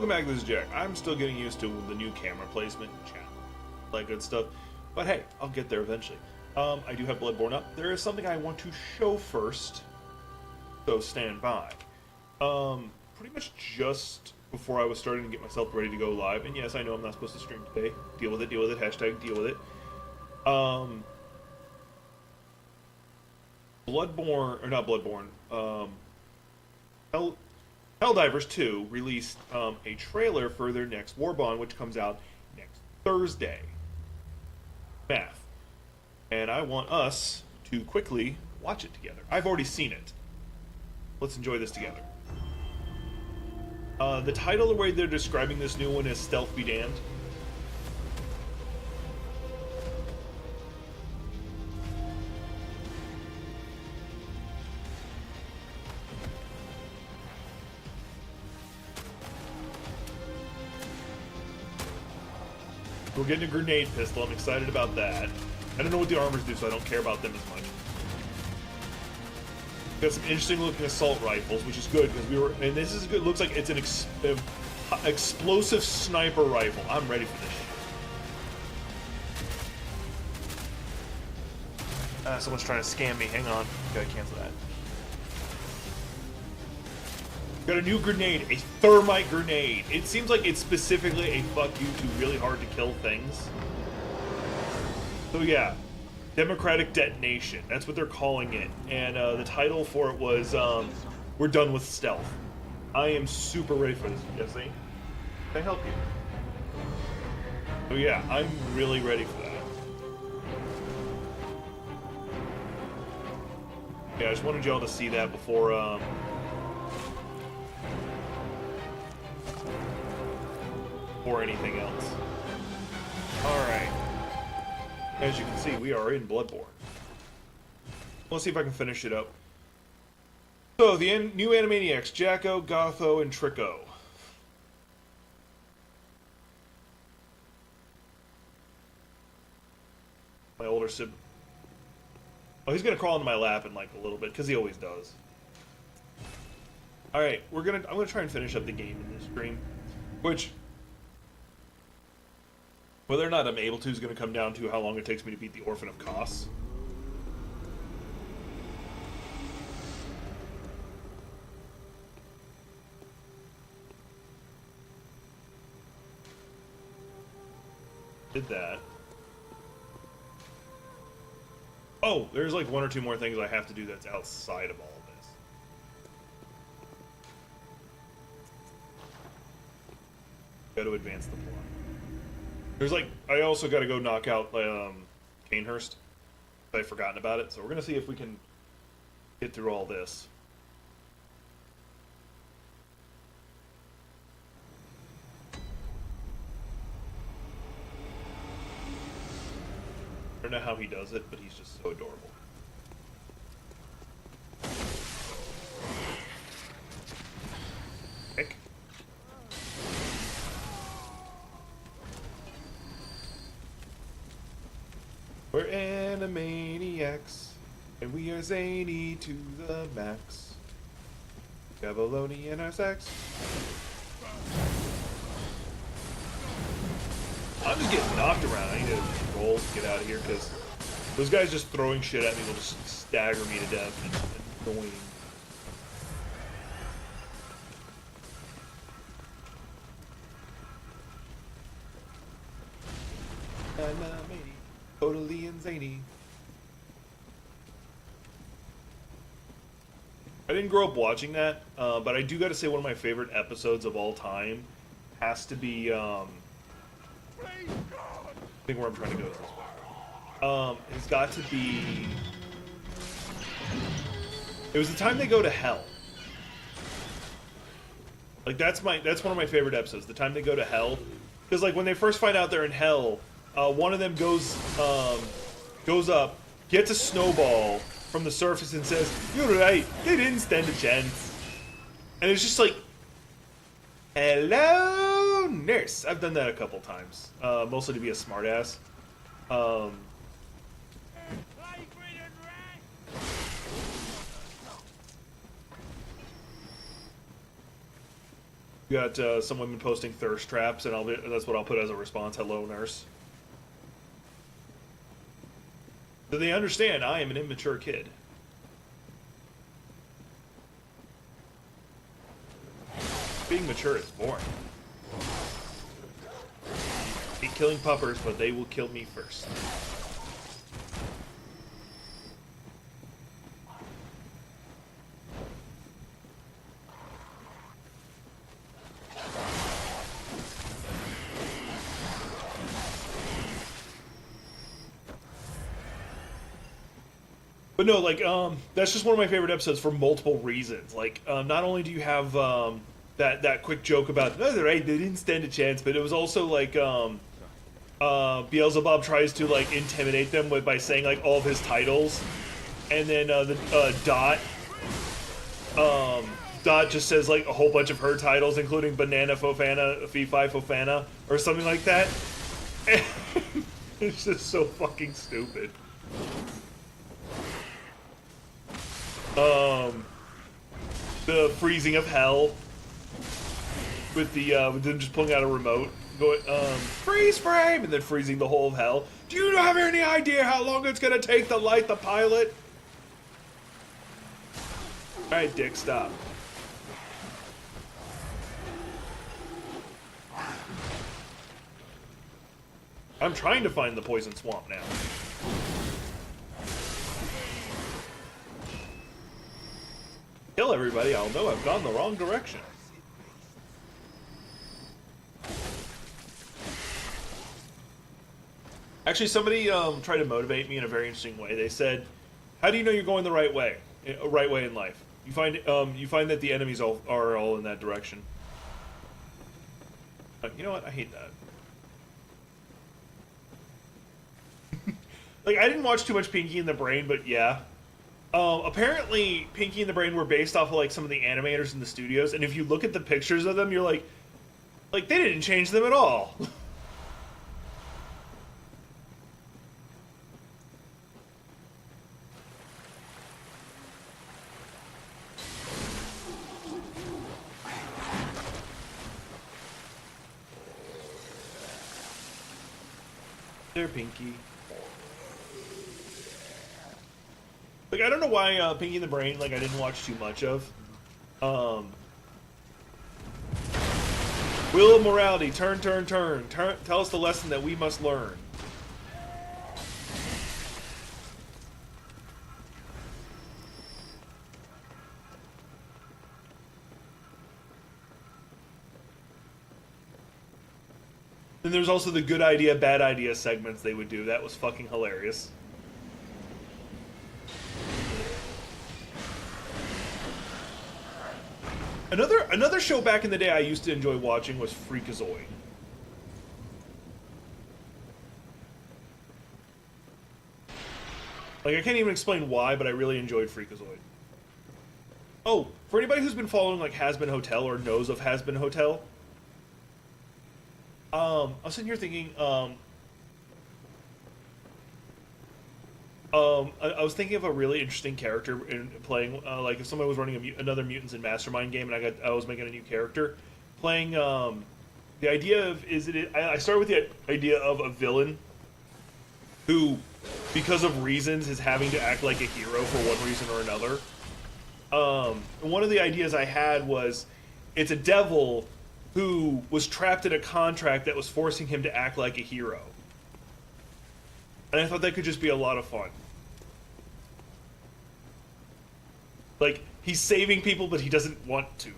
welcome back, this is Jack. I'm still getting used to the new camera placement, chat, like good stuff. But hey, I'll get there eventually. I do have Bloodborne up. There is something I want to show first, so stand by. Pretty much just before I was starting to get myself ready to go live, and yes, I know I'm not supposed to stream today. Deal with it, hashtag deal with it. Bloodborne, or not Bloodborne, Helldivers 2 released a trailer for their next BONKborne, which comes out next Thursday. Math. And I want us to quickly watch it together. I've already seen it. Let's enjoy this together. The title, the way they're describing this new one is Stealth Be Damned. We're getting a grenade pistol. I'm excited about that. I don't know what the armors do, so I don't care about them as much. Got some interesting looking assault rifles, which is good because we were. And this is good. Looks like it's an explosive sniper rifle. I'm ready for this. Someone's trying to scam me. Hang on. Gotta cancel that. Got a new grenade, a thermite grenade. It seems like it's specifically a fuck you to really hard to kill things. So yeah, Democratic Detonation. That's what they're calling it. And the title for it was We're Done with Stealth. I am super ready for this, Jesse. Can I help you? So yeah, I'm really ready for that. Yeah, I just wanted y'all to see that before or anything else. Alright. As you can see, we are in Bloodborne. Let's see if I can finish it up. So, the new Animaniacs, Jacko, Gotho, and Trico. My older sibling. Oh, he's gonna crawl into my lap in like a little bit, because he always does. Alright, I'm gonna try and finish up the game in this stream. Which, whether or not I'm able to is going to come down to how long it takes me to beat the Orphan of Kos. Did that. Oh, there's like one or two more things I have to do that's outside of all of this. Got to advance the plot. There's like, I also got to go knock out Kanehurst. I've forgotten about it, so we're gonna see if we can get through all this. I don't know how he does it, but he's just so adorable. Heck. We're Animaniacs, and we are zany to the max. Got baloney in our sacks. I'm just getting knocked around. I need to roll to get out of here, because those guys just throwing shit at me will just stagger me to death. It's annoying. Totally and zany. I didn't grow up watching that, but I do got to say one of my favorite episodes of all time has to be, I think where I'm trying to go is this way. It's got to be, it was the time they go to hell. Like that's one of my favorite episodes, the time they go to hell. Because like when they first find out they're in hell, one of them goes up, gets a snowball from the surface and says, "You're right, they didn't stand a chance." And it's just like, hello, nurse. I've done that a couple times, mostly to be a smartass. You got some women posting thirst traps, and that's what I'll put as a response. Hello, nurse. So they understand I am an immature kid. Being mature is boring. I hate killing puppers, but they will kill me first. But no, like, that's just one of my favorite episodes for multiple reasons. Like, not only do you have that quick joke about, no, they're right, they didn't stand a chance, but it was also like, Beelzebub tries to like intimidate them by saying like all of his titles, and then Dot just says like a whole bunch of her titles, including Banana Fofana, Fee Fi Fofana, or something like that. And it's just so fucking stupid. The freezing of hell with them just pulling out a remote, going freeze frame, and then freezing the whole of hell. Do you have any idea how long it's gonna take to light the pilot? All right, Dick, stop. I'm trying to find the poison swamp now. Kill everybody, I'll know I've gone the wrong direction. Actually, somebody tried to motivate me in a very interesting way. They said, "How do you know you're going the right way? Right way in life? You find that the enemies are all in that direction." You know what? I hate that. Like, I didn't watch too much Pinky and the Brain, but yeah. Apparently, Pinky and the Brain were based off of like some of the animators in the studios, and if you look at the pictures of them, you're like they didn't change them at all. There, Pinky. Like, I don't know why Pinky and the Brain, like, I didn't watch too much of. Wheel of Morality, turn. Tell us the lesson that we must learn. Then there's also the good idea, bad idea segments they would do. That was fucking hilarious. Another show back in the day I used to enjoy watching was Freakazoid. Like, I can't even explain why, but I really enjoyed Freakazoid. Oh, for anybody who's been following, like, Has-Been Hotel or knows of Has-Been Hotel, I was sitting here thinking, I was thinking of a really interesting character in playing, like if somebody was running another Mutants and Mastermind game and I was making a new character, playing, the idea of, I started with the idea of a villain who, because of reasons, is having to act like a hero for one reason or another. One of the ideas I had was, it's a devil who was trapped in a contract that was forcing him to act like a hero. And I thought that could just be a lot of fun. Like, he's saving people, but he doesn't want to.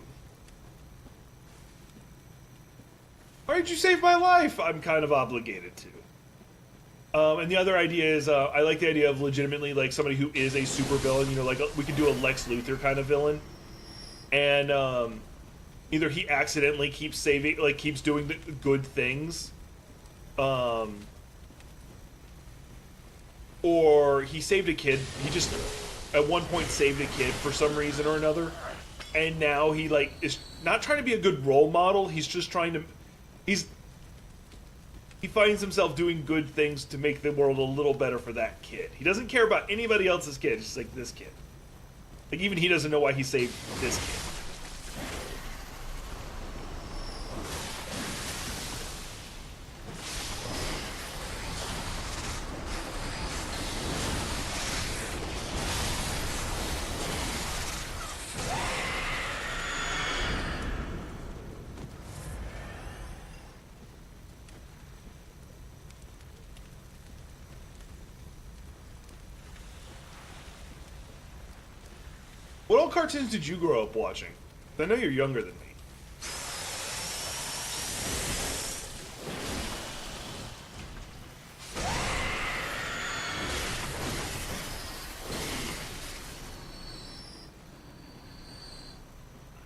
Why did you save my life? I'm kind of obligated to. And the other idea is, I like the idea of legitimately, like, somebody who is a supervillain. You know, like, we could do a Lex Luthor kind of villain. And, either he accidentally keeps saving, like, keeps doing the good things. Or he saved a kid. He just, at one point, saved a kid for some reason or another. And now he, like, is not trying to be a good role model. He's just trying to... He finds himself doing good things to make the world a little better for that kid. He doesn't care about anybody else's kid. It's just like, this kid. Like, even he doesn't know why he saved this kid. What old cartoons did you grow up watching? I know you're younger than me.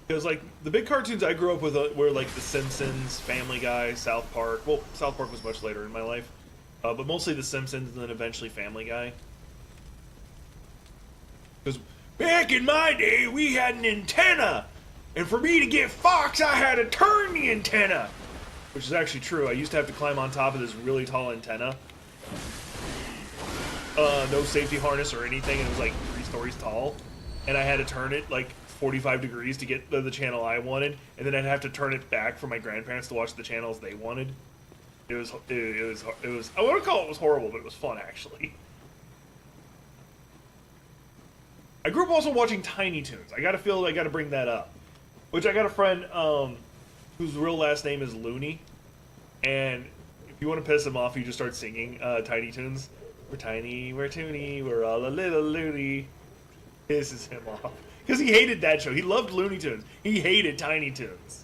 Because, like, the big cartoons I grew up with were, like, The Simpsons, Family Guy, South Park. Well, South Park was much later in my life. But mostly The Simpsons and then eventually Family Guy. Because back in my day, we had an antenna! And for me to get Fox, I had to turn the antenna! Which is actually true. I used to have to climb on top of this really tall antenna. No safety harness or anything, and it was, like, 3 stories tall. And I had to turn it, like, 45 degrees to get the channel I wanted, and then I'd have to turn it back for my grandparents to watch the channels they wanted. It was I wouldn't call it was horrible, but it was fun, actually. I grew up also watching Tiny Toons. I gotta bring that up. Which I got a friend, whose real last name is Looney, and if you want to piss him off, you just start singing, Tiny Toons. We're tiny, we're toony, we're all a little loony. Pisses him off. Because he hated that show. He loved Looney Tunes. He hated Tiny Toons.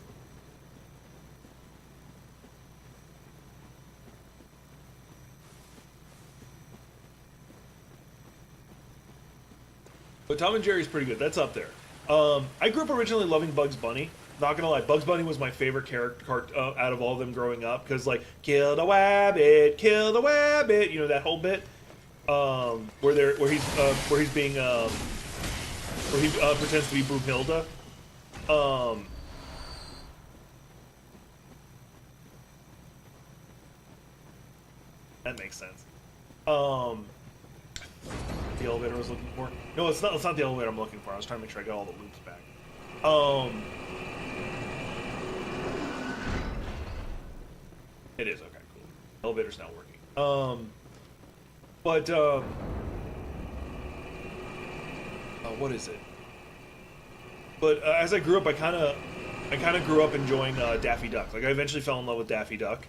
But Tom and Jerry's pretty good. That's up there. I grew up originally loving Bugs Bunny. Not gonna lie, Bugs Bunny was my favorite character out of all of them growing up. Because, like, kill the wabbit, you know, that whole bit. Where he's being, where he pretends to be Brunhilde. That makes sense. The elevator I was looking for. No, it's not the elevator I'm looking for. I was trying to make sure I got all the loops back. It is, okay, cool. Elevator's not working. What is it? But as I grew up, I kind of grew up enjoying Daffy Duck. Like, I eventually fell in love with Daffy Duck.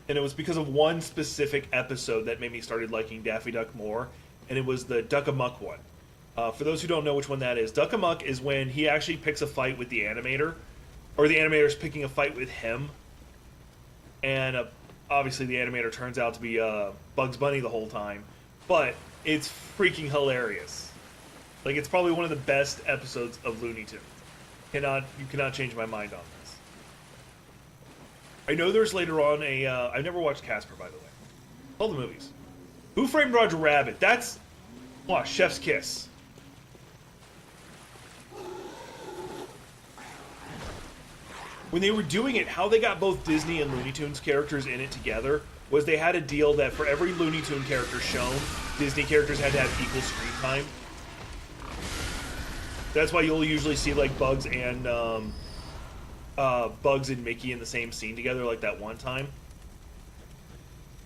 And it was because of one specific episode that made me started liking Daffy Duck more, and it was the Duck Amuck one. For those who don't know which one that is, Duck Amuck is when he actually picks a fight with the animator, or the animator's picking a fight with him, and obviously the animator turns out to be Bugs Bunny the whole time, but it's freaking hilarious. Like, it's probably one of the best episodes of Looney Tunes. You cannot change my mind on this. I know there's later on a, I've never watched Casper, by the way. All the movies. Who Framed Roger Rabbit? That's, chef's kiss. When they were doing it, how they got both Disney and Looney Tunes characters in it together was they had a deal that for every Looney Tune character shown, Disney characters had to have equal screen time. That's why you'll usually see, like, Bugs and Mickey in the same scene together, like that one time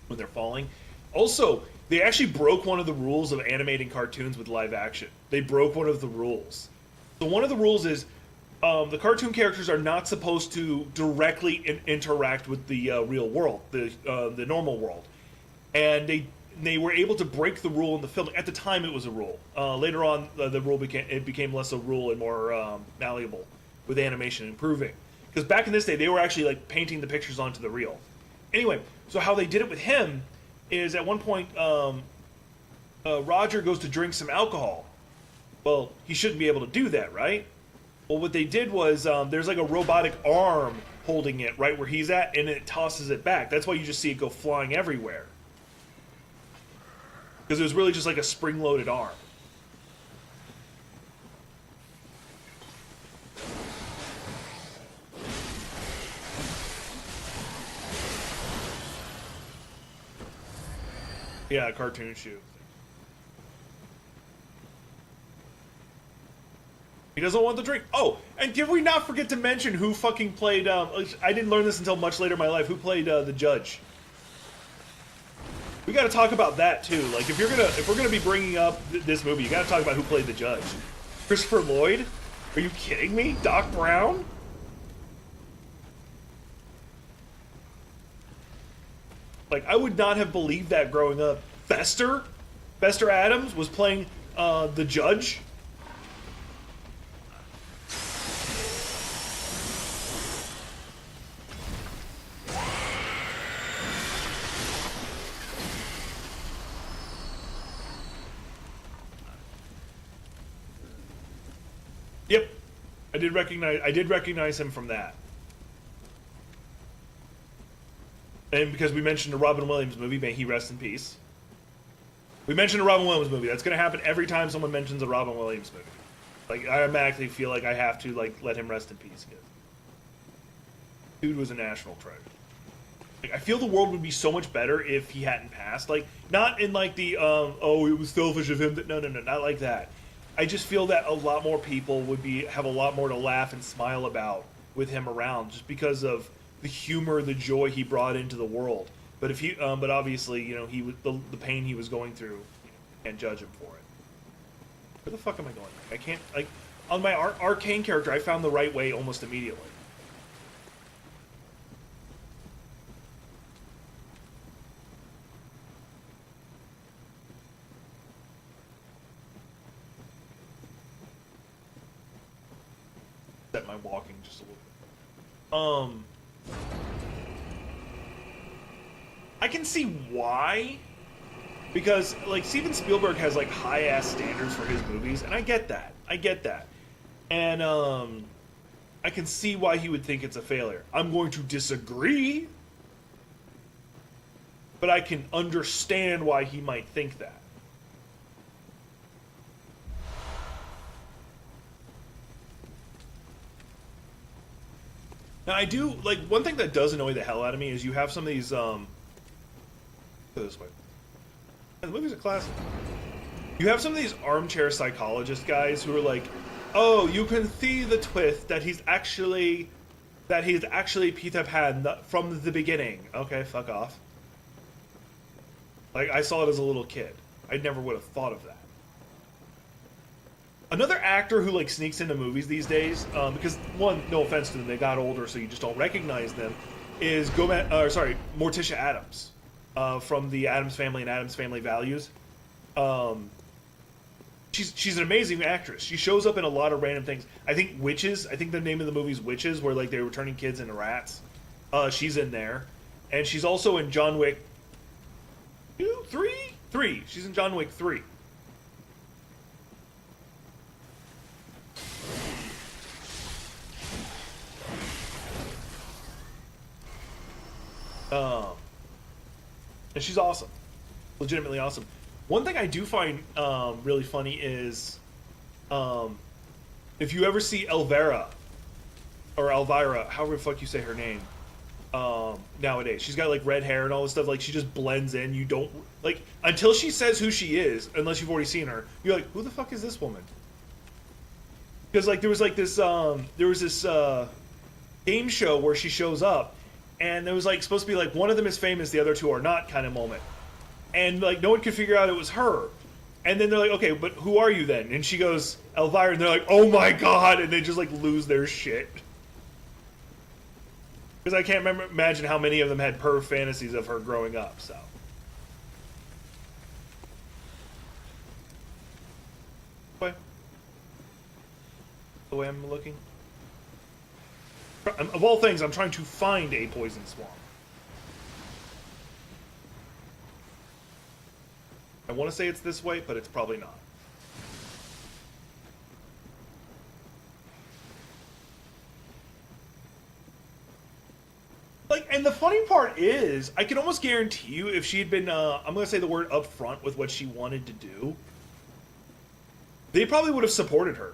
when they're falling. Also, they actually broke one of the rules of animating cartoons with live action. They broke one of the rules. So one of the rules is the cartoon characters are not supposed to directly interact with the real world, the normal world, and they were able to break the rule in the film. At the time, it was a rule. Later on, the rule became less a rule and more malleable with animation improving. Because back in this day, they were actually, like, painting the pictures onto the reel. Anyway, so how they did it with him is at one point, Roger goes to drink some alcohol. Well, he shouldn't be able to do that, right? Well, what they did was there's like a robotic arm holding it right where he's at, and it tosses it back. That's why you just see it go flying everywhere. Because it was really just like a spring-loaded arm. Yeah, cartoon shoe. He doesn't want the drink. Oh, and did we not forget to mention who fucking played, I didn't learn this until much later in my life, who played the judge. We gotta talk about that, too. Like, if we're gonna be bringing up this movie, you gotta talk about who played the judge. Christopher Lloyd? Are you kidding me? Doc Brown? Like, I would not have believed that growing up. Fester Adams was playing the judge. Yep, I did recognize him from that. And because we mentioned a Robin Williams movie, may he rest in peace. We mentioned a Robin Williams movie. That's going to happen every time someone mentions a Robin Williams movie. Like, I automatically feel like I have to, like, let him rest in peace. Dude was a national treasure. Like, I feel the world would be so much better if he hadn't passed. Like, not in, like, the, oh, it was selfish of him. No, not like that. I just feel that a lot more people would have a lot more to laugh and smile about with him around, just because of the humor, the joy he brought into the world. But if but obviously, you know, he was the pain he was going through. You know, can't judge him for it. Where the fuck am I going? I can't, like, on my arcane character, I found the right way almost immediately. Set my walking just a little bit. I can see why, because like Steven Spielberg has like high ass standards for his movies, and I get that, and I can see why he would think it's a failure. I'm going to disagree, but I can understand why he might think that. Now I do like one thing that does annoy the hell out of me is you have some of these Go this way. Yeah, the movie's a classic. You have some of these armchair psychologist guys who are like, "Oh, you can see the twist that he's actually Peter Pan from the beginning." Okay, fuck off. Like, I saw it as a little kid. I never would have thought of that. Another actor who like sneaks into movies these days, because one, no offense to them, they got older, so you just don't recognize them, is Morticia Addams. From the Addams Family and Addams Family Values. She's an amazing actress. She shows up in a lot of random things. I think Witches. I think the name of the movie is Witches, where like they were turning kids into rats. She's in there, and she's also in John Wick 2, 3. She's in John Wick 3. And she's awesome, legitimately awesome. One thing I do find really funny is if you ever see Elvira or Elvira, however the fuck you say her name, nowadays. She's got like red hair and all this stuff. Like, she just blends in. You don't like until she says who she is, unless you've already seen her. You're like, who the fuck is this woman? Because like there was this game show where she shows up, and there was like supposed to be like one of them is famous, the other two are not kind of moment, and like no one could figure out it was her. And then they're like, okay, but who are you then? And she goes, Elvira, and they're like, oh my god, and they just like lose their shit. Because I can't imagine how many of them had perv fantasies of her growing up, so. What? The way I'm looking? Of all things, I'm trying to find a poison swamp. I want to say it's this way, but it's probably not. Like, and the funny part is, I can almost guarantee you, if she had been, I'm going to say the word upfront with what she wanted to do, they probably would have supported her.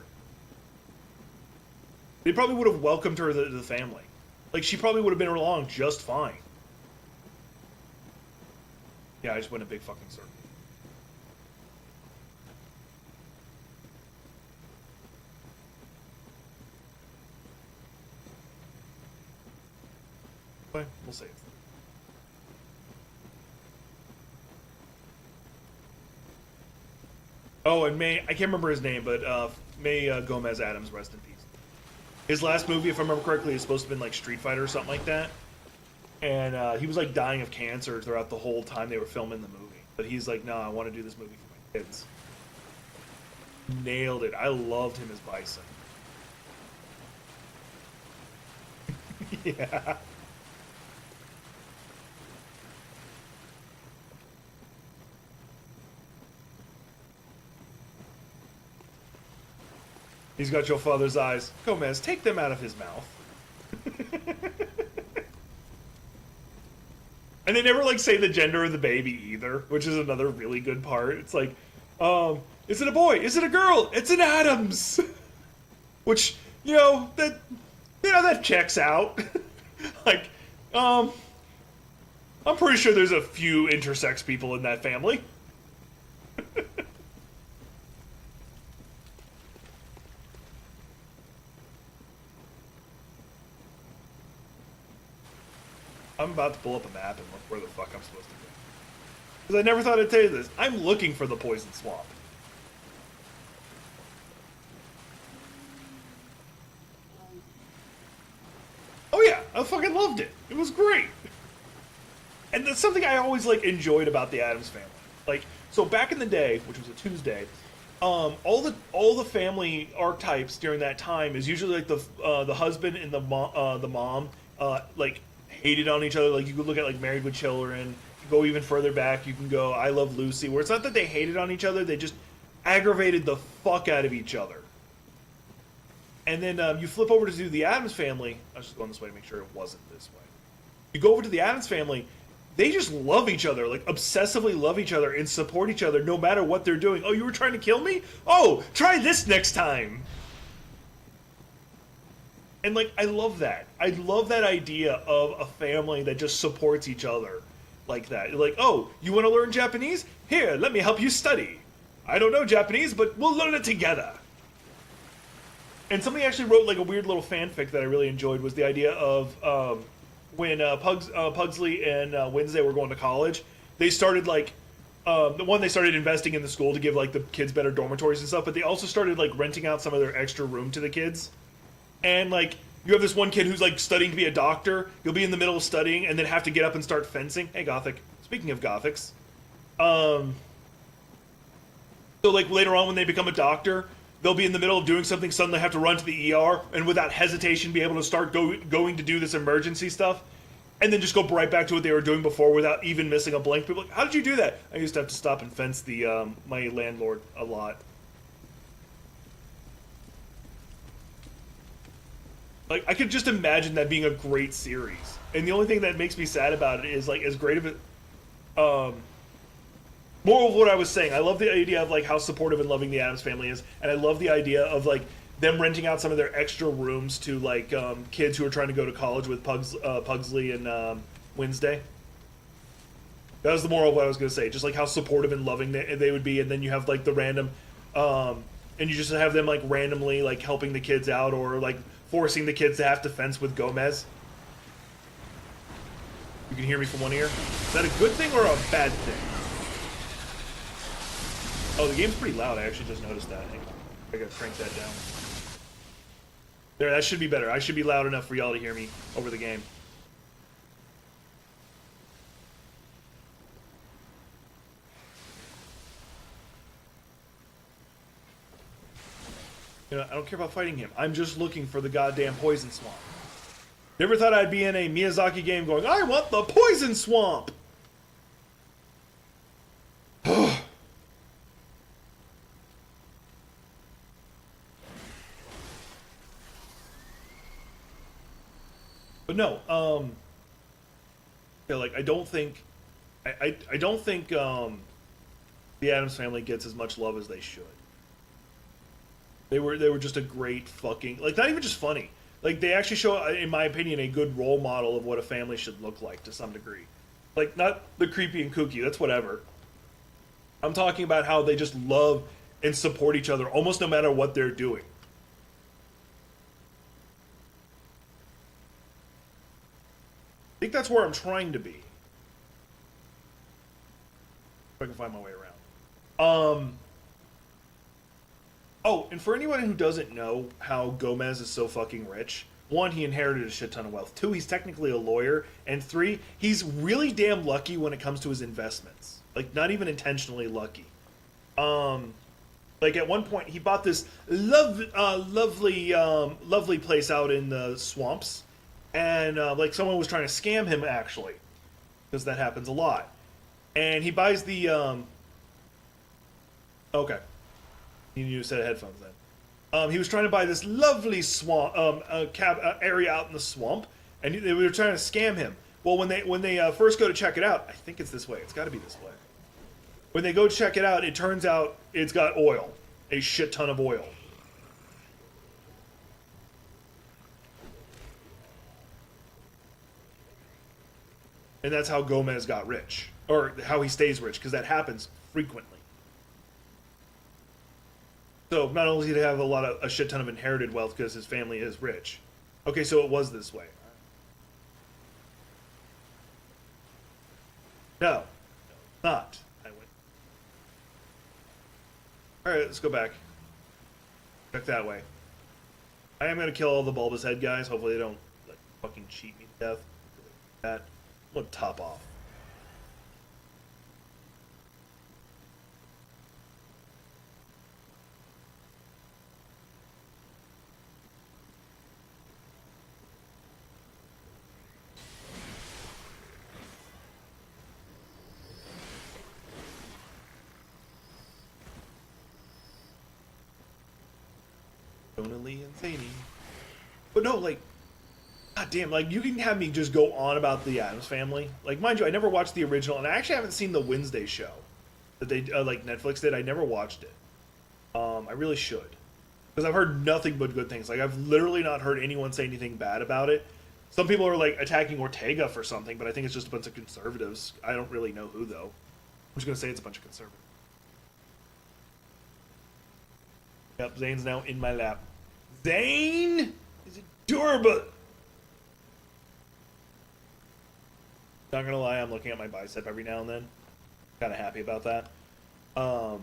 They probably would have welcomed her to the family. Like, she probably would have been along just fine. Yeah, I just went a big fucking circle. We'll see. Oh, and I can't remember his name, but May Gomez Adams, rest in peace. His last movie, if I remember correctly, is supposed to have been like Street Fighter or something like that. And he was like dying of cancer throughout the whole time they were filming the movie. But he's like, no, I want to do this movie for my kids. Nailed it. I loved him as Bison. Yeah. He's got your father's eyes. Gomez, take them out of his mouth. And they never, like, say the gender of the baby either, which is another really good part. It's like, is it a boy? Is it a girl? It's an Adams! Which, that checks out. Like, I'm pretty sure there's a few intersex people in that family. I'm about to pull up a map and look where the fuck I'm supposed to go. Because I never thought I'd tell you this. I'm looking for the poison swamp. Oh yeah, I fucking loved it. It was great. And that's something I always, like, enjoyed about the Addams Family. Like, so back in the day, which was a Tuesday, all the family archetypes during that time is usually like the husband and the mom like hated on each other. Like, you could look at, like, Married with Children. You go even further back, you can go I Love Lucy, where it's not that they hated on each other, they just aggravated the fuck out of each other. And then you flip over to do the Addams Family. I was just going this way to make sure it wasn't this way. You go over to the Addams Family, they just love each other, like, obsessively love each other and support each other no matter what they're doing. Oh, you were trying to kill me? Oh, try this next time. And, like, I love that. I love that idea of a family that just supports each other like that. Like, oh, you want to learn Japanese? Here, let me help you study. I don't know Japanese, but we'll learn it together. And somebody actually wrote, like, a weird little fanfic that I really enjoyed was the idea of when Pugsley and Wednesday were going to college, they started, like, they started investing in the school to give, like, the kids better dormitories and stuff, but they also started, like, renting out some of their extra room to the kids. And, like, you have this one kid who's, like, studying to be a doctor. You'll be in the middle of studying and then have to get up and start fencing. Hey, Gothic. Speaking of Gothics. So, like, later on when they become a doctor, they'll be in the middle of doing something, suddenly have to run to the ER, and without hesitation be able to start going to do this emergency stuff, and then just go right back to what they were doing before without even missing a blink. People are like, how did you do that? I used to have to stop and fence the my landlord a lot. Like, I could just imagine that being a great series. And the only thing that makes me sad about it is, like, as great of it... more of what I was saying, I love the idea of, like, how supportive and loving the Addams Family is, and I love the idea of, like, them renting out some of their extra rooms to, like, kids who are trying to go to college with Pugsley and Wednesday. That was the moral of what I was going to say. Just, like, how supportive and loving they would be, and then you have, like, the random... and you just have them, like, randomly, like, helping the kids out, or, like, forcing the kids to have to fence with Gomez. You can hear me from one ear. Is that a good thing or a bad thing? Oh, the game's pretty loud. I actually just noticed that. Hang on. I gotta crank that down. There, that should be better. I should be loud enough for y'all to hear me over the game. You know, I don't care about fighting him. I'm just looking for the goddamn poison swamp. Never thought I'd be in a Miyazaki game going, I want the poison swamp! But no, yeah, like, I don't think the Addams Family gets as much love as they should. They were just a great fucking, like, not even just funny. Like, they actually show, in my opinion, a good role model of what a family should look like to some degree. Like, not the creepy and kooky, that's whatever. I'm talking about how they just love and support each other almost no matter what they're doing. I think that's where I'm trying to be. If I can find my way around. Oh, and for anyone who doesn't know how Gomez is so fucking rich, 1, he inherited a shit ton of wealth. 2, he's technically a lawyer. And 3, he's really damn lucky when it comes to his investments. Like, not even intentionally lucky. Like, at one point, he bought this lovely place out in the swamps. And, like, someone was trying to scam him, actually. Because that happens a lot. And he buys the, Okay. You need a set of headphones then. He was trying to buy this lovely swamp area out in the swamp, and they were trying to scam him. Well, when they first go to check it out, I think it's this way. It's got to be this way. When they go check it out, it turns out it's got oil, a shit ton of oil. And that's how Gomez got rich, or how he stays rich, because that happens frequently. So not only did he have a shit ton of inherited wealth because his family is rich. Okay, so it was this way. No, not. I went. All right, let's go back. Check that way. I am gonna kill all the bulbous head guys. Hopefully they don't like fucking cheat me to death. That I'm gonna top off. Tonally insane. But no, like, god damn, like, you can have me just go on about the Addams Family. Like, mind you, I never watched the original, and I actually haven't seen the Wednesday show that they, like, Netflix did. I never watched it. I really should. Because I've heard nothing but good things. Like, I've literally not heard anyone say anything bad about it. Some people are, like, attacking Ortega for something, but I think it's just a bunch of conservatives. I don't really know who, though. I'm just gonna say it's a bunch of conservatives. Yep, Zane's now in my lap. Zane is adorable. Not gonna lie, I'm looking at my bicep every now and then. Kind of happy about that. I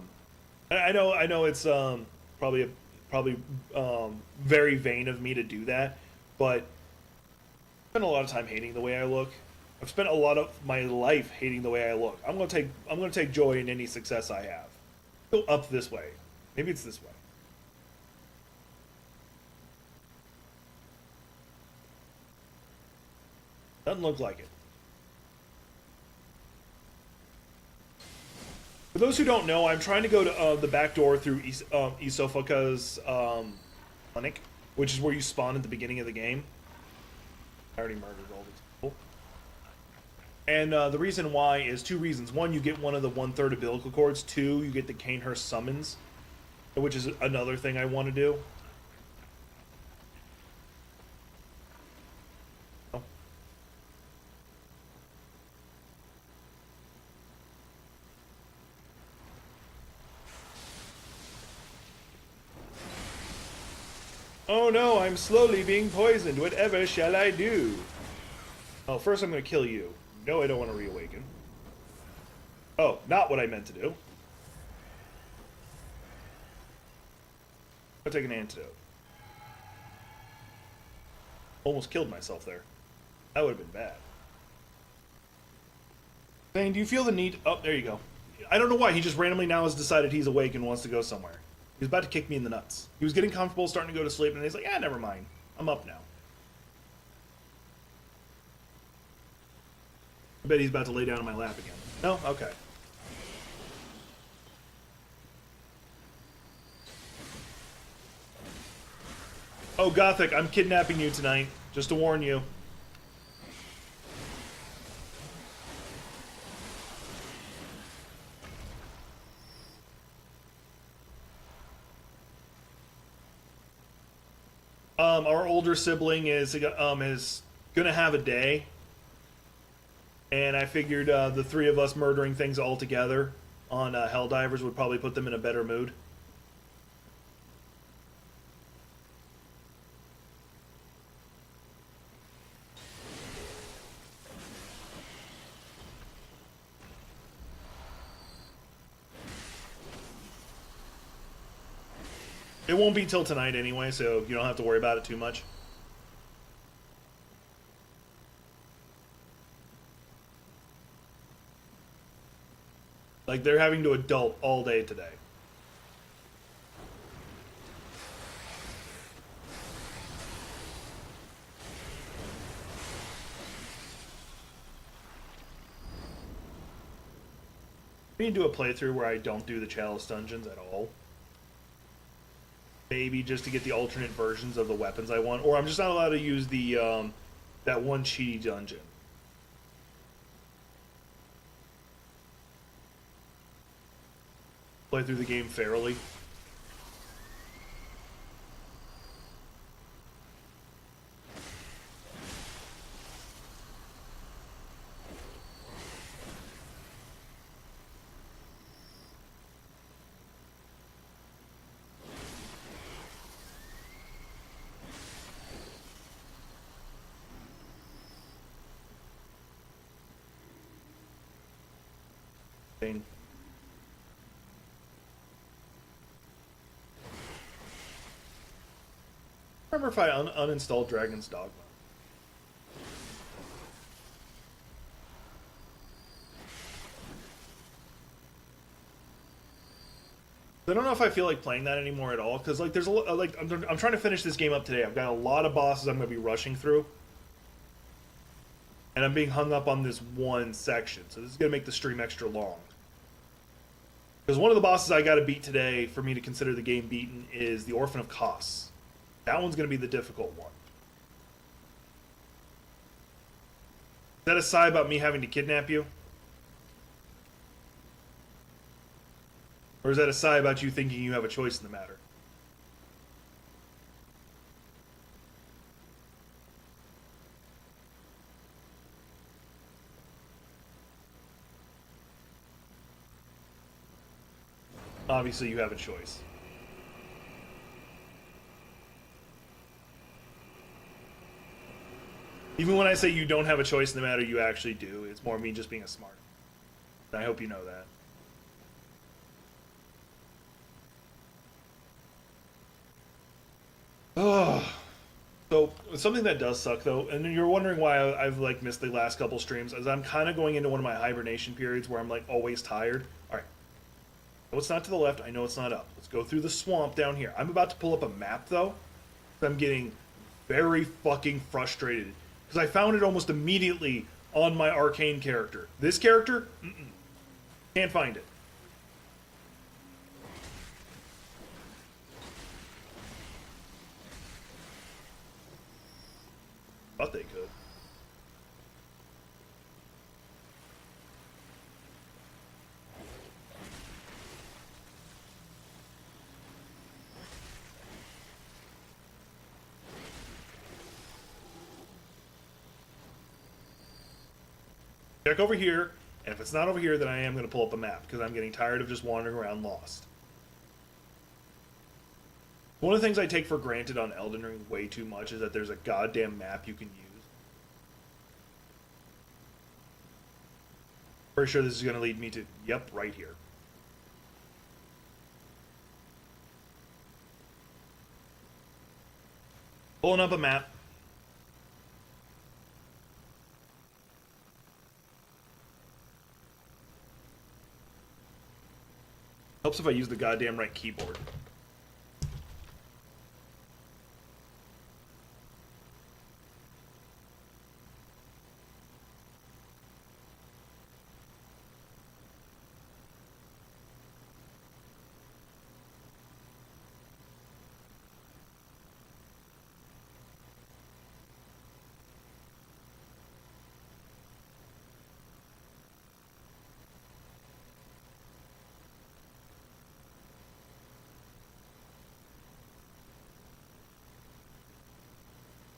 know it's probably very vain of me to do that, but I've spent a lot of time hating the way I look. I've spent a lot of my life hating the way I look. I'm gonna take joy in any success I have. Go up this way. Maybe it's this way. Doesn't look like it. For those who don't know, I'm trying to go to the back door through Isofuka's clinic, which is where you spawn at the beginning of the game. I already murdered all these people. And the reason why is two reasons. One, you get one of the 1/3 umbilical cords. Two, you get the Canehurst summons, which is another thing I want to do. Oh no, I'm slowly being poisoned. Whatever shall I do? Oh, first I'm going to kill you. No, I don't want to reawaken. Oh, not what I meant to do. I'll take an antidote. Almost killed myself there. That would have been bad. Zane, do you feel the need... Oh, there you go. I don't know why. He just randomly now has decided he's awake and wants to go somewhere. He was about to kick me in the nuts. He was getting comfortable, starting to go to sleep, and he's like, never mind. I'm up now. I bet he's about to lay down in my lap again. No? Okay. Oh, Gothic, I'm kidnapping you tonight. Just to warn you. Our older sibling is gonna have a day, and I figured the three of us murdering things all together on Helldivers would probably put them in a better mood. It won't be till tonight anyway, so you don't have to worry about it too much. Like, they're having to adult all day today. We need to do a playthrough where I don't do the Chalice dungeons at all. maybe just to get the alternate versions of the weapons I want, or I'm just not allowed to use the that one cheaty dungeon. Play through the game fairly. Thing. I remember if I uninstalled Dragon's Dogma. I don't know if I feel like playing that anymore at all, because like there's a like I'm trying to finish this game up today. I've got a lot of bosses I'm going to be rushing through, and I'm being hung up on this one section, so this is going to make the stream extra long. Because one of the bosses I got to beat today for me to consider the game beaten is the Orphan of Kos. That one's going to be the difficult one. Is that a sigh about me having to kidnap you? Or is that a sigh about you thinking you have a choice in the matter? Obviously you have a choice. Even when I say you don't have a choice in the matter, you actually do. It's more me just being a smart. And I hope you know that. Oh, so something that does suck though, and you're wondering why I've like missed the last couple streams, is I'm kind of going into one of my hibernation periods where I'm like always tired. All right, no, it's not to the left. I know it's not up. Let's go through the swamp down here. I'm about to pull up a map though. I'm getting very fucking frustrated because I found it almost immediately on my arcane character. This character, can't find it. Thought they could. Check over here, and if it's not over here, then I am going to pull up a map because I'm getting tired of just wandering around lost. One of the things I take for granted on Elden Ring way too much is that there's a goddamn map you can use. Pretty sure this is going to lead me to, yep, right here. Pulling up a map. Helps if I use the goddamn right keyboard.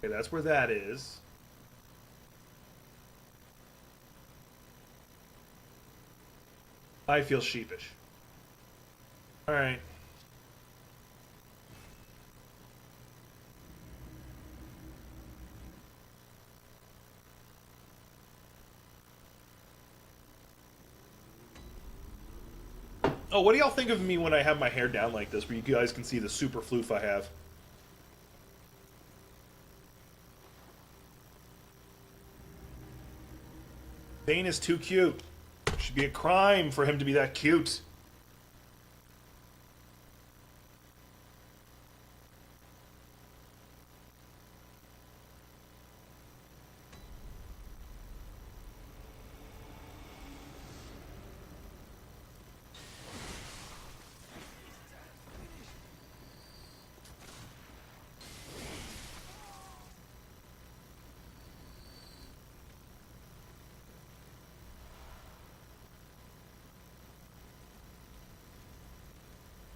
Okay, that's where that is. I feel sheepish. Alright. Oh, what do y'all think of me when I have my hair down like this, where you guys can see the super floof I have? Bane is too cute. It should be a crime for him to be that cute.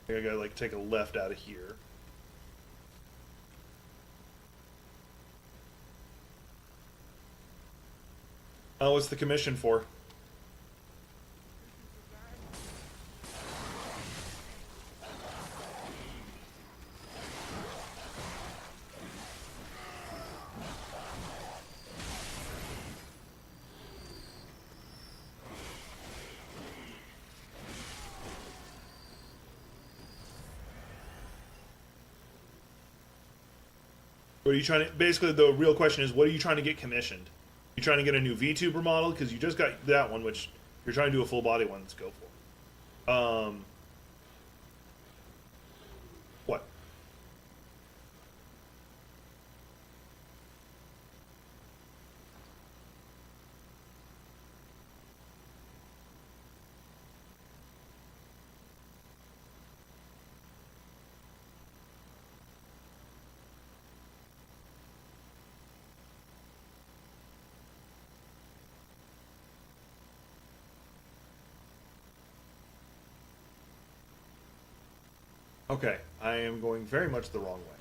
I gotta like take a left out of here. Oh, what's the commission for? What are you trying to... Basically, the real question is, what are you trying to get commissioned? You trying to get a new VTuber model? Because you just got that one, which... You're trying to do a full body one, let's go for. What? Okay, I am going very much the wrong way.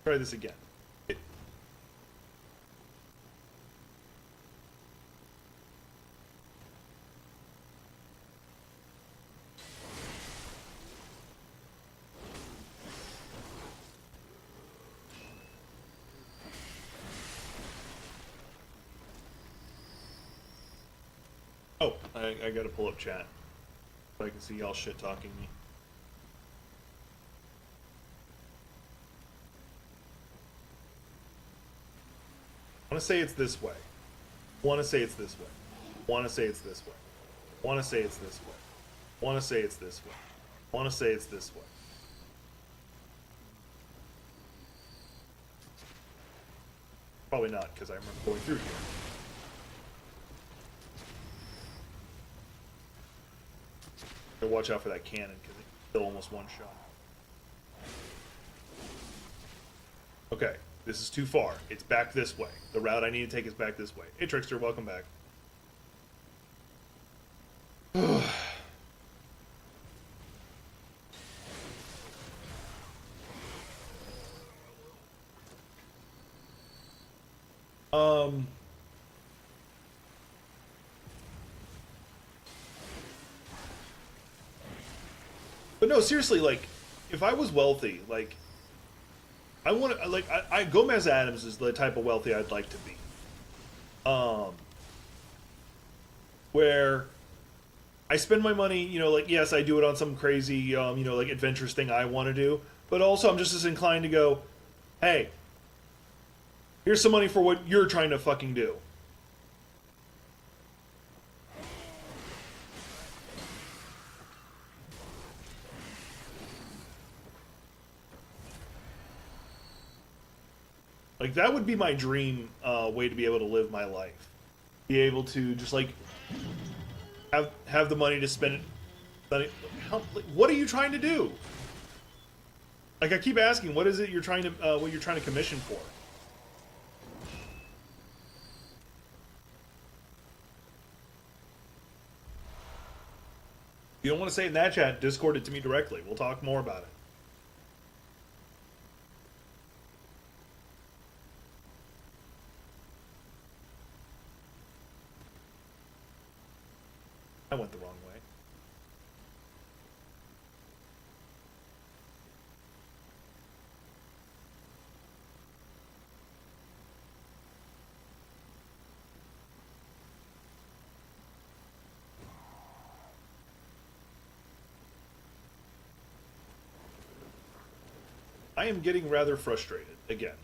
Try this again. Oh, I gotta pull up chat so I can see y'all shit talking me. I want to say it's this way. Want to say it's this way. Want to say it's this way. Want to say it's this way. Want to say it's this way. Want to say it's this way. Probably not, because I remember going through here. So watch out for that cannon, because it's still almost one shot. Okay, this is too far. It's back this way. The route I need to take is back this way. Hey, Trickster, welcome back. But no, seriously, like, if I was wealthy, like, I want to, like, I Gomez Adams is the type of wealthy I'd like to be. Where I spend my money, you know, like, yes, I do it on some crazy, you know, like, adventurous thing I want to do, but also I'm just as inclined to go, hey, here's some money for what you're trying to fucking do. Like, that would be my dream way to be able to live my life. Be able to just, like, have the money to spend it. What are you trying to do? Like, I keep asking, what is it you're trying to, what you're trying to commission for? If you don't want to say it in that chat, Discord it to me directly. We'll talk more about it. I went the wrong way. I am getting rather frustrated again.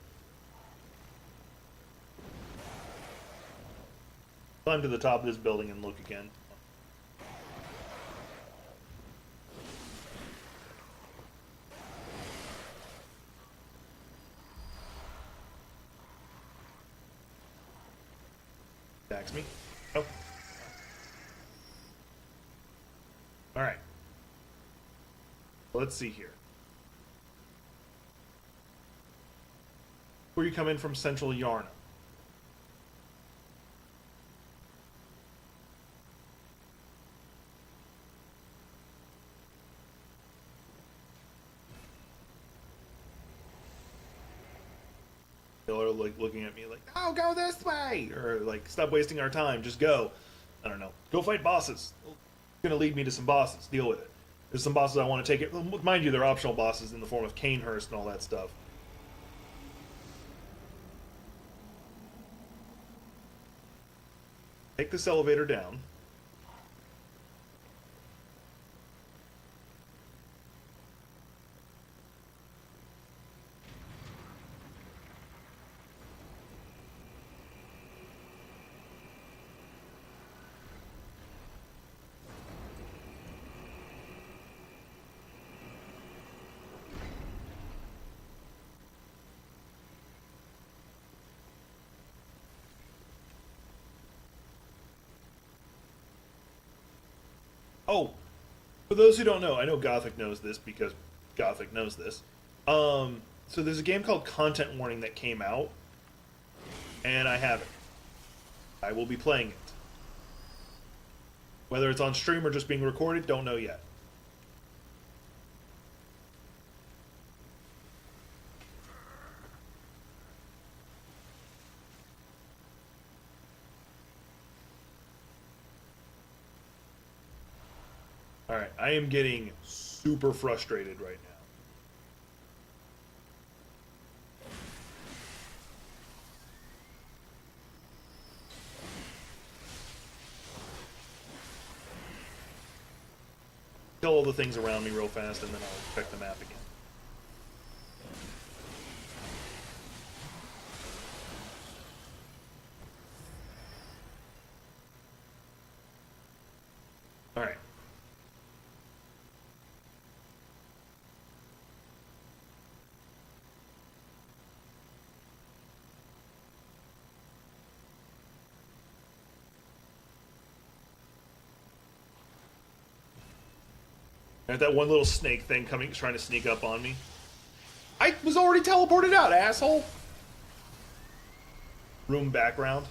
Climb to the top of this building and look again. Attacks me. Oh. Alright. Let's see here. Where you come in from Central Yharnam. like looking at me like, "Oh, go this way," or like, "Stop wasting our time, just go." I don't know. Go fight bosses. It's gonna lead me to some bosses. Deal with it. There's some bosses I want to take it. Mind you, they're optional bosses in the form of Canehurst and all that stuff. Take this elevator down. Oh, for those who don't know, I know Gothic knows this because Gothic knows this. So there's a game called Content Warning that came out, and I have it. I will be playing it. Whether it's on stream or just being recorded, don't know yet. Alright, I am getting super frustrated right now. Kill all the things around me real fast, and then I'll check the map again. Alright. And that one little snake thing trying to sneak up on me. I was already teleported out, asshole! Room background.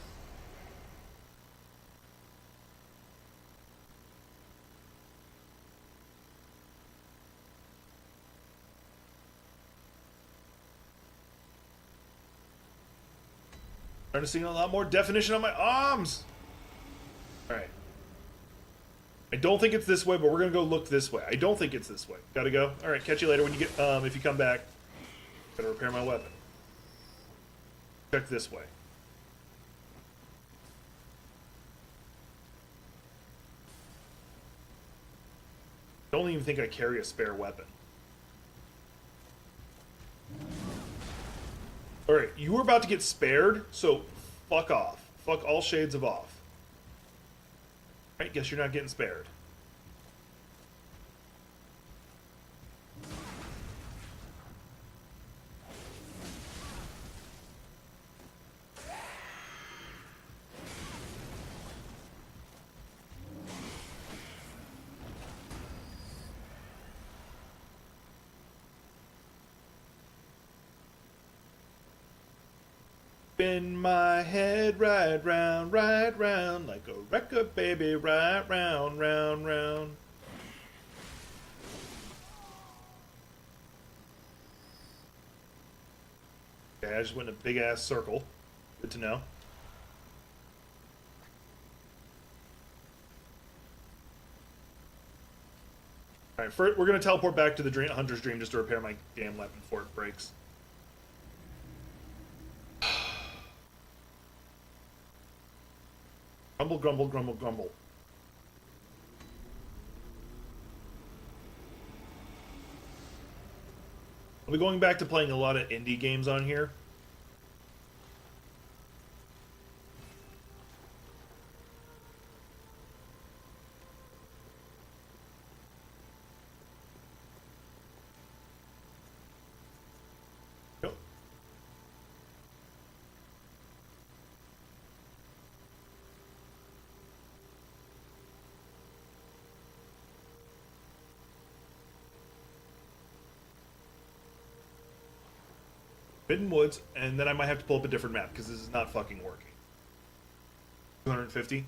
Starting to see a lot more definition on my arms! Alright. I don't think it's this way, but we're gonna go look this way. I don't think it's this way. Gotta go. Alright, catch you later when you get, if you come back. Gotta repair my weapon. Check this way. Don't even think I carry a spare weapon. Alright, you were about to get spared, so fuck off. Fuck all shades of off. Alright, guess you're not getting spared. Spin my head right round, like a record, baby, right round, round, round. Okay, I just went in a big ass circle. Good to know. Alright, we're gonna teleport back to the Hunter's Dream just to repair my damn weapon before it breaks. Grumble, grumble, grumble, grumble. I'll be going back to playing a lot of indie games on here. Yep. Hidden Woods, and then I might have to pull up a different map because this is not fucking working. 250?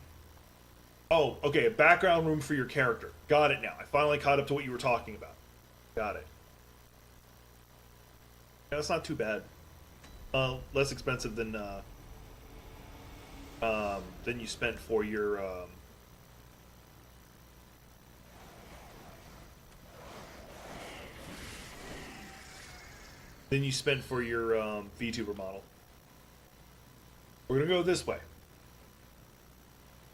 Oh, okay, a background room for your character. Got it now. I finally caught up to what you were talking about. Got it. Yeah, that's not too bad. less expensive than you spent for your VTuber model. We're gonna go this way.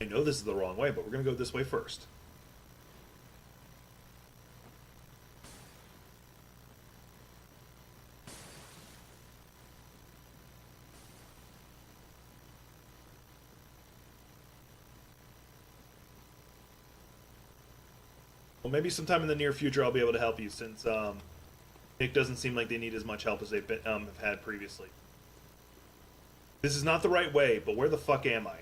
I know this is the wrong way, but we're gonna go this way first. Well, maybe sometime in the near future I'll be able to help you, since Nick doesn't seem like they need as much help as they've been, have had previously. This is not the right way, but where the fuck am I?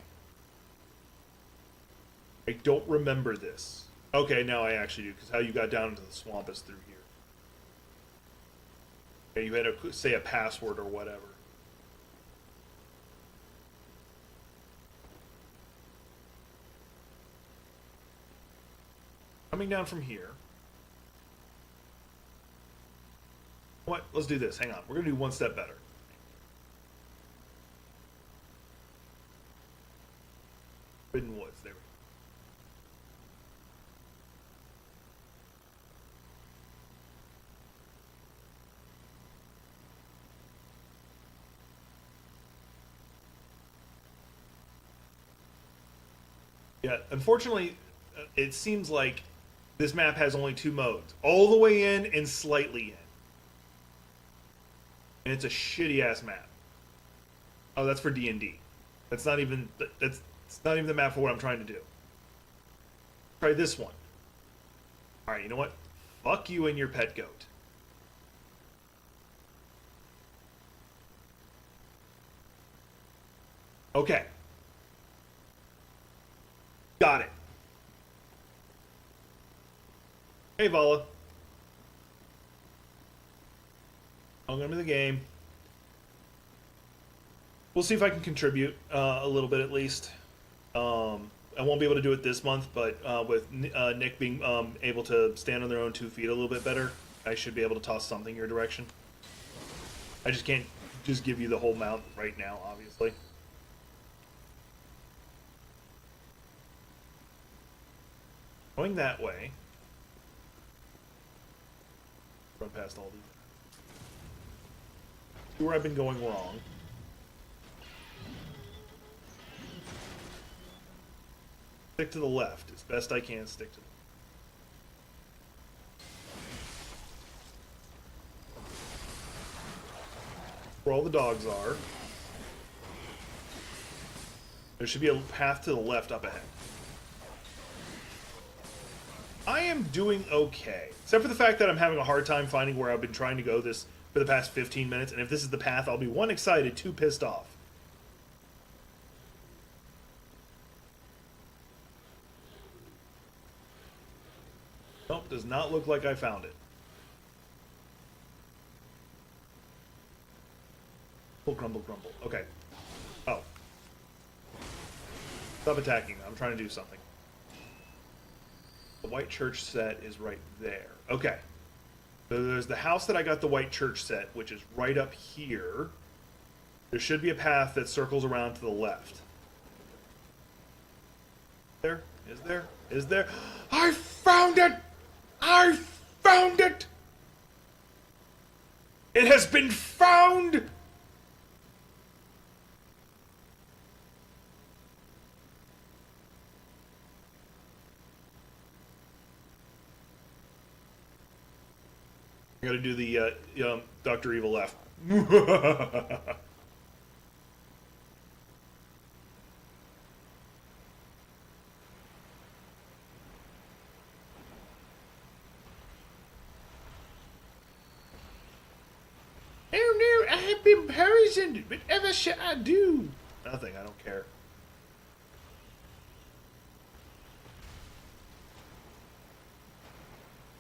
I don't remember this. Okay, now I actually do, because how you got down into the swamp is through here. Okay, you had to say a password or whatever. Coming down from here. What? Let's do this. Hang on. We're going to do one step better. Forbidden Woods. There we go. Yeah, unfortunately, it seems like this map has only two modes. All the way in and slightly in. And it's a shitty-ass map. Oh, that's for D&D. That's not even the map for what I'm trying to do. Try this one. Alright, you know what? Fuck you and your pet goat. Okay. Got it. Hey, Vala. Welcome to the game. We'll see if I can contribute a little bit at least. I won't be able to do it this month, but with Nick being able to stand on their own 2 feet a little bit better, I should be able to toss something your direction. I just can't just give you the whole amount right now, obviously. Going that way. Run past all these. See where I've been going wrong. Stick to the left as best I can. Stick to the where all the dogs are. There should be a path to the left up ahead. I am doing okay, except for the fact that I'm having a hard time finding where I've been trying to go this for the past 15 minutes, and if this is the path, I'll be 1, excited, 2, pissed off. Nope, does not look like I found it. Grumble, grumble. Okay. Oh. Stop attacking me. I'm trying to do something. The white church set is right there. Okay. So there's the house that I got the white church set, which is right up here. There should be a path that circles around to the left. There? Is there? Is there? I found it! I found it! It has been found! I gotta do the Dr. Evil laugh. Oh no, I have been poisoned. Whatever shall I do? Nothing, I don't care.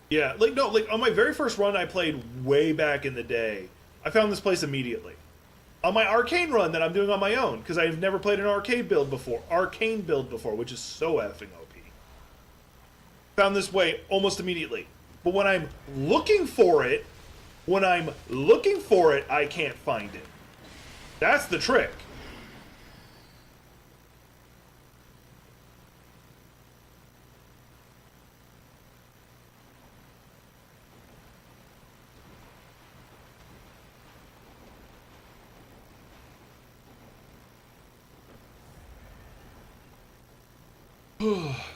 Yeah, like, no, like, on my very first run I played way back in the day, I found this place immediately. On my arcane run that I'm doing on my own, because I've never played an arcane build before, which is so effing OP. Found this way almost immediately. But when I'm looking for it, I can't find it. That's the trick.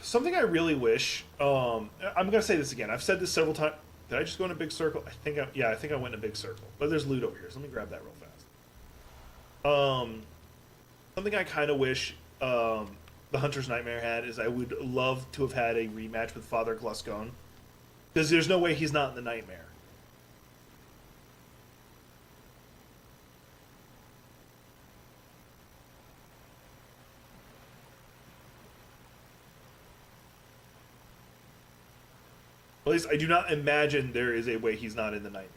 Something I really wish. I'm gonna say this again. I've said this several times. Did I just go in a big circle? I think I went in a big circle. But there's loot over here, so let me grab that real fast. Something I kind of wish the Hunter's Nightmare had is I would love to have had a rematch with Father Gluscone, because there's no way he's not in the Nightmare. At least I do not imagine there is a way he's not in the Nightmare.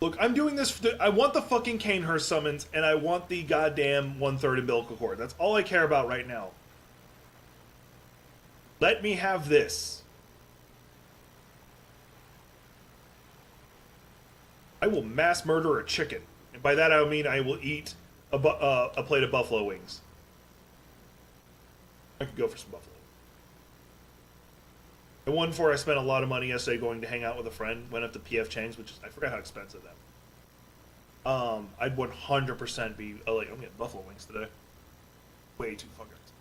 Look, I'm doing this. I want the fucking Canehurst summons, and I want the goddamn 1/3 umbilical cord. That's all I care about right now. Let me have this. I will mass murder a chicken. And by that I mean I will eat a plate of buffalo wings. I could go for some buffalo. The one for I spent a lot of money yesterday going to hang out with a friend. Went up to PF Chang's, which is, I forgot how expensive that. I'd 100% be like, I'm getting buffalo wings today. Way too fucking expensive.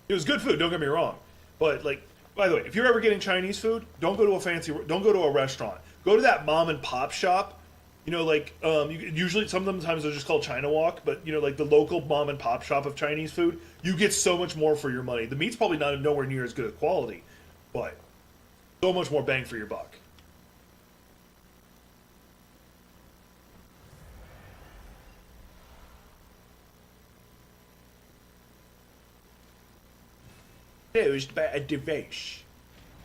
It was good food, don't get me wrong. But like, by the way, if you're ever getting Chinese food, don't go to a restaurant. Go to that mom and pop shop. You know, like, usually, sometimes they're just called China Walk, but, you know, like the local mom and pop shop of Chinese food, you get so much more for your money. The meat's probably nowhere near as good a quality, but so much more bang for your buck. Used by a device.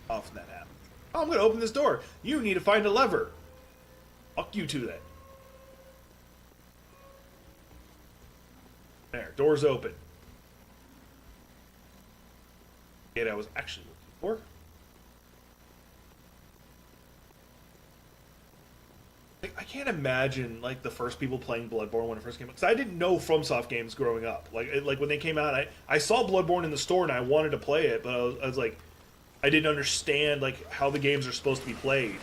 Often that happens. Oh, I'm going to open this door. You need to find a lever. Fuck you two then. There, door's open. What I was actually looking for. Like, I can't imagine like the first people playing Bloodborne when it first came out, because I didn't know FromSoft games growing up. Like when they came out, I saw Bloodborne in the store and I wanted to play it, but I was like, I didn't understand like how the games are supposed to be played.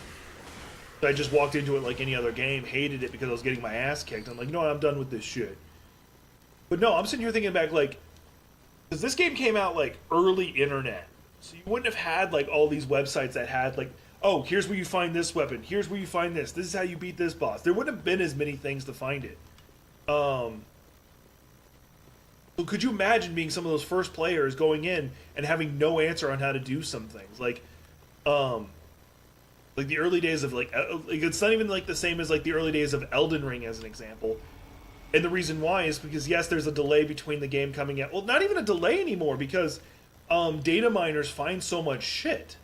So I just walked into it like any other game, hated it because I was getting my ass kicked. I'm like, you know what, I'm done with this shit. But no, I'm sitting here thinking back, like, because this game came out like early internet, so you wouldn't have had like all these websites that had like, oh, here's where you find this weapon, here's where you find this is how you beat this boss. There wouldn't have been as many things to find it. So could you imagine being some of those first players going in and having no answer on how to do some things? Like the early days of like it's not even like the same as like the early days of Elden Ring as an example. And the reason why is because, yes, there's a delay between the game coming out. Well, not even a delay anymore, because data miners find so much shit.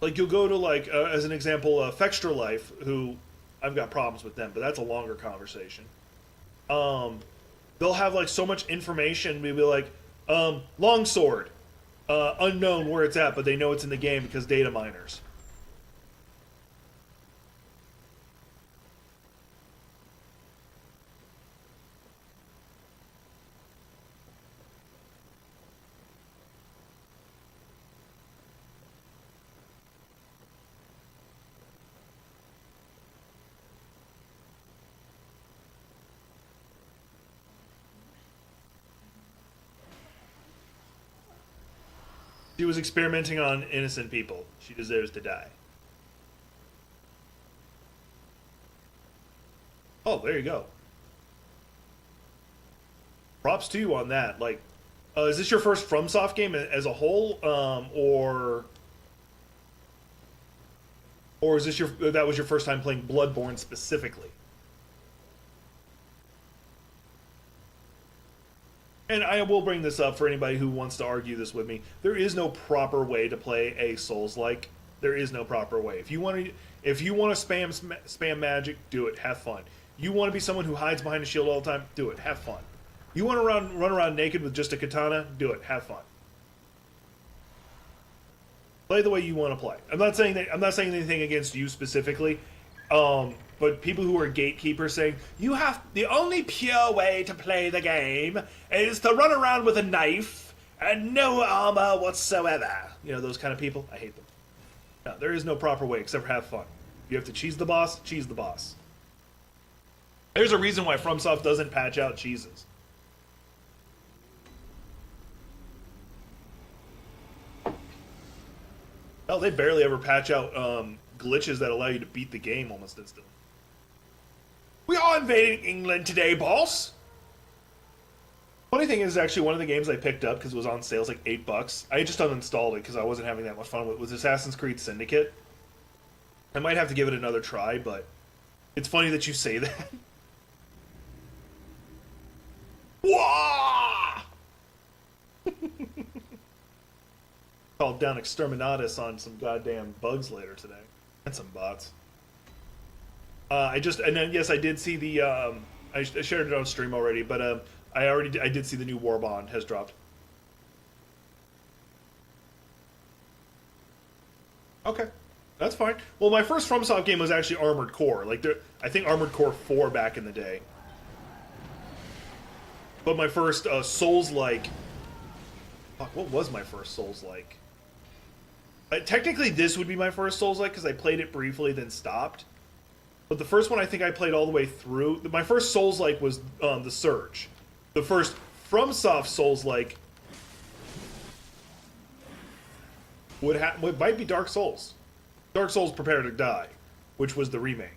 Like, you'll go to, like, as an example, Fextra Life, who I've got problems with them, but that's a longer conversation. They'll have, like, so much information. Maybe, like, longsword, unknown where it's at, but they know it's in the game because data miners. She was experimenting on innocent people. She deserves to die. Oh, there you go. Props to you on that. Like, is this your first FromSoft game as a whole, or is this that was your first time playing Bloodborne specifically? and I will bring this up for anybody who wants to argue this with me. There is no proper way to play a Souls-like. There is no proper way. If you want to, spam magic, do it. Have fun. You want to be someone who hides behind a shield all the time, do it. Have fun. You want to run around naked with just a katana, do it. Have fun. Play the way you want to play. I'm not saying anything against you specifically. But people who are gatekeepers saying, the only pure way to play the game is to run around with a knife and no armor whatsoever. You know, those kind of people? I hate them. No, there is no proper way except for have fun. You have to cheese the boss, cheese the boss. There's a reason why FromSoft doesn't patch out cheeses. Hell, they barely ever patch out glitches that allow you to beat the game almost instantly. We are invading England today, boss! Funny thing is, actually, one of the games I picked up because it was on sale, like $8. I just uninstalled it because I wasn't having that much fun with it. Was Assassin's Creed Syndicate. I might have to give it another try, but it's funny that you say that. Wah! Called down Exterminatus on some goddamn bugs later today. And some bots. And then yes, I did see the I shared it on stream already, but I did see the new War Bond has dropped. Okay, that's fine. Well, my first FromSoft game was actually Armored Core. I think Armored Core 4 back in the day. But my first Souls-like... Fuck, what was my first Souls-like? Technically, this would be my first Souls-like, because I played it briefly, then stopped. But the first one I think I played all the way through... My first Souls-like was The Surge. The first FromSoft Souls-like might be Dark Souls. Dark Souls Prepare to Die, which was the remake.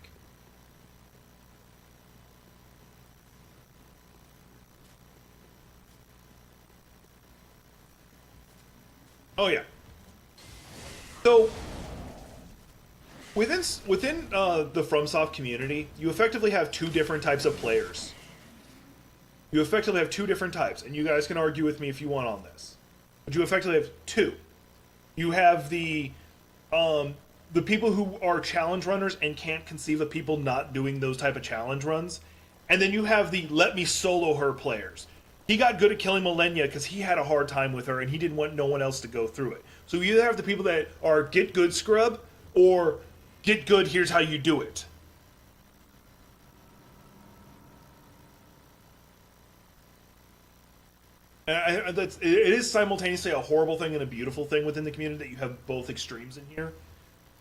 Oh yeah. So within the FromSoft community, you effectively have two different types of players. You effectively have two different types, and you guys can argue with me if you want on this. But you effectively have two. You have the people who are challenge runners and can't conceive of people not doing those type of challenge runs, and then you have the let me solo her players. He got good at killing Millennia because he had a hard time with her and he didn't want no one else to go through it. So you either have the people that are get good scrub or get good, here's how you do it. And it is simultaneously a horrible thing and a beautiful thing within the community that you have both extremes in here.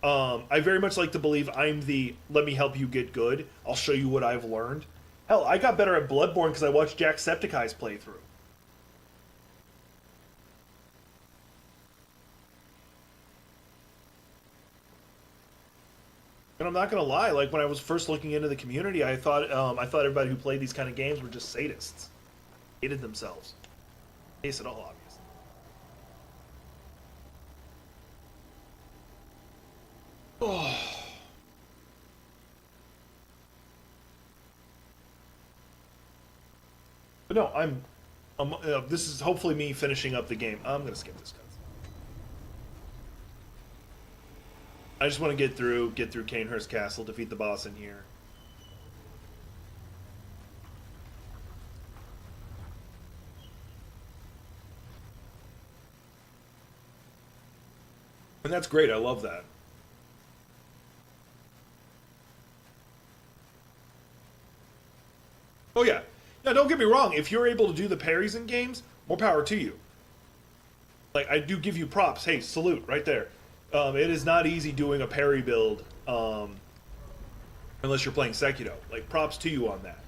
I very much like to believe I'm the let me help you get good. I'll show you what I've learned. Hell, I got better at Bloodborne because I watched Jacksepticeye's playthrough. And I'm not gonna lie, like when I was first looking into the community, I thought everybody who played these kind of games were just sadists, hated themselves. Case it all, obviously. Oh. But no, this is hopefully me finishing up the game. I'm gonna skip this, guys. I just want to get through Canehurst Castle, defeat the boss in here. And that's great, I love that. Oh yeah. Now don't get me wrong, if you're able to do the parries in games, more power to you. Like, I do give you props. Hey, salute, right there. It is not easy doing a parry build, unless you're playing Sekiro. Like, props to you on that.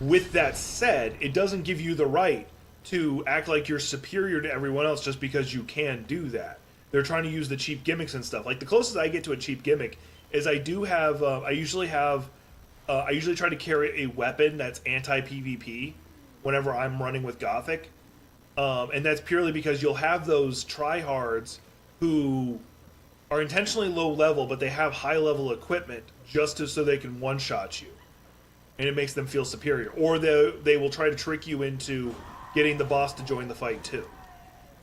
With that said, it doesn't give you the right to act like you're superior to everyone else just because you can do that. They're trying to use the cheap gimmicks and stuff. Like, the closest I get to a cheap gimmick is I usually try to carry a weapon that's anti-PvP whenever I'm running with Gothic. And that's purely because you'll have those tryhards who are intentionally low level, but they have high level equipment just so they can one-shot you. And it makes them feel superior. Or they will try to trick you into getting the boss to join the fight too,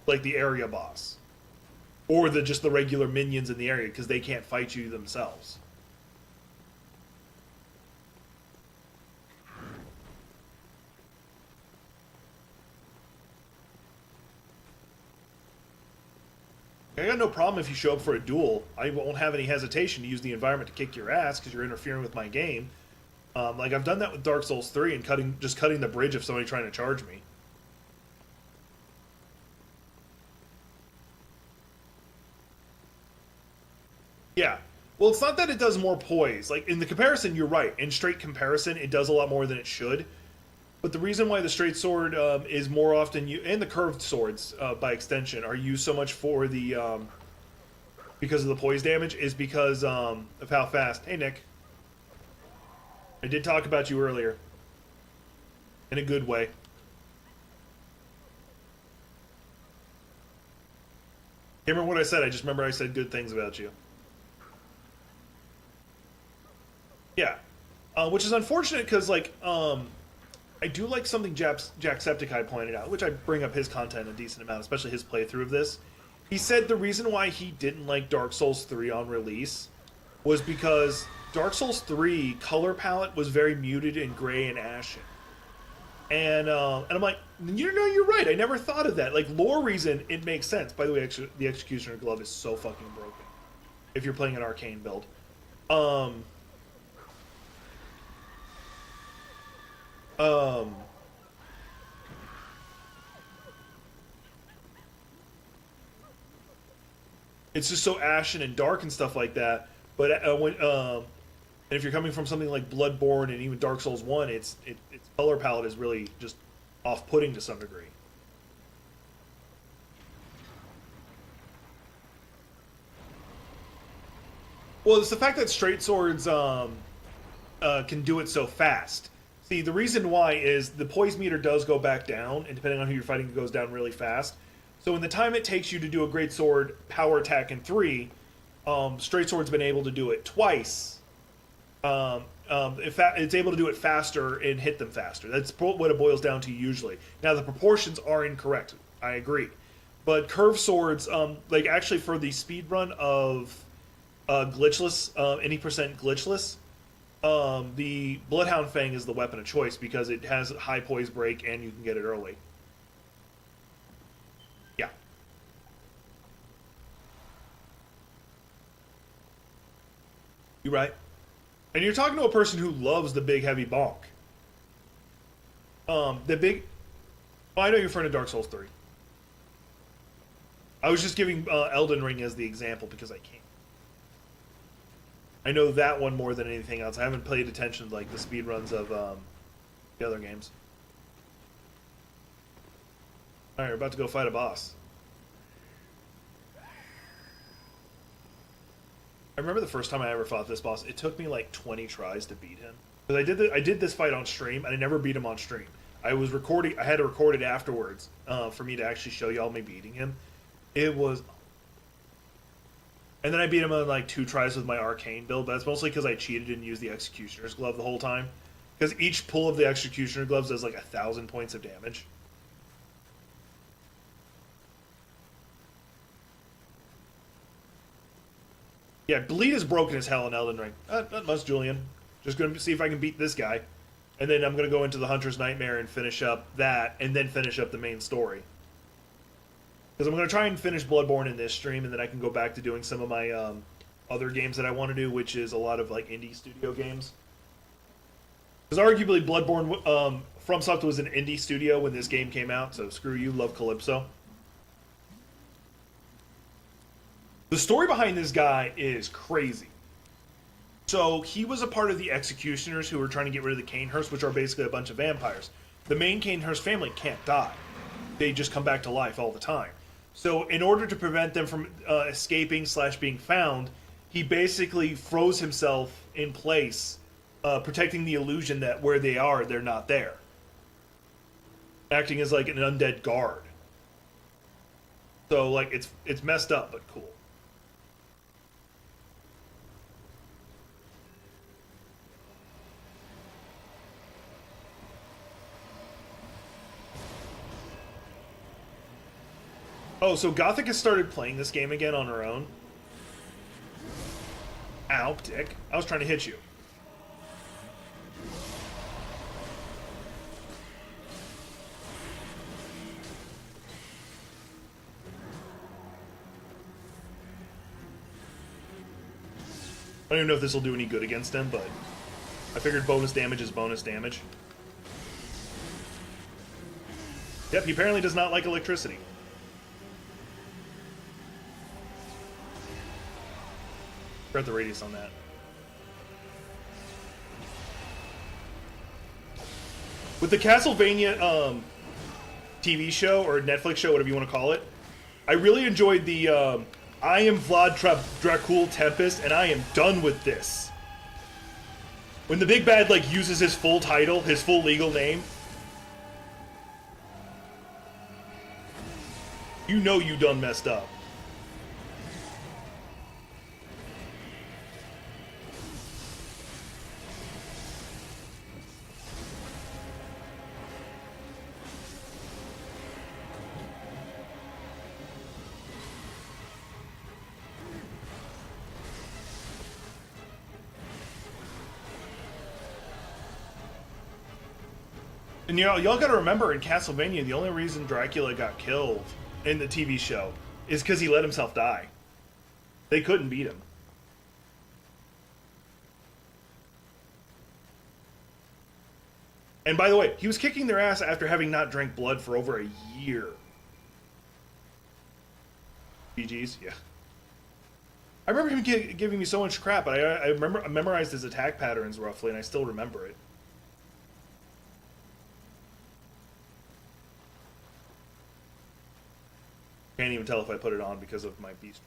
like the area boss, or just the regular minions in the area because they can't fight you themselves. I got no problem if you show up for a duel. I won't have any hesitation to use the environment to kick your ass because you're interfering with my game. Like I've done that with Dark Souls 3 and cutting the bridge of somebody trying to charge me. Yeah. Well, it's not that it does more poise. Like in the comparison, you're right. In straight comparison, it does a lot more than it should. But the reason why the straight sword is more often and the curved swords by extension are used so much for the because of the poise damage is because of how fast. Hey Nick, I did talk about you earlier in a good way. Can't remember what I said. I just remember I said good things about you. Yeah, which is unfortunate because like I do like something Jacksepticeye pointed out, which I bring up his content a decent amount, especially his playthrough of this. He said the reason why he didn't like Dark Souls 3 on release was because Dark Souls 3 color palette was very muted and gray and ashen. And I'm like, you know, you're right. I never thought of that. Like lore reason, it makes sense. By the way, the Executioner glove is so fucking broken if you're playing an arcane build. It's just so ashen and dark and stuff like that. But and if you're coming from something like Bloodborne and even Dark Souls 1, its color palette is really just off-putting to some degree. Well, it's the fact that straight swords can do it so fast. See, the reason why is the poise meter does go back down, and depending on who you're fighting, it goes down really fast. So in the time it takes you to do a great sword power attack in 3, straight sword's been able to do it twice. It's able to do it faster and hit them faster. That's what it boils down to usually. Now the proportions are incorrect. I agree, but curved swords, like actually for the speed run of glitchless, any percent glitchless. The Bloodhound Fang is the weapon of choice because it has high poise break and you can get it early. Yeah. You're right. And you're talking to a person who loves the big heavy bonk. The big... Oh, I know you're a friend of Dark Souls 3. I was just giving Elden Ring as the example because I can't. I know that one more than anything else. I haven't paid attention to like the speed runs of the other games. All right, we're about to go fight a boss. I remember the first time I ever fought this boss. It took me like 20 tries to beat him. Because I did this fight on stream, and I never beat him on stream. I was recording. I had to record it afterwards for me to actually show y'all me beating him. It was. And then I beat him on like 2 tries with my arcane build, but that's mostly because I cheated and used the Executioner's glove the whole time. Because each pull of the Executioner gloves does like 1,000 points of damage. Yeah, bleed is broken as hell in Elden Ring. Not much, Julian. Just gonna see if I can beat this guy. And then I'm gonna go into the Hunter's Nightmare and finish up that, and then finish up the main story. Because I'm going to try and finish Bloodborne in this stream, and then I can go back to doing some of my other games that I want to do, which is a lot of like indie studio games. Because arguably Bloodborne, FromSoft was an indie studio when this game came out, so screw you, love Calypso. The story behind this guy is crazy. So he was a part of the Executioners who were trying to get rid of the Cainhurst, which are basically a bunch of vampires. The main Cainhurst family can't die. They just come back to life all the time. So in order to prevent them from escaping / being found, he basically froze himself in place, protecting the illusion that where they are, they're not there. Acting as like an undead guard. So like it's messed up but cool. Oh, so Gothic has started playing this game again on her own. Ow, dick. I was trying to hit you. I don't even know if this will do any good against him, but I figured bonus damage is bonus damage. Yep, he apparently does not like electricity. Forgot the radius on that. With the Castlevania TV show, or Netflix show, whatever you want to call it, I really enjoyed the I am Vlad Dracul Tempest, and I am done with this. When the big bad, like, uses his full title, his full legal name, you know you done messed up. And you know, y'all gotta remember, in Castlevania, the only reason Dracula got killed in the TV show is because he let himself die. They couldn't beat him. And by the way, he was kicking their ass after having not drank blood for over a year. GG's, yeah. I remember him giving me so much crap, but I memorized his attack patterns roughly, and I still remember it. Can't even tell if I put it on because of my beast.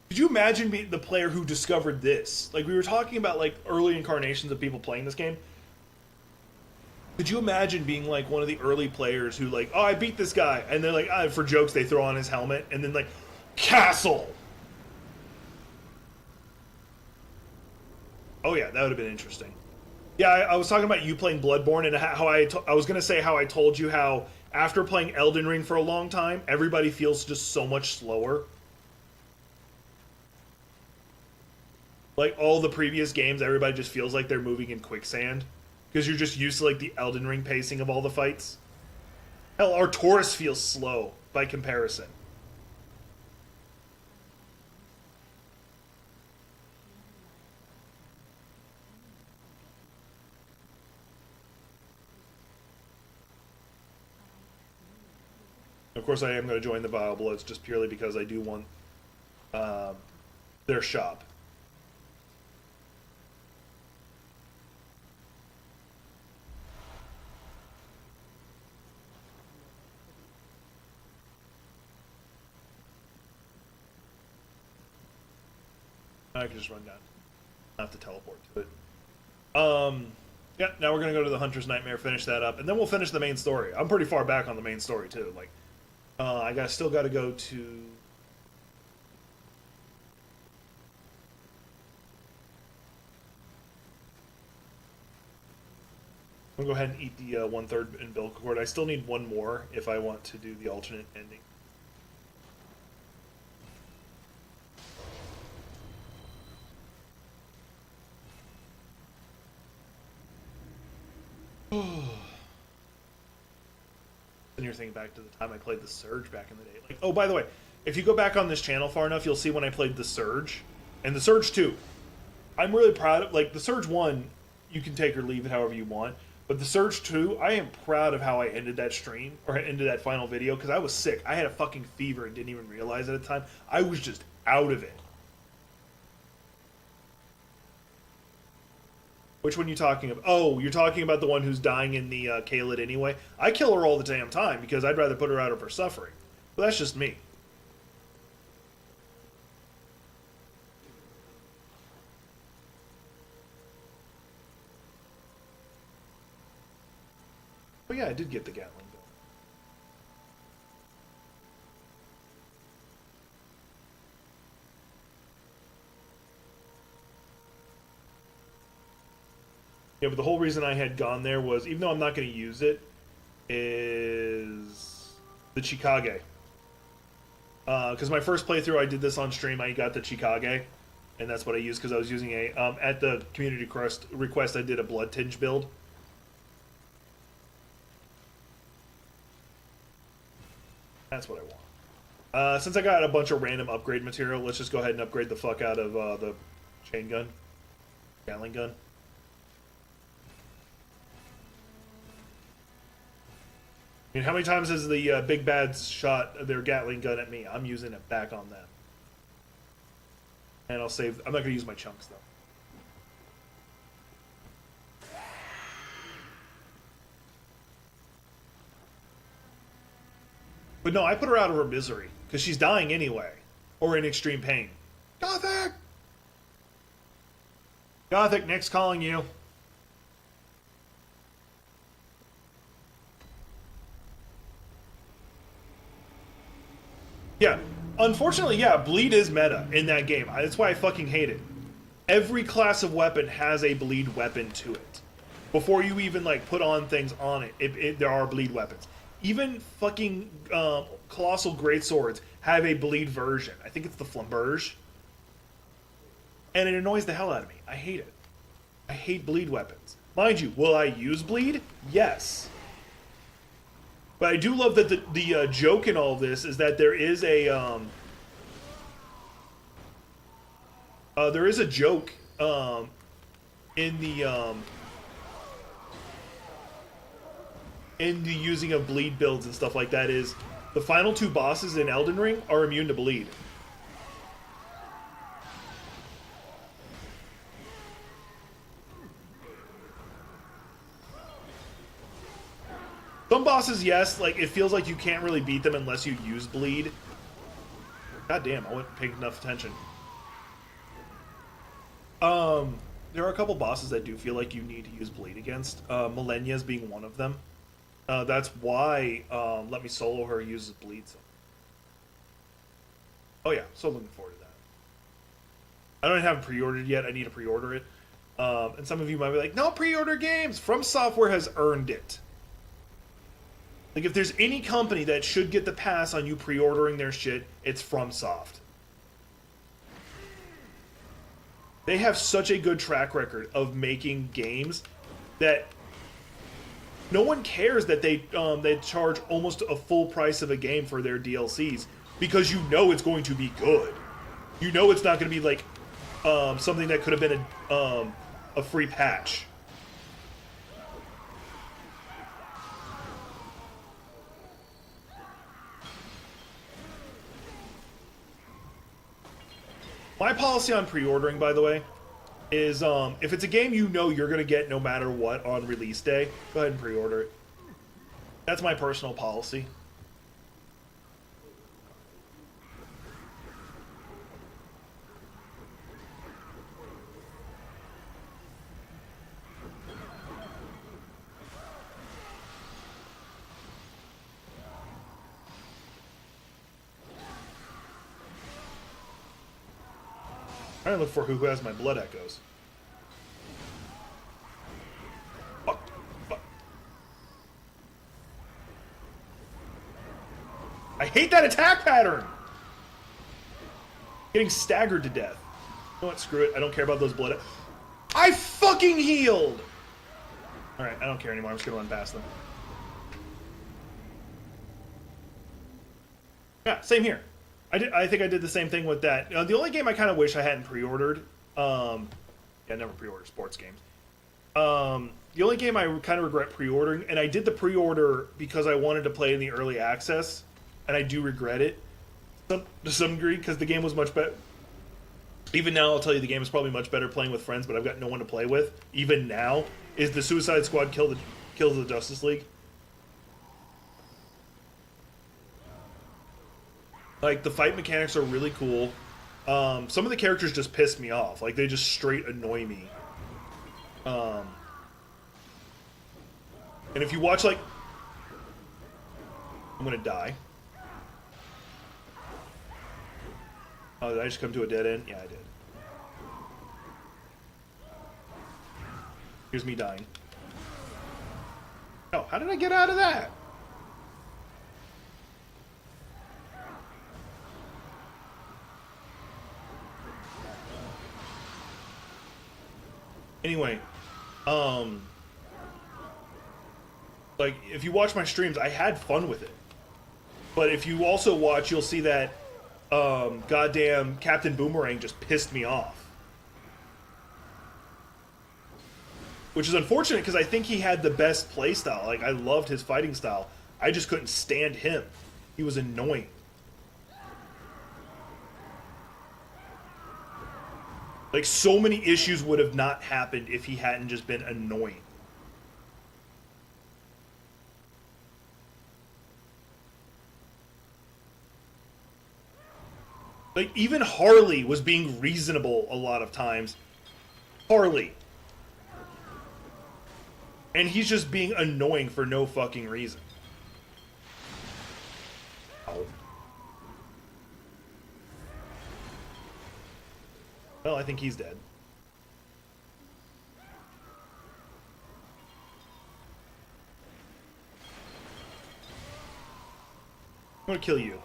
Could you imagine being the player who discovered this? Like, we were talking about, like, early incarnations of people playing this game. Could you imagine being, like, one of the early players who, like, oh, I beat this guy, and then, like, for jokes, they throw on his helmet, and then, like, Castle! Oh yeah, that would have been interesting. Yeah, I was talking about you playing Bloodborne, and how I was going to say how I told you how, after playing Elden Ring for a long time, everybody feels just so much slower. Like, all the previous games, everybody just feels like they're moving in quicksand. Because you're just used to, like, the Elden Ring pacing of all the fights. Hell, Artorias feels slow by comparison. Of course, I am going to join the Vile Bloods just purely because I do want their shop. I can just run down. I have to teleport to it. Yeah, now we're going to go to the Hunter's Nightmare, finish that up, and then we'll finish the main story. I'm pretty far back on the main story, too. Like, still got to go to... I'm going to go ahead and eat the 1/3 umbilical cord. I still need one more if I want to do the alternate ending. And you're thinking back to the time I played the Surge back in the day. Like, oh, by the way, if you go back on this channel far enough, you'll see when I played the Surge. And the Surge 2. I'm really proud of, like, the Surge 1, you can take or leave it however you want. But the Surge 2, I am proud of how I ended that stream, or ended that final video, because I was sick. I had a fucking fever and didn't even realize it at the time. I was just out of it. Which one are you talking about? Oh, you're talking about the one who's dying in the Kaled anyway? I kill her all the damn time, because I'd rather put her out of her suffering. But that's just me. Oh yeah, I did get the Gatling gun. Yeah, but the whole reason I had gone there was, even though I'm not going to use it, is the Chikage. Because my first playthrough, I did this on stream. I got the Chikage, and that's what I used because I was using a at the community request. I did a blood tinge build. That's what I want. Since I got a bunch of random upgrade material, let's just go ahead and upgrade the fuck out of the chain gun, Gatling gun. I mean, how many times has the big bads shot their Gatling gun at me? I'm using it back on them. And I'll save... I'm not going to use my chunks, though. But no, I put her out of her misery. Because she's dying anyway. Or in extreme pain. Gothic! Gothic, Nick's calling you. Yeah, unfortunately, yeah, bleed is meta in that game. That's why I fucking hate it. Every class of weapon has a bleed weapon to it. Before you even, like, put on things on it, there are bleed weapons. Even fucking Colossal Greatswords have a bleed version. I think it's the Flamberge. And it annoys the hell out of me. I hate it. I hate bleed weapons. Mind you, will I use bleed? Yes. But I do love that the joke in all of this is that there is a joke in the using of bleed builds and stuff like that. Is the final two bosses in Elden Ring are immune to bleed. Some bosses, yes, like, it feels like you can't really beat them unless you use bleed. God damn, I wasn't paying enough attention. There are a couple bosses that do feel like you need to use bleed against. Millennia's being one of them. That's why Let Me Solo Her uses bleed. Oh yeah, so looking forward to that. I don't have it pre-ordered yet. I need to pre-order it. And some of you might be like, no, pre-order games! From Software has earned it. Like, if there's any company that should get the pass on you pre-ordering their shit, it's FromSoft. They have such a good track record of making games that no one cares that they charge almost a full price of a game for their DLCs, because you know it's going to be good. You know it's not going to be like something that could have been a free patch. My policy on pre-ordering, by the way, is if it's a game you know you're going to get no matter what on release day, go ahead and pre-order it. That's my personal policy. I'm trying to look for who has my blood echoes. Fuck. Fuck. I hate that attack pattern! Getting staggered to death. You know what? Screw it. I don't care about those blood. I fucking healed! Alright, I don't care anymore. I'm just gonna run past them. Yeah, same here. I think I did the same thing with that. The only game I kind of wish I hadn't pre-ordered, yeah, I never pre-ordered sports games. The only game I kind of regret pre-ordering, and I did the pre-order because I wanted to play in the early access, and I do regret it to some degree, because the game was much better. Even now, I'll tell you, the game is probably much better playing with friends, but I've got no one to play with. Even now, is the Suicide Squad Kill the Justice League. Like, the fight mechanics are really cool. Some of the characters just piss me off. Like, they just straight annoy me. And if you watch, like... I'm gonna die. Oh, did I just come to a dead end? Yeah, I did. Here's me dying. Oh, how did I get out of that? Anyway, like, if you watch my streams, I had fun with it. But if you also watch, you'll see that goddamn Captain Boomerang just pissed me off. Which is unfortunate, because I think he had the best playstyle. Like, I loved his fighting style. I just couldn't stand him. He was annoying. Like, so many issues would have not happened if he hadn't just been annoying. Like, even Harley was being reasonable a lot of times. Harley. And he's just being annoying for no fucking reason. Oh. Well, I think he's dead. I'm gonna kill you.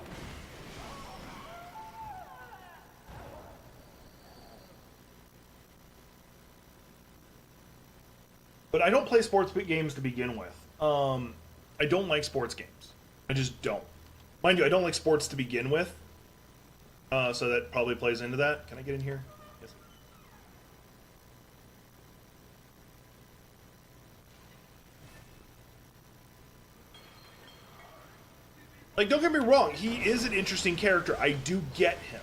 But I don't play sports games to begin with. I don't like sports games. I just don't. Mind you, I don't like sports to begin with. So that probably plays into that. Can I get in here? Yes. Like, don't get me wrong. He is an interesting character. I do get him.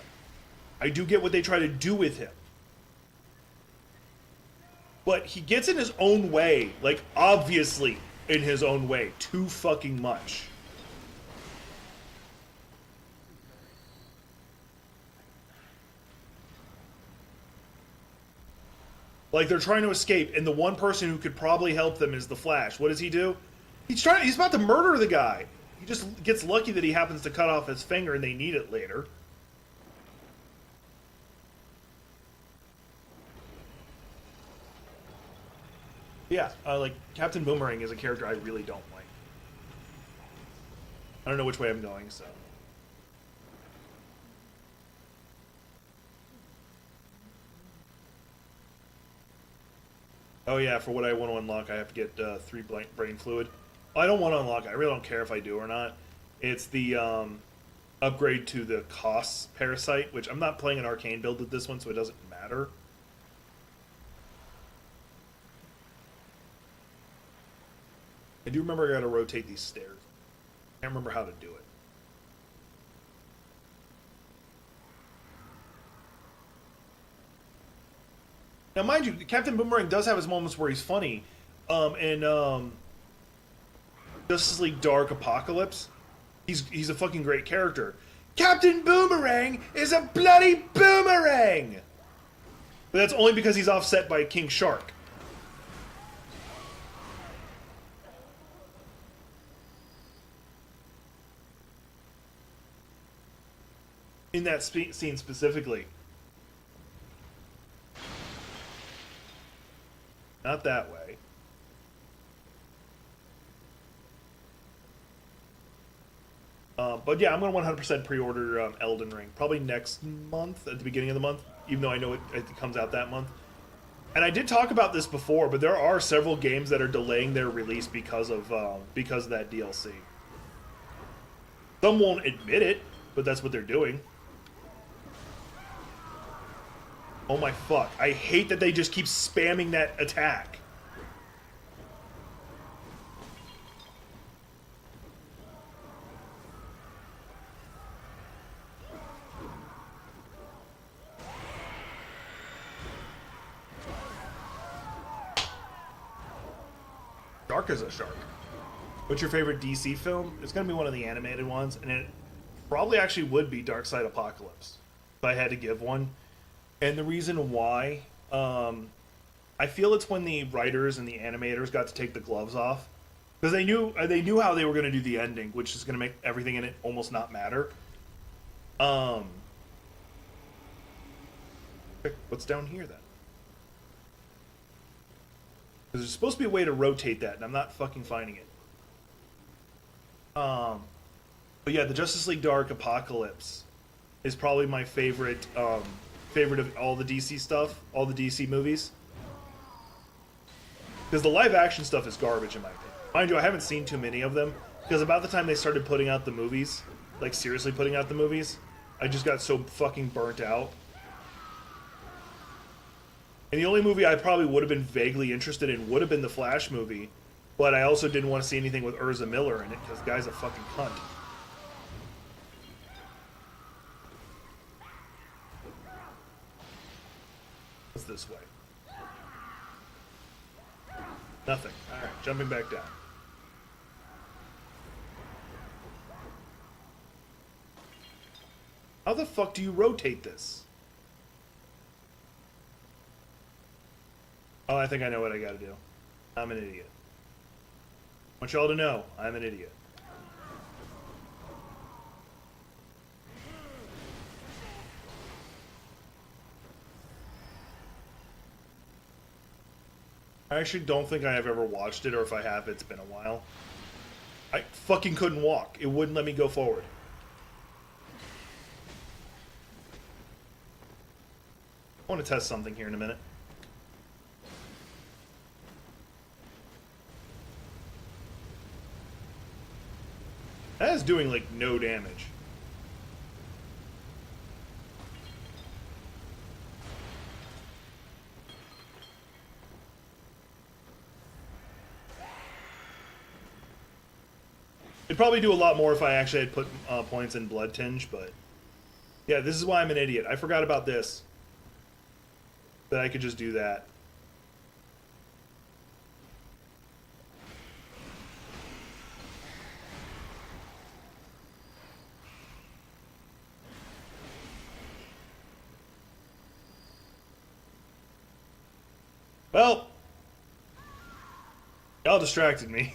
I do get what they try to do with him. But he gets in his own way, like, obviously in his own way, too fucking much. Like, they're trying to escape, and the one person who could probably help them is the Flash. What does he do? He's about to murder the guy. He just gets lucky that he happens to cut off his finger and they need it later. Yeah, like, Captain Boomerang is a character I really don't like. I don't know which way I'm going, so. Oh yeah, for what I want to unlock, I have to get 3 brain fluid. I don't want to unlock it. I really don't care if I do or not. It's the upgrade to the costs parasite, which I'm not playing an arcane build with this one, so it doesn't matter. I do remember I gotta rotate these stairs. I can't remember how to do it. Now, mind you, Captain Boomerang does have his moments where he's funny. In Justice League Dark Apocalypse, he's a fucking great character. Captain Boomerang is a bloody boomerang! But that's only because he's offset by King Shark. In that scene specifically. Not that way. But yeah, I'm going to 100% pre-order Elden Ring. Probably next month, at the beginning of the month, even though I know it comes out that month. And I did talk about this before, but there are several games that are delaying their release because of that DLC. Some won't admit it, but that's what they're doing. Oh my fuck. I hate that they just keep spamming that attack. Shark is a shark. What's your favorite DC film? It's going to be one of the animated ones, and it probably actually would be Darkseid Apocalypse, if I had to give one. And the reason why, I feel it's when the writers and the animators got to take the gloves off, because they knew how they were going to do the ending, which is going to make everything in it almost not matter. What's down here then? There's supposed to be a way to rotate that, and I'm not fucking finding it. But yeah, the Justice League Dark Apocalypse is probably my favorite favorite of all the DC stuff, all the DC movies. Because the live action stuff is garbage in my opinion. Mind you, I haven't seen too many of them, because about the time they started putting out the movies, like seriously putting out the movies, I just got so fucking burnt out. And the only movie I probably would have been vaguely interested in would have been the Flash movie, but I also didn't want to see anything with Urza Miller in it, because the guy's a fucking cunt. What's this way? Nothing. Alright, jumping back down. How the fuck do you rotate this? Oh, I think I know what I gotta do. I'm an idiot. I want y'all to know, I'm an idiot. I actually don't think I have ever watched it, or if I have, it's been a while. I fucking couldn't walk. It wouldn't let me go forward. I want to test something here in a minute. That is doing, like, no damage. It'd probably do a lot more if I actually had put points in Blood Tinge, but... Yeah, this is why I'm an idiot. I forgot about this. That I could just do that. Well, y'all distracted me.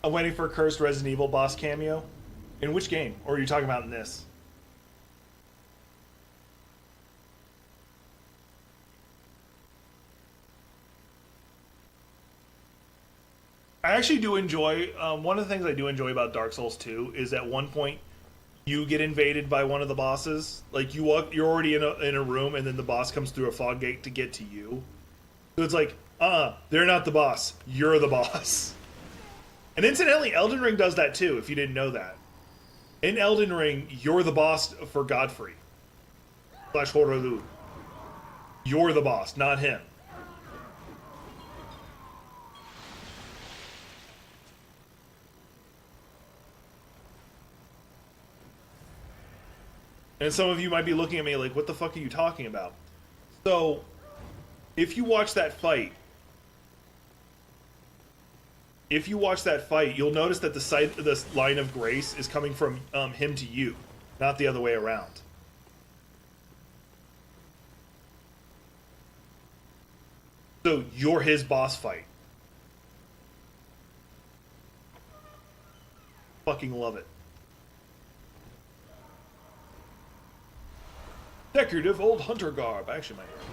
I'm waiting for a cursed Resident Evil boss cameo. In which game? Or are you talking about in this? I actually do enjoy, one of the things I do enjoy about Dark Souls 2 is at one point you get invaded by one of the bosses. Like, you're already in a room, and then the boss comes through a fog gate to get to you. So it's like, they're not the boss. You're the boss. And incidentally, Elden Ring does that too, if you didn't know that. In Elden Ring, you're the boss for Godfrey. / Horolu. You're the boss, not him. And some of you might be looking at me like, what the fuck are you talking about? So, if you watch that fight, you'll notice that the line of grace is coming from him to you, not the other way around. So, you're his boss fight. Fucking love it. Decorative old hunter garb. I actually might wear it.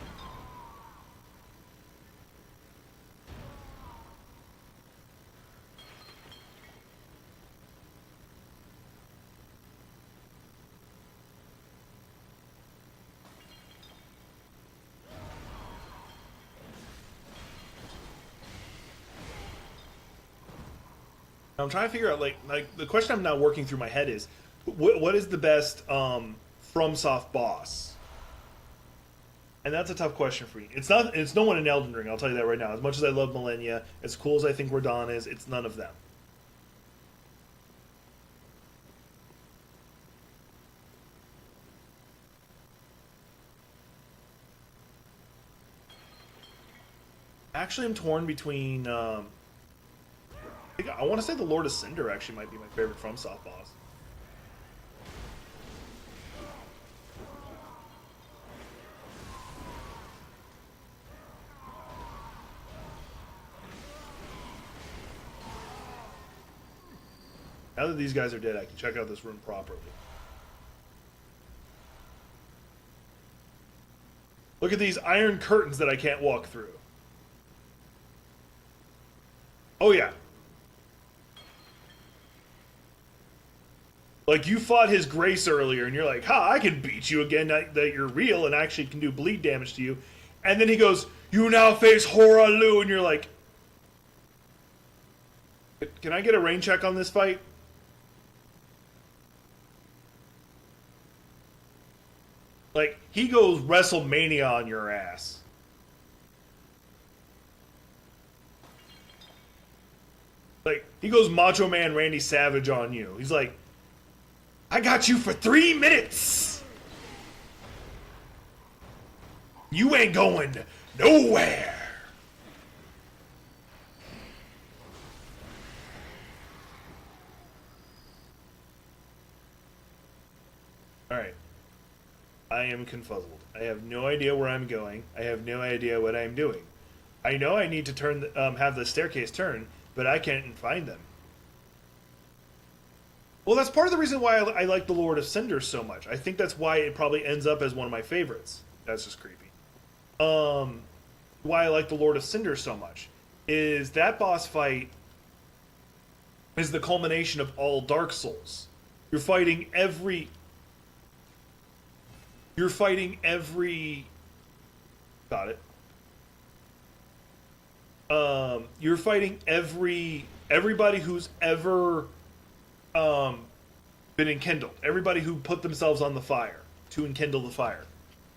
I'm trying to figure out, like the question I'm now working through my head is, what is the best FromSoft boss? And that's a tough question for me. It's no one in Elden Ring, I'll tell you that right now. As much as I love Millennia, as cool as I think Radahn is, it's none of them. Actually, I'm torn between I want to say the Lord of Cinder actually might be my favorite FromSoft boss. Now that these guys are dead, I can check out this room properly. Look at these iron curtains that I can't walk through. Oh yeah. Like, you fought his grace earlier, and you're like, ha, I can beat you again, that you're real and actually can do bleed damage to you. And then he goes, you now face Horalu, and you're like, can I get a rain check on this fight? Like, he goes WrestleMania on your ass. Like, he goes Macho Man Randy Savage on you. He's like, I got you for 3 minutes. You ain't going nowhere. Alright. I am confuzzled. I have no idea where I'm going. I have no idea what I'm doing. I know I need to turn, have the staircase turn, but I can't find them. Well, that's part of the reason why I like the Lord of Cinder so much. I think that's why it probably ends up as one of my favorites. That's just creepy. Why I like the Lord of Cinder so much is that boss fight is the culmination of all Dark Souls. You're fighting every... Got it. You're fighting everybody who's ever been enkindled. Everybody who put themselves on the fire to enkindle the fire.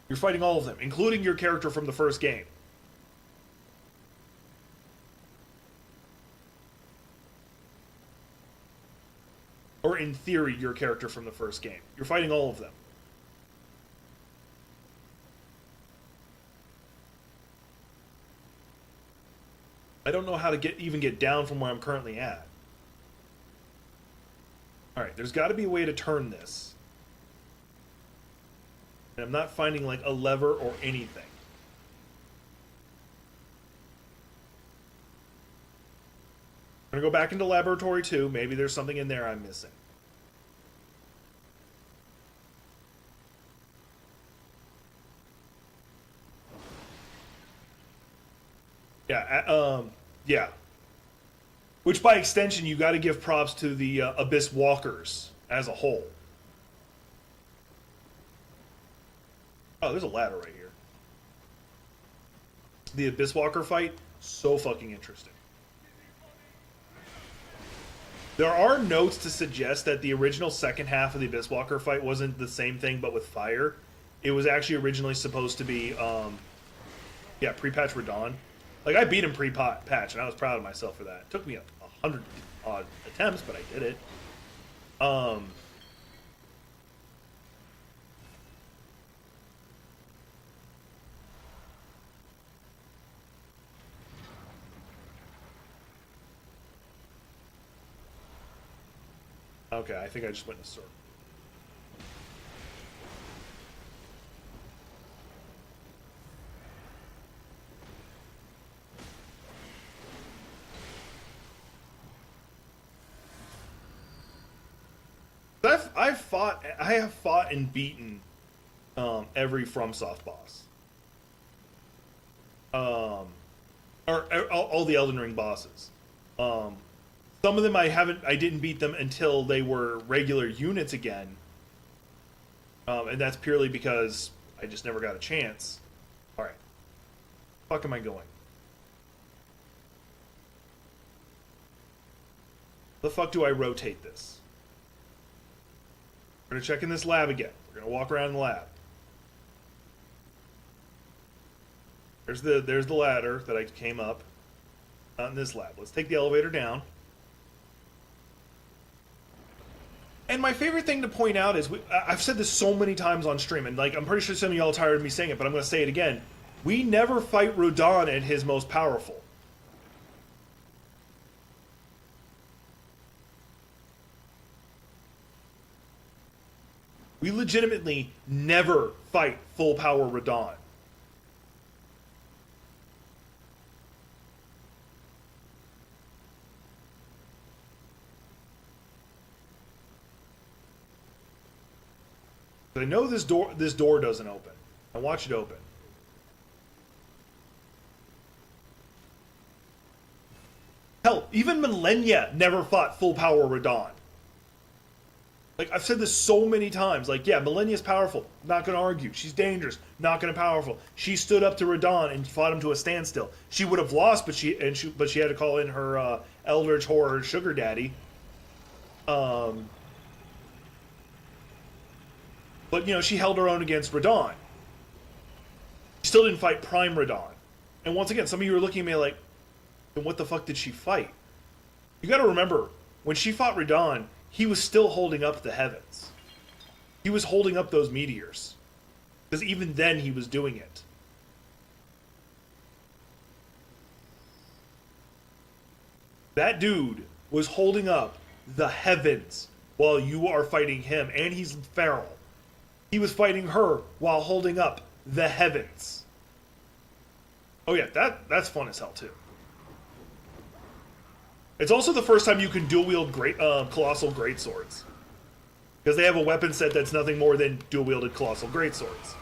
You're fighting all of them, including your character from the first game. Or in theory, your character from the first game. You're fighting all of them. I don't know how to even get down from where I'm currently at. Alright, there's got to be a way to turn this. And I'm not finding, like, a lever or anything. I'm going to go back into Laboratory 2. Maybe there's something in there I'm missing. Yeah, yeah. Which, by extension, you got to give props to the Abyss Walkers as a whole. Oh, there's a ladder right here. The Abyss Walker fight, so fucking interesting. There are notes to suggest that the original second half of the Abyss Walker fight wasn't the same thing, but with fire. It was actually originally supposed to be, pre-patch Radon. Like, I beat him pre-patch, and I was proud of myself for that. It took me 100 odd attempts, but I did it. Okay, I think I just went in a circle. I have fought and beaten every FromSoft boss. Or all the Elden Ring bosses. Some of them I didn't beat them until they were regular units again. And that's purely because I just never got a chance. Alright. Fuck am I going? The fuck do I rotate this? We're gonna check in this lab again. We're gonna walk around the lab. There's the ladder that I came up. Not in this lab. Let's take the elevator down. And my favorite thing to point out is, I've said this so many times on stream, and like I'm pretty sure some of y'all are tired of me saying it, but I'm gonna say it again. We never fight Radon at his most powerful. We legitimately never fight full power Radon. I know this door doesn't open. I watch it open. Hell, even Millennia never fought full power Radahn. Like, I've said this so many times. Like, yeah, Millennia's powerful. Not gonna argue. She's dangerous. Not gonna powerful. She stood up to Radahn and fought him to a standstill. She would have lost, but she had to call in her Eldritch Horror sugar daddy. But you know, she held her own against Radahn. She still didn't fight Prime Radahn. And once again, some of you are looking at me like, then what the fuck did she fight? You got to remember, when she fought Radahn, he was still holding up the heavens. He was holding up those meteors. Because even then he was doing it. That dude was holding up the heavens while you are fighting him, and he's feral. He was fighting her while holding up the heavens. Oh yeah, that's fun as hell too. It's also the first time you can dual wield colossal greatswords, because they have a weapon set that's nothing more than dual wielded colossal greatswords.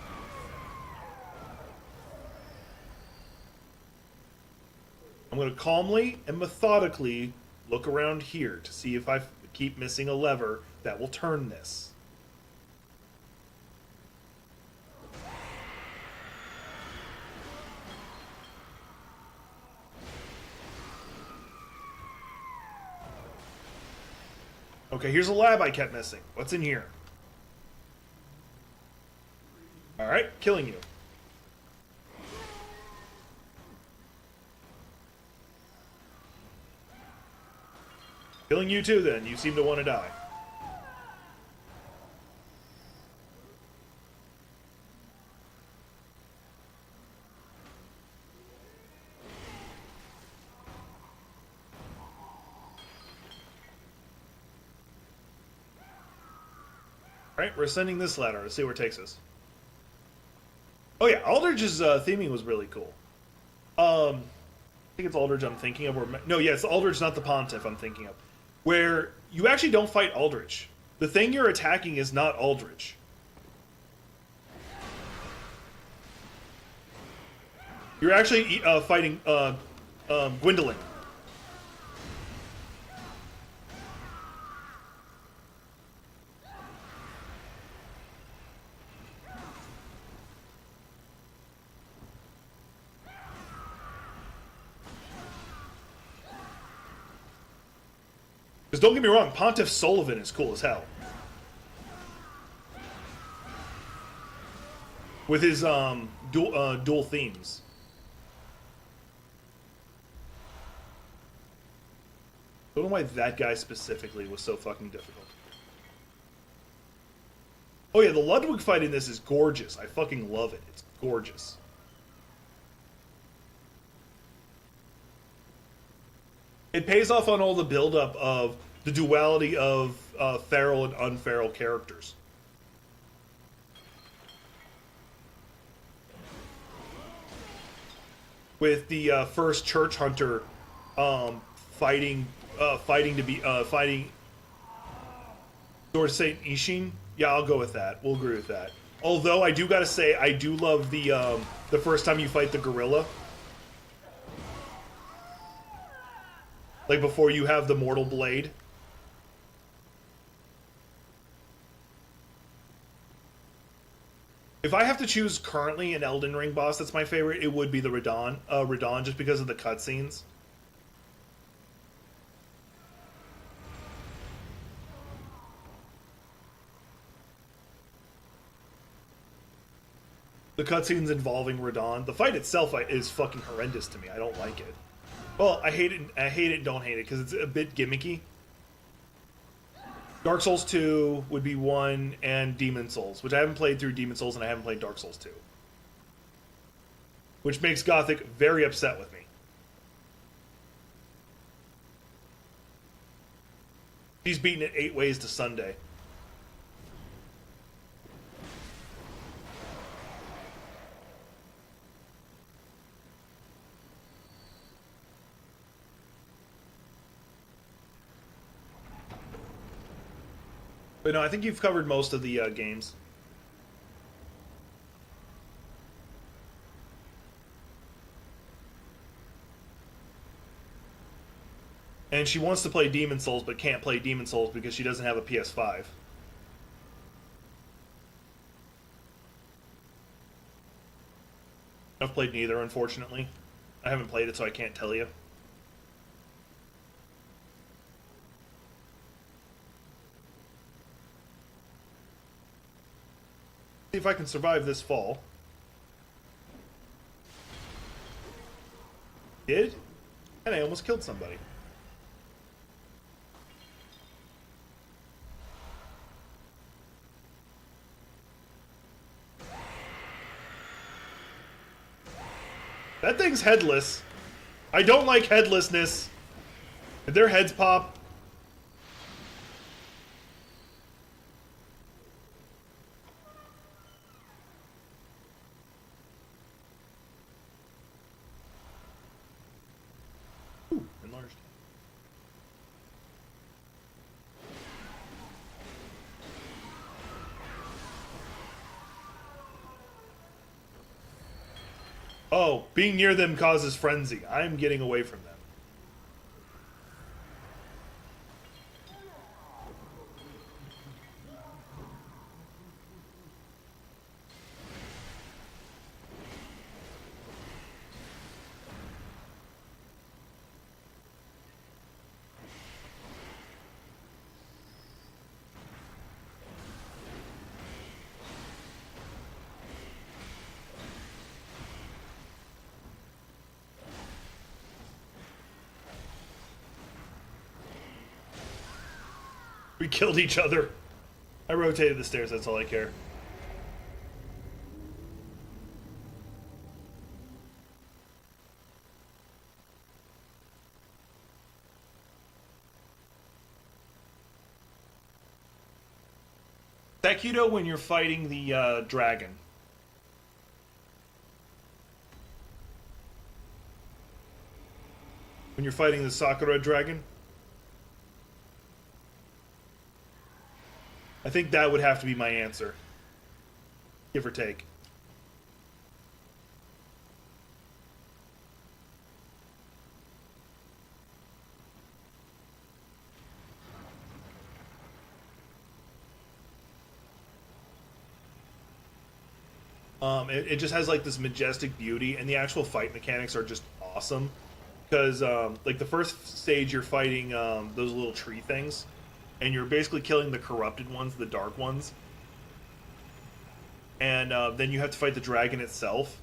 I'm going to calmly and methodically look around here to see if I keep missing a lever that will turn this. Okay, here's a lab I kept missing. What's in here? Alright, killing you. Killing you too, then. You seem to want to die. Alright, we're ascending this ladder. Let's see where it takes us. Oh yeah, Aldridge's theming was really cool. I think it's Aldridge I'm thinking of. No, yeah, it's Aldridge, not the Pontiff I'm thinking of. Where you actually don't fight Aldridge. The thing you're attacking is not Aldridge. You're actually fighting Gwendolyn. Because don't get me wrong, Pontiff Sullivan is cool as hell. With his dual themes. I don't know why that guy specifically was so fucking difficult. Oh yeah, the Ludwig fight in this is gorgeous. I fucking love it. It's gorgeous. It pays off on all the buildup of the duality of feral and unferal characters. With the first Church Hunter fighting Sword of Saint Ishin. Yeah, I'll go with that. We'll agree with that. Although I do gotta say, I do love the first time you fight the gorilla. Like before you have the Mortal Blade. If I have to choose currently an Elden Ring boss that's my favorite, it would be the Radahn, just because of the cutscenes. The cutscenes involving Radahn. The fight itself is fucking horrendous to me. I don't like it. Well, I hate it, don't hate it, because it's a bit gimmicky. Dark Souls 2 would be 1, and Demon Souls, which I haven't played through Demon Souls, and I haven't played Dark Souls 2. Which makes Gothic very upset with me. She's beaten it 8 ways to Sunday. But no, I think you've covered most of the games. And she wants to play Demon Souls, but can't play Demon Souls because she doesn't have a PS5. I've played neither, unfortunately. I haven't played it, so I can't tell you. See if I can survive this fall. Did? And I almost killed somebody. That thing's headless. I don't like headlessness. If their heads pop... Ooh, enlarged. Oh, being near them causes frenzy. I'm getting away from them. We killed each other. I rotated the stairs, that's all I care. Sekido when you're fighting the dragon. When you're fighting the Sakura dragon. I think that would have to be my answer. Give or take. It just has like this majestic beauty, and the actual fight mechanics are just awesome. Because like the first stage, you're fighting those little tree things, and you're basically killing the corrupted ones, the dark ones. And then you have to fight the dragon itself,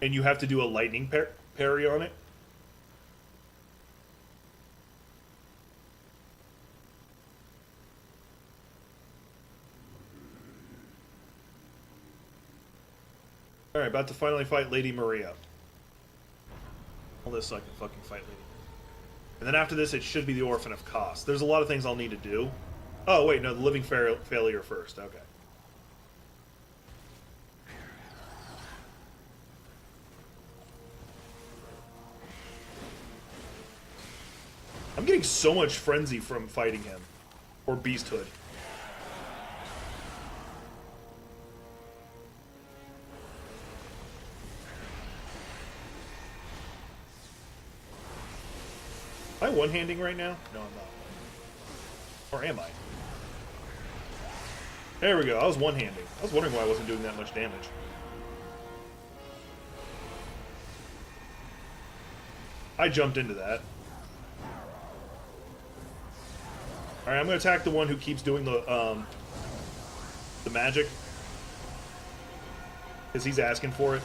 and you have to do a lightning parry on it. Alright, about to finally fight Lady Maria. All this so I can fucking fight Lady Maria. And then after this, it should be the Orphan of Kos. There's a lot of things I'll need to do. Oh, wait, no, the Living Failure first. Okay. I'm getting so much frenzy from fighting him. Or Beasthood. Am I one-handing right now? No, I'm not. Or am I? There we go. I was one-handing. I was wondering why I wasn't doing that much damage. I jumped into that. Alright, I'm going to attack the one who keeps doing the magic. Because he's asking for it.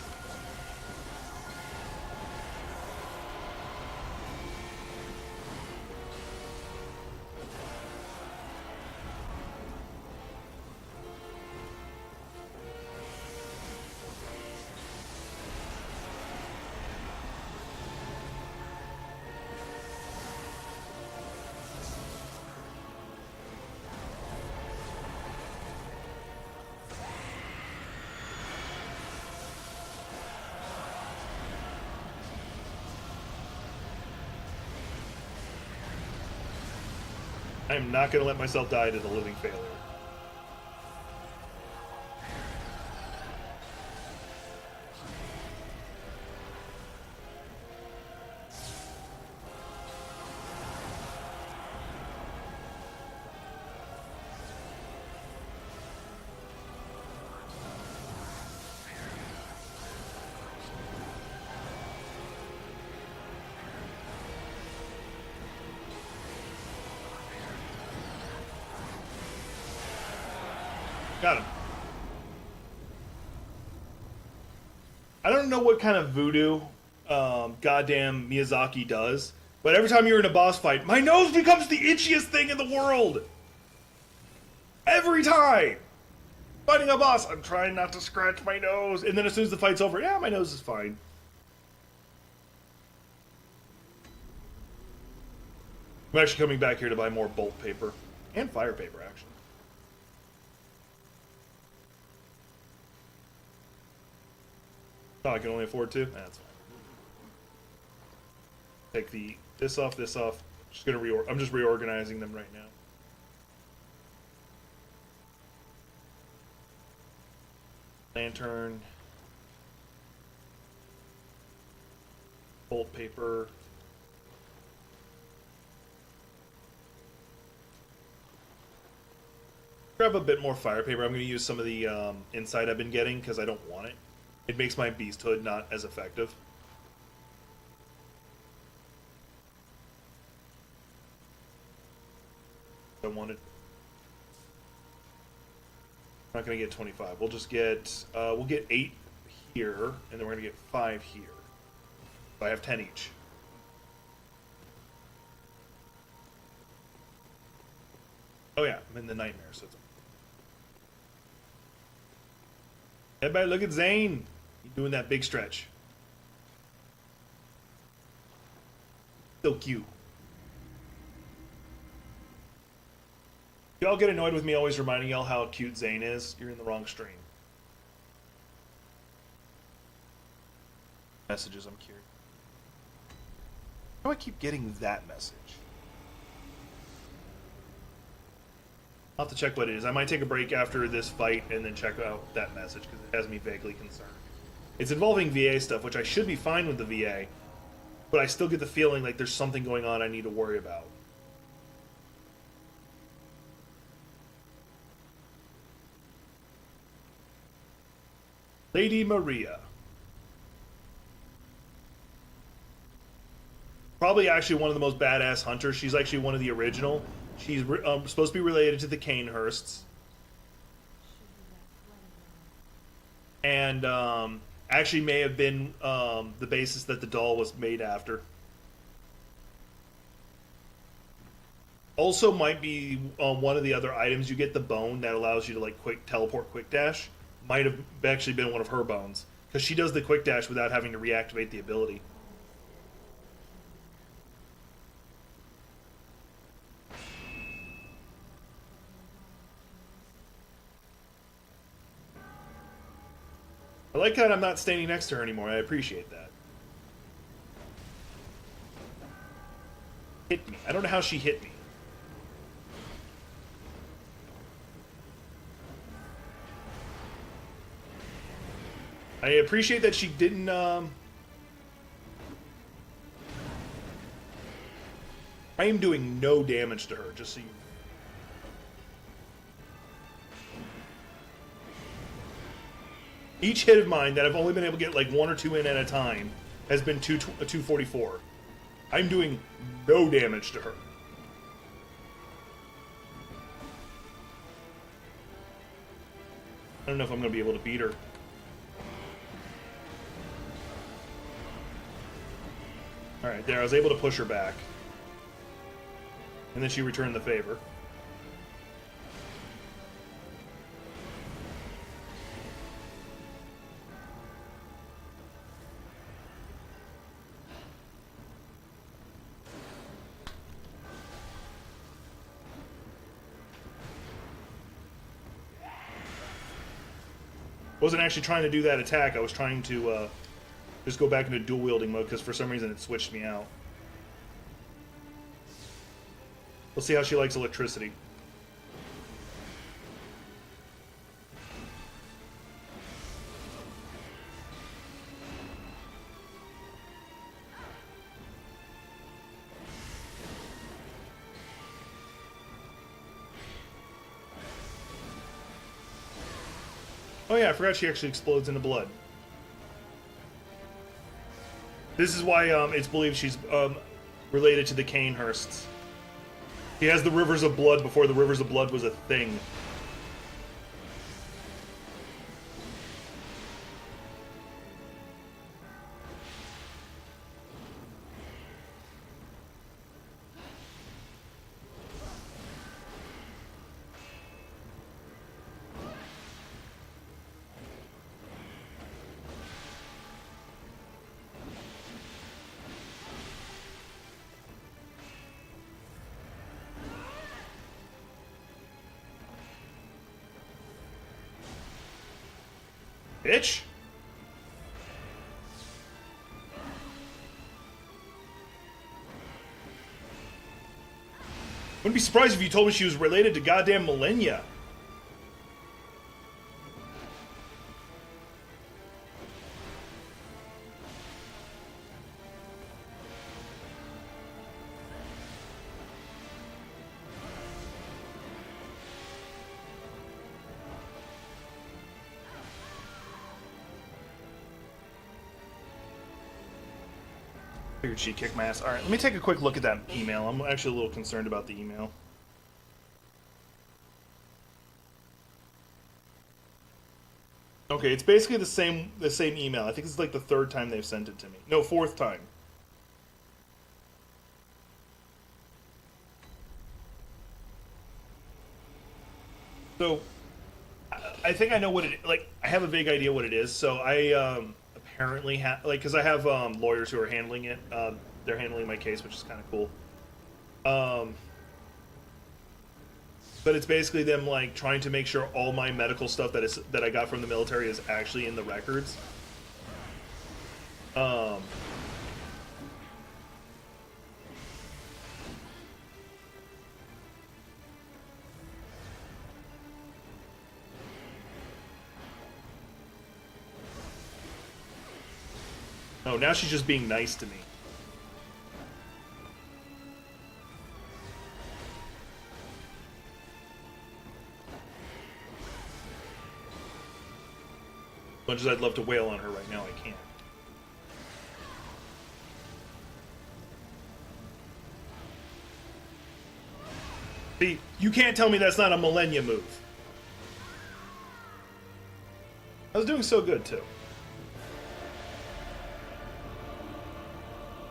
I am not going to let myself die to the Living Failure. Got him. I don't know what kind of voodoo goddamn Miyazaki does, but every time you're in a boss fight, my nose becomes the itchiest thing in the world. Every time. Fighting a boss, I'm trying not to scratch my nose, and then as soon as the fight's over, yeah, my nose is fine. I'm actually coming back here to buy more bolt paper and fire paper, actually. Oh, I can only afford 2? That's fine. Take this off, this off. I'm just reorganizing them right now. Lantern. Bolt paper. Grab a bit more fire paper. I'm going to use some of the inside I've been getting because I don't want it. It makes my beast hood not as effective. I wanted. I'm not going to get 25. We'll just get we'll get 8 here, and then we're going to get 5 here. So I have 10 each. Oh yeah, I'm in the nightmare, so it's... Everybody look at Zane. He's doing that big stretch. So cute. Y'all get annoyed with me always reminding y'all how cute Zane is? You're in the wrong stream. Messages, I'm curious. How do I keep getting that message? I'll have to check what it is. I might take a break after this fight and then check out that message because it has me vaguely concerned. It's involving VA stuff, which I should be fine with the VA, but I still get the feeling like there's something going on I need to worry about. Lady Maria. Probably actually one of the most badass hunters. She's actually one of the original. She's supposed to be related to the Canehursts. And actually may have been the basis that the doll was made after. Also might be one of the other items. You get the bone that allows you to like teleport quick dash. Might have actually been one of her bones. Because she does the quick dash without having to reactivate the ability. I like how I'm not standing next to her anymore. I appreciate that. Hit me. I don't know how she hit me. I appreciate that she didn't, I am doing no damage to her, just so you know. Each hit of mine that I've only been able to get like 1 or 2 in at a time has been 244. I'm doing no damage to her. I don't know if I'm going to be able to beat her. Alright, there, I was able to push her back. And then she returned the favor. Wasn't actually trying to do that attack, I was trying to just go back into dual wielding mode because for some reason it switched me out. We'll see how she likes electricity. Oh yeah, I forgot she actually explodes into blood. This is why it's believed she's related to the Canehursts. He has the Rivers of Blood before the Rivers of Blood was a thing. Bitch! Wouldn't be surprised if you told me she was related to goddamn Millennia. Figured she'd kick my ass. Alright, let me take a quick look at that email. I'm actually a little concerned about the email. Okay, it's basically the same email. I think it's like the third time they've sent it to me. No, fourth time. So, I think I know what it, like, I have a vague idea what it is. So I apparently have, like, because I have lawyers who are handling it. They're handling my case, which is kind of cool. But it's basically them, like, trying to make sure all my medical stuff that I got from the military is actually in the records. Oh, now she's just being nice to me. As much as I'd love to wail on her right now, I can't. See, you can't tell me that's not a Millennia move. I was doing so good, too.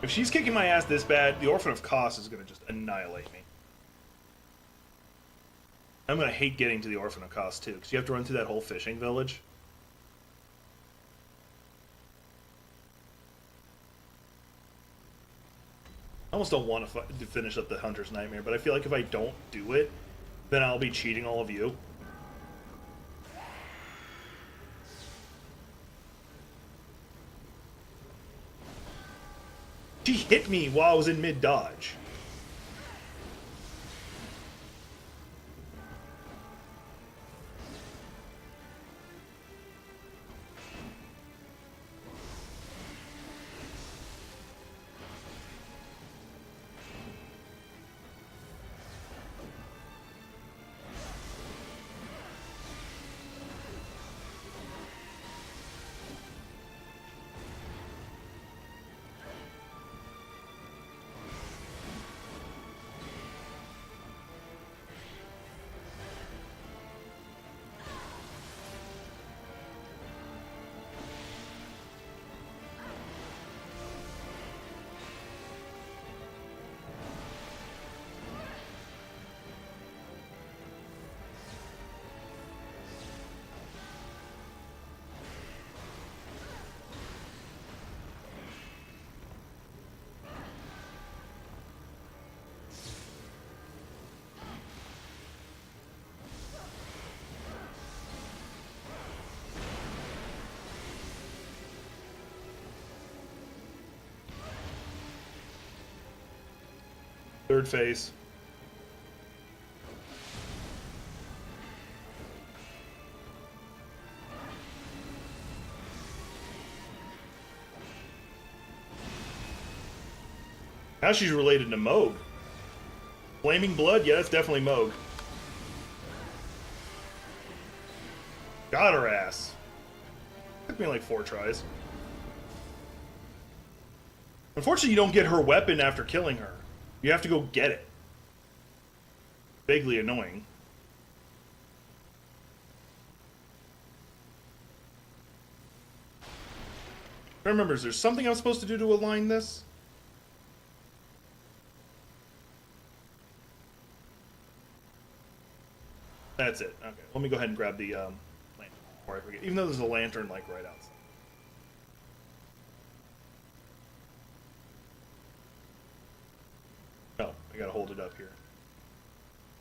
If she's kicking my ass this bad, the Orphan of Kos is going to just annihilate me. I'm going to hate getting to the Orphan of Kos, too, because you have to run through that whole fishing village. I almost don't want to finish up the Hunter's Nightmare, but I feel like if I don't do it, then I'll be cheating all of you. She hit me while I was in mid-dodge. Third phase. Now she's related to Moog. Flaming Blood? Yeah, that's definitely Moog. Got her ass. Took me like 4 tries. Unfortunately, you don't get her weapon after killing her. You have to go get it. Vaguely annoying. Remember, is there something I'm supposed to do to align this? That's it. Okay, let me go ahead and grab the lantern before I forget. Even though there's a lantern like right outside. No, I gotta hold it up here.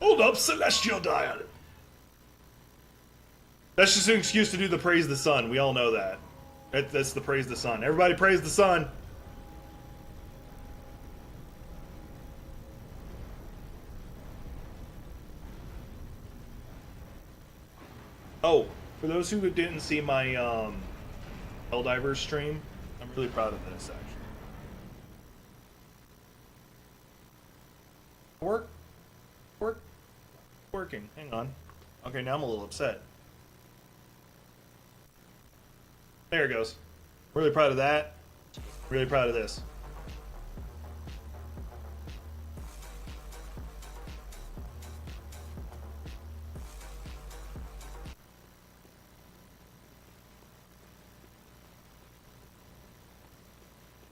Hold up, Celestial Dial! That's just an excuse to do the praise the sun. We all know that. That's the praise the sun. Everybody praise the sun. Oh, for those who didn't see my Helldivers stream, I'm really proud of this actually. Working. Hang on. Okay, now I'm a little upset. There it goes. Really proud of that. Really proud of this.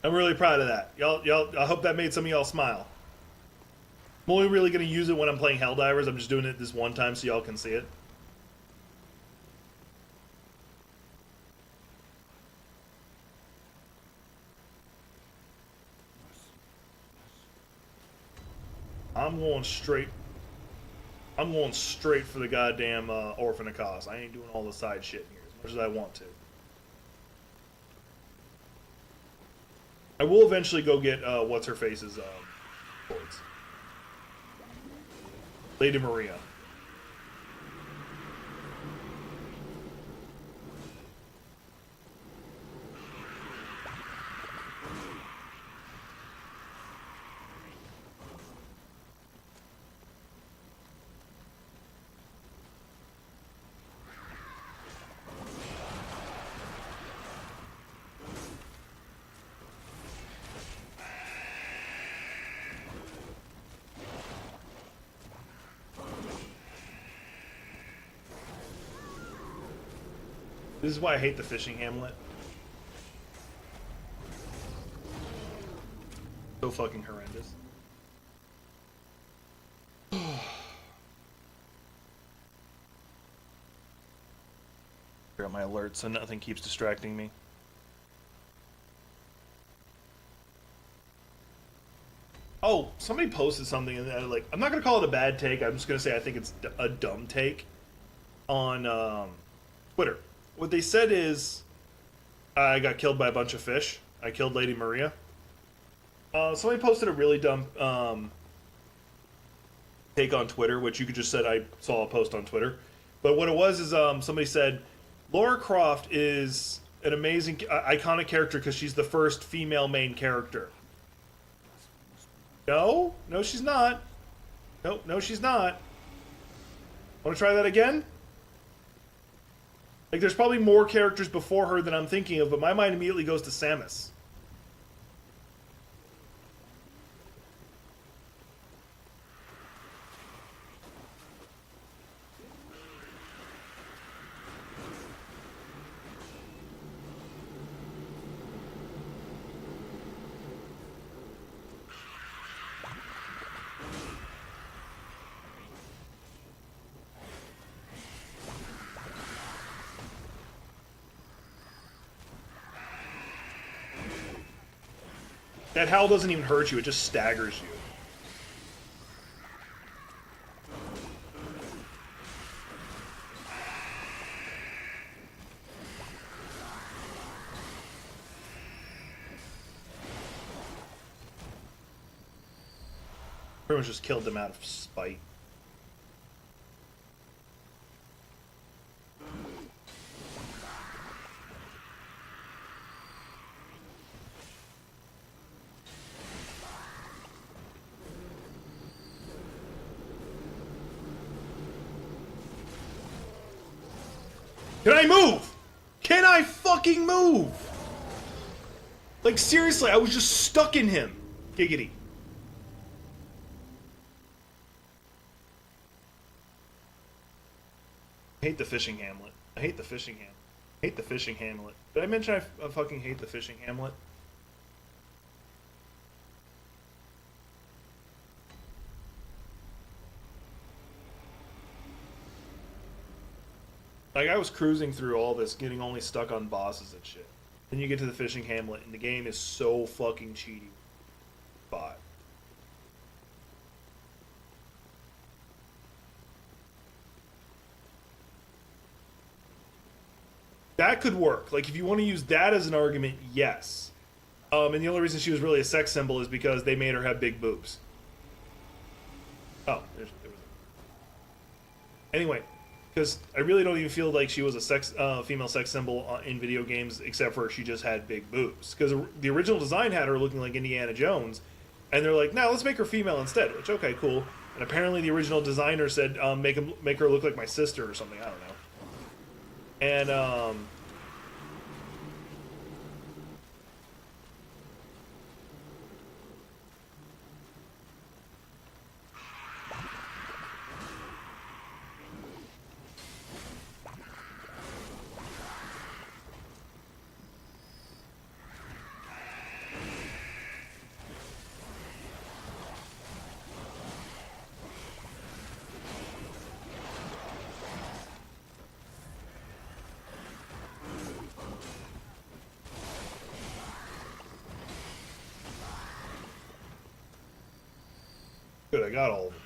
I'm really proud of that. Y'all, I hope that made some of y'all smile. I'm only really going to use it when I'm playing Helldivers. I'm just doing it this one time so y'all can see it. I'm going straight for the goddamn Orphan of Cause. I ain't doing all the side shit here as much as I want to. I will eventually go get what's her face's boards. Lady Maria. This is why I hate the fishing hamlet. So fucking horrendous. Clear out my alerts so nothing keeps distracting me. Oh, somebody posted something and I'm not gonna call it a bad take. I'm just gonna say I think it's a dumb take on Twitter. What they said is, I got killed by a bunch of fish. I killed Lady Maria. Somebody posted a really dumb take on Twitter, which you could just said I saw a post on Twitter. But what it was is somebody said, Lara Croft is an amazing, iconic character because she's the first female main character. No, she's not. No, she's not. Want to try that again? Like, there's probably more characters before her than I'm thinking of, but my mind immediately goes to Samus. That howl doesn't even hurt you, it just staggers you. Pretty much just killed them out of spite. Can I move? Can I fucking move? Like, seriously, I was just stuck in him. Giggity. I hate the fishing hamlet. I hate the fishing hamlet. I hate the fishing hamlet. Did I mention I fucking hate the fishing hamlet? Like, I was cruising through all this, getting only stuck on bosses and shit. Then you get to the fishing hamlet, and the game is so fucking cheaty. Bot. that could work. Like, if you want to use that as an argument, yes. And the only reason she was really a sex symbol is because they made her have big boobs. Oh, there was... Anyway, because I really don't even feel like she was a female sex symbol in video games, except for she just had big boobs. Because the original design had her looking like Indiana Jones, and they're like, "No, let's make her female instead." Which, okay, cool. And apparently the original designer said, make her look like my sister or something. I don't know. And good, I got all of them.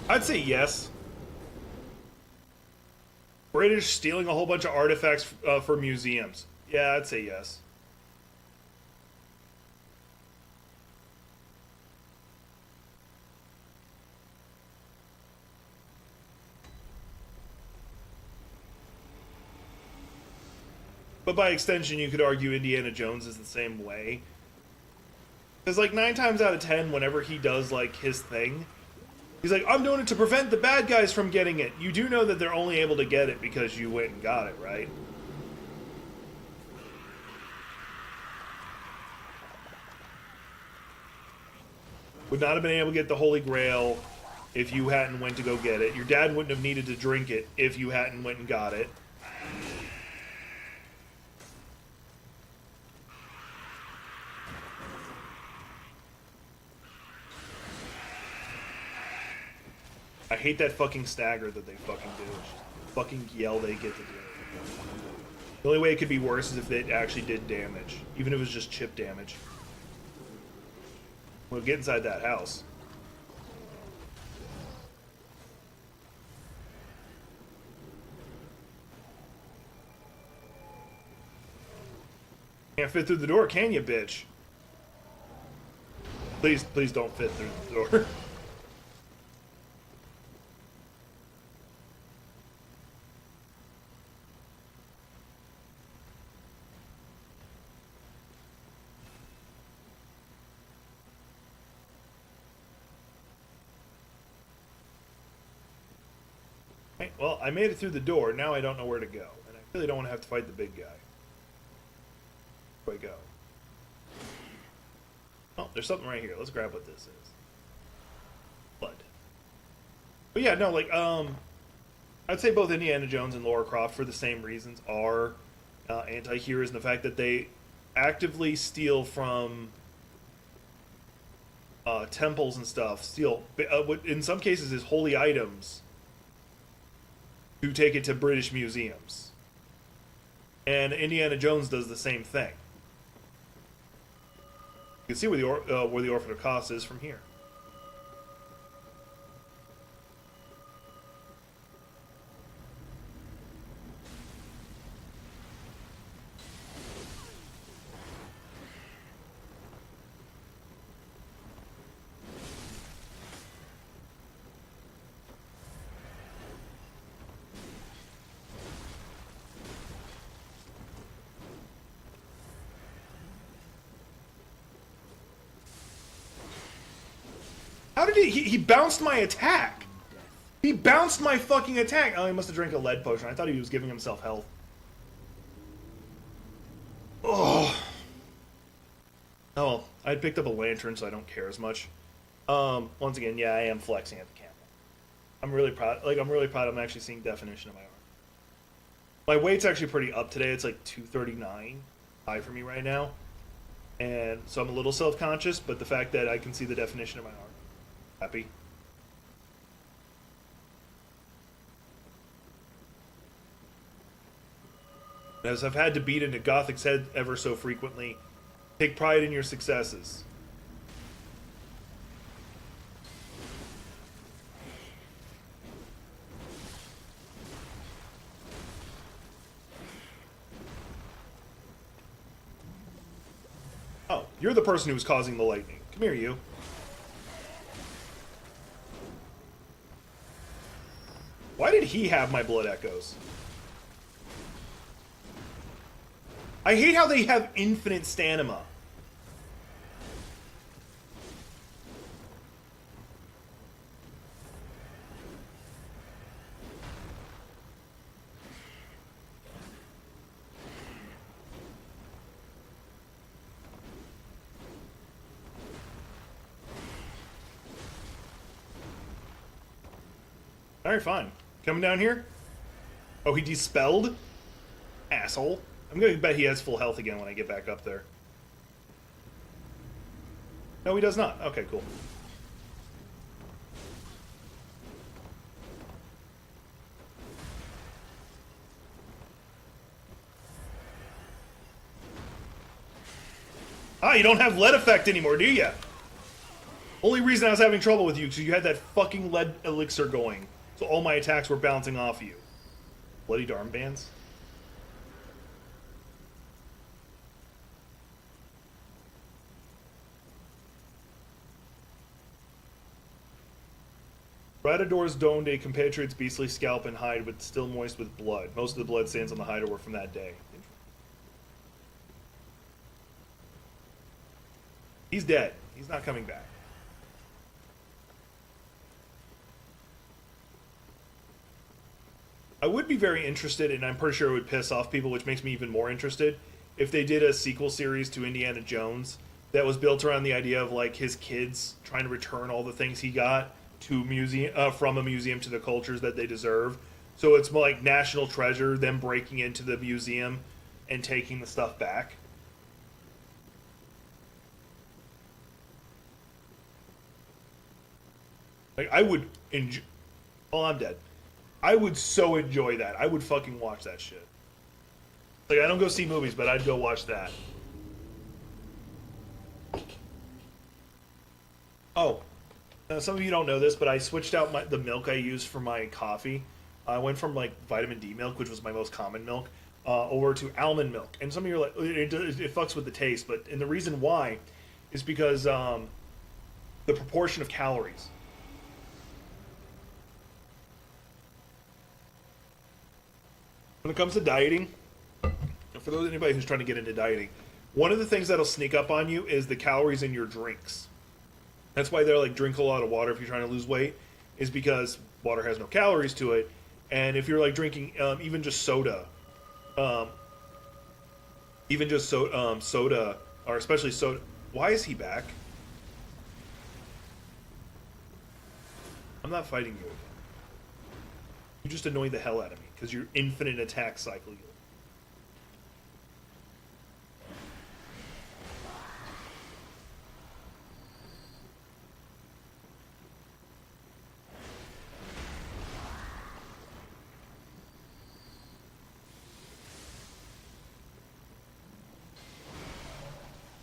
I'd say yes. British stealing a whole bunch of artifacts for museums. Yeah, I'd say yes. But by extension, you could argue Indiana Jones is the same way. Because, like, 9 times out of 10, whenever he does, like, his thing, he's like, "I'm doing it to prevent the bad guys from getting it." You do know that they're only able to get it because you went and got it, right? Would not have been able to get the Holy Grail if you hadn't went to go get it. Your dad wouldn't have needed to drink it if you hadn't went and got it. I hate that fucking stagger that they fucking do. Fucking yell they get to do it. The only way it could be worse is if it actually did damage. Even if it was just chip damage. We'll get inside that house. Can't fit through the door, can you, bitch? Please, please don't fit through the door. Okay, well, I made it through the door. Now I don't know where to go. And I really don't want to have to fight the big guy. Where do I go? Oh, there's something right here. Let's grab what this is. Blood. But yeah, no, like, I'd say both Indiana Jones and Lara Croft, for the same reasons, are anti-heroes in the fact that they actively steal from temples and stuff. Steal, what in some cases is holy items, to take it to British museums. And Indiana Jones does the same thing. You can see where the Orphan of Kos is from here. How did he bounced my attack? He bounced my fucking attack. Oh, he must have drank a lead potion. I thought he was giving himself health. Oh. Oh well, I picked up a lantern, so I don't care as much. Once again, yeah, I am flexing at the camera. I'm really proud. Like, I'm really proud. I'm actually seeing definition of my arm. My weight's actually pretty up today. It's like 239 high for me right now. And so I'm a little self-conscious, but the fact that I can see the definition of my art, happy. As I've had to beat into Gothic's head ever so frequently, take pride in your successes. Oh, you're the person who was causing the lightning. Come here, you. Why did he have my blood echoes? I hate how they have infinite stamina. Alright, fine. Coming down here? Oh, he dispelled? Asshole. I'm gonna bet he has full health again when I get back up there. No, he does not. Okay, cool. Ah, you don't have lead effect anymore, do you? Only reason I was having trouble with you because you had that fucking lead elixir going. So all my attacks were bouncing off you. Bloody darn bands. Radador's donned a compatriot's beastly scalp and hide, but still moist with blood. Most of the blood stains on the hide were from that day. He's dead. He's not coming back. I would be very interested, and I'm pretty sure it would piss off people, which makes me even more interested, if they did a sequel series to Indiana Jones that was built around the idea of like his kids trying to return all the things he got to from a museum to the cultures that they deserve. So it's like national treasure, them breaking into the museum and taking the stuff back. Like I would enjoy. Oh, I'm dead. I would so enjoy that. I would fucking watch that shit. Like, I don't go see movies, but I'd go watch that. Oh. Some of you don't know this, but I switched out the milk I use for my coffee. I went from, like, vitamin D milk, which was my most common milk, over to almond milk. And some of you are like, it fucks with the taste, and the reason why is because the proportion of calories. When it comes to dieting, for anybody who's trying to get into dieting, one of the things that'll sneak up on you is the calories in your drinks. That's why they're like, drink a lot of water if you're trying to lose weight, is because water has no calories to it. And if you're like drinking even just soda, soda, or especially soda. Why is he back? I'm not fighting you again. You just annoy the hell out of me because your infinite attack cycle.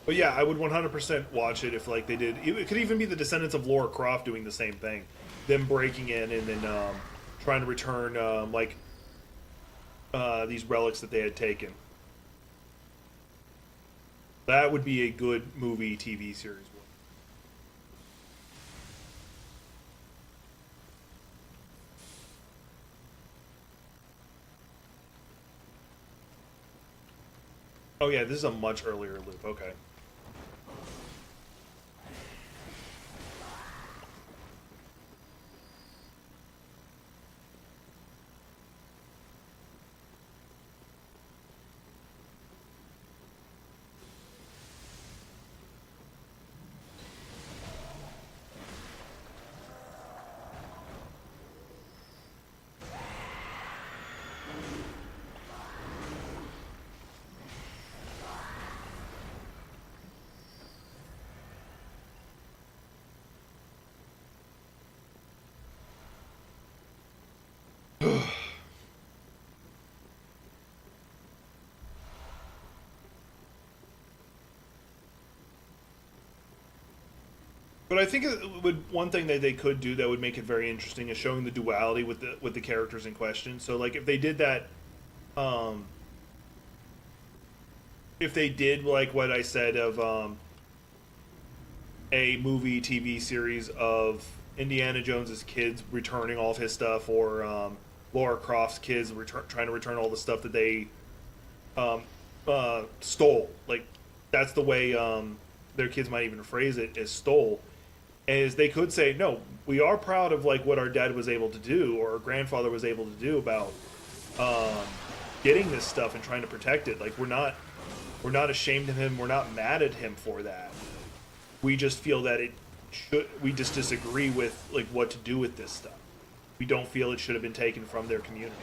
But yeah, I would 100% watch it if like they did. It could even be the descendants of Lara Croft doing the same thing, them breaking in and then trying to return these relics that they had taken. That would be a good movie TV series. Oh yeah, this is a much earlier loop. Okay. But I think it would one thing that they could do that would make it very interesting is showing the duality with the characters in question. So like if they did that, um, if they did like what I said of a movie TV series of Indiana Jones's kids returning all of his stuff, or Laura Croft's kids trying to return all the stuff that they um, stole. Like that's the way their kids might even phrase it as stole. Is they could say, no, we are proud of like what our dad was able to do or our grandfather was able to do about um, getting this stuff and trying to protect it. Like we're not ashamed of him. We're not mad at him for that. We just feel that it should. We just disagree with like what to do with this stuff. We don't feel it should have been taken from their communities.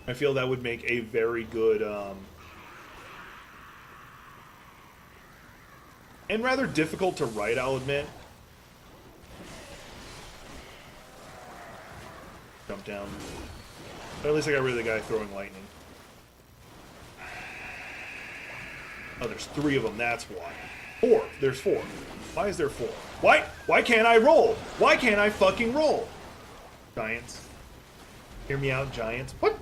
I feel that would make a very good and rather difficult to write, I'll admit. Jump down. But at least I got rid of the guy throwing lightning. Oh, there's 3 of them, that's why. 4. There's 4. Why is there 4? Why can't I roll? Why can't I fucking roll? Giants. Hear me out, giants. What?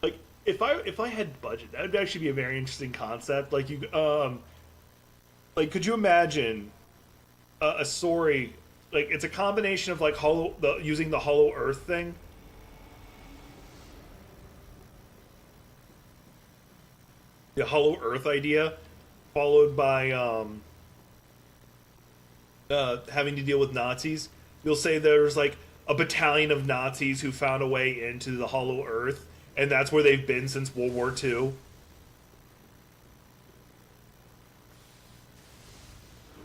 Like, if I had budget, that would actually be a very interesting concept. Like like could you imagine a story like it's a combination of like using the Hollow Earth thing, the Hollow Earth idea, followed by having to deal with Nazis. You'll say there's like a battalion of Nazis who found a way into the Hollow Earth, and that's where they've been since World War II.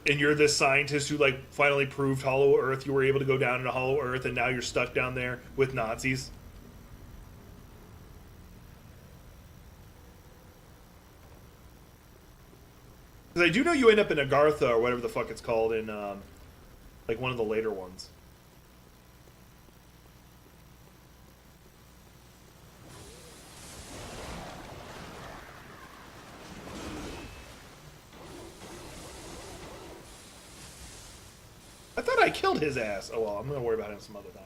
And you're this scientist who like finally proved Hollow Earth. You were able to go down into Hollow Earth, and now you're stuck down there with Nazis. Because I do know you end up in Agartha or whatever the fuck it's called in like one of the later ones. I thought I killed his ass. Oh well, I'm gonna worry about him some other time.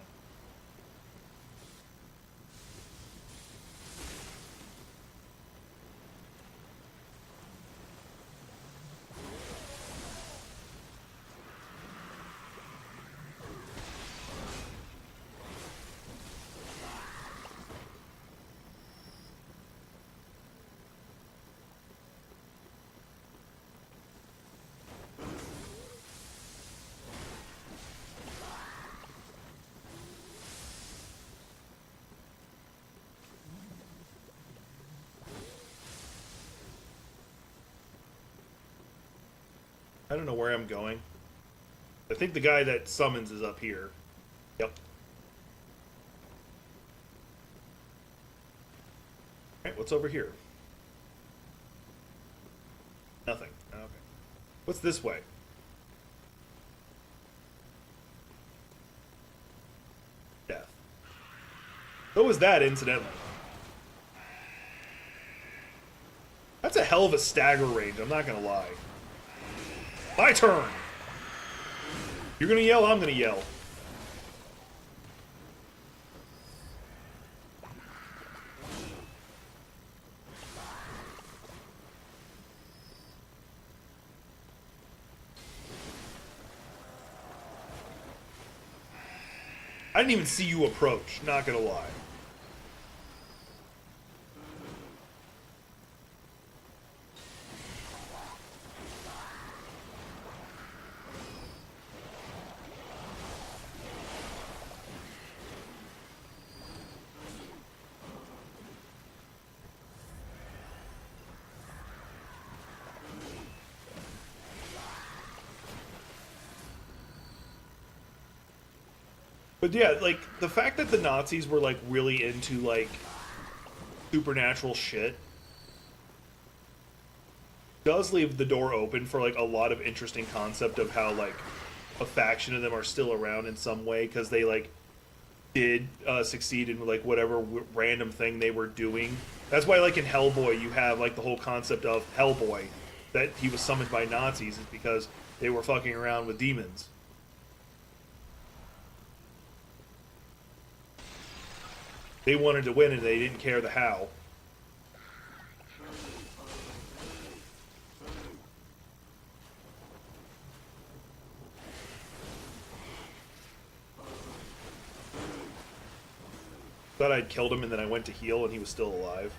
I don't know where I'm going. I think the guy that summons is up here. Yep. Alright, what's over here? Nothing. Okay. What's this way? Death. What was that, incidentally? That's a hell of a stagger range, I'm not gonna lie. My turn! You're gonna yell, I'm gonna yell. I didn't even see you approach, not gonna lie. But yeah, like the fact that the Nazis were like really into like supernatural shit does leave the door open for like a lot of interesting concept of how like a faction of them are still around in some way because they like did succeed in like whatever random thing they were doing. That's why like in Hellboy you have like the whole concept of Hellboy, that he was summoned by Nazis is because they were fucking around with demons. They wanted to win and they didn't care the how. Thought I'd killed him and then I went to heal and he was still alive.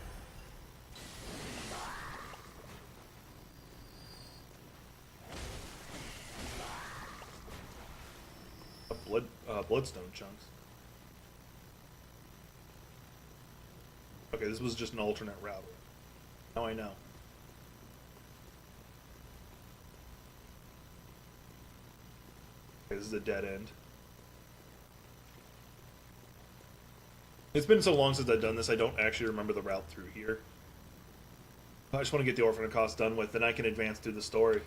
Bloodstone chunks. Okay, this was just an alternate route. Now I know. Okay, this is a dead end. It's been so long since I've done this, I don't actually remember the route through here. I just want to get the Orphan of Kos done with, then I can advance through the story.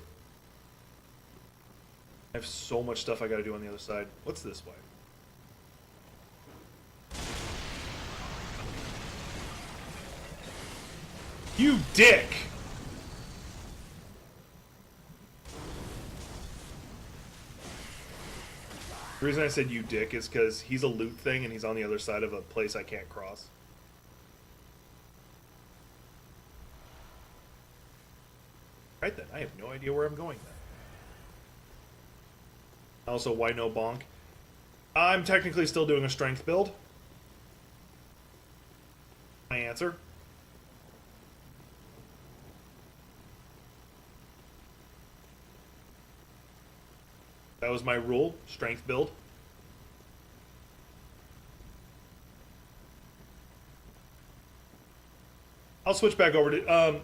I have so much stuff I gotta do on the other side. What's this way? You dick! The reason I said you dick is because he's a loot thing and he's on the other side of a place I can't cross. Right then, I have no idea where I'm going then. Also, why no bonk? I'm technically still doing a strength build. My answer. That was my rule, strength build. I'll switch back over to...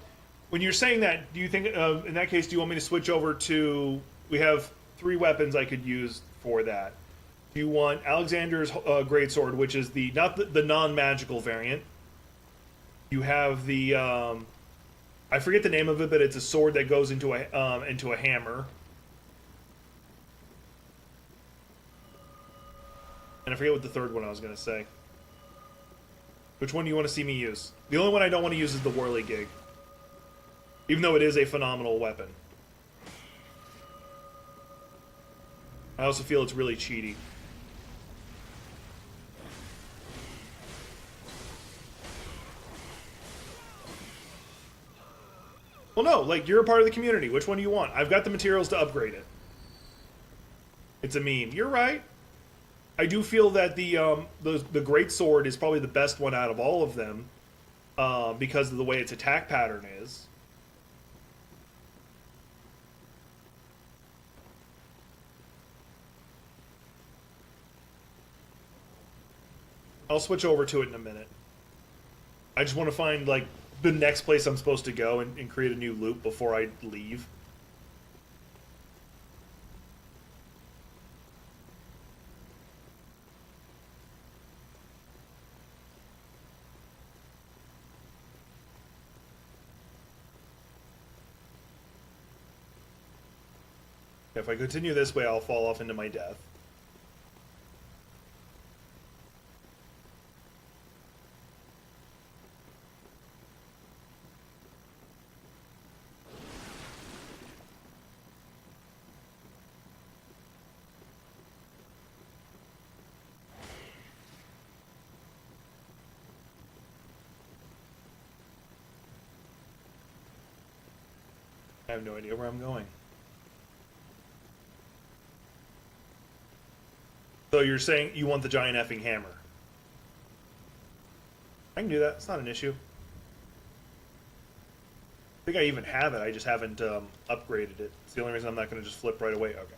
when you're saying that, do you think, in that case, do you want me to switch over to... We have 3 weapons I could use for that. Do you want Alexander's Greatsword, which is the not the non-magical variant. You have the... I forget the name of it, but it's a sword that goes into a hammer. And I forget what the third one I was going to say. Which one do you want to see me use? The only one I don't want to use is the Whirligig. Even though it is a phenomenal weapon. I also feel it's really cheaty. Well, no, like, you're a part of the community. Which one do you want? I've got the materials to upgrade it. It's a meme. You're right. I do feel that the Great Sword is probably the best one out of all of them, because of the way its attack pattern is. I'll switch over to it in a minute. I just want to find, like, the next place I'm supposed to go and create a new loop before I leave. If I continue this way, I'll fall off into my death. I have no idea where I'm going. So you're saying you want the giant effing hammer? I can do that. It's not an issue. I think I even have it. I just haven't upgraded it. It's the only reason I'm not going to just flip right away. Okay.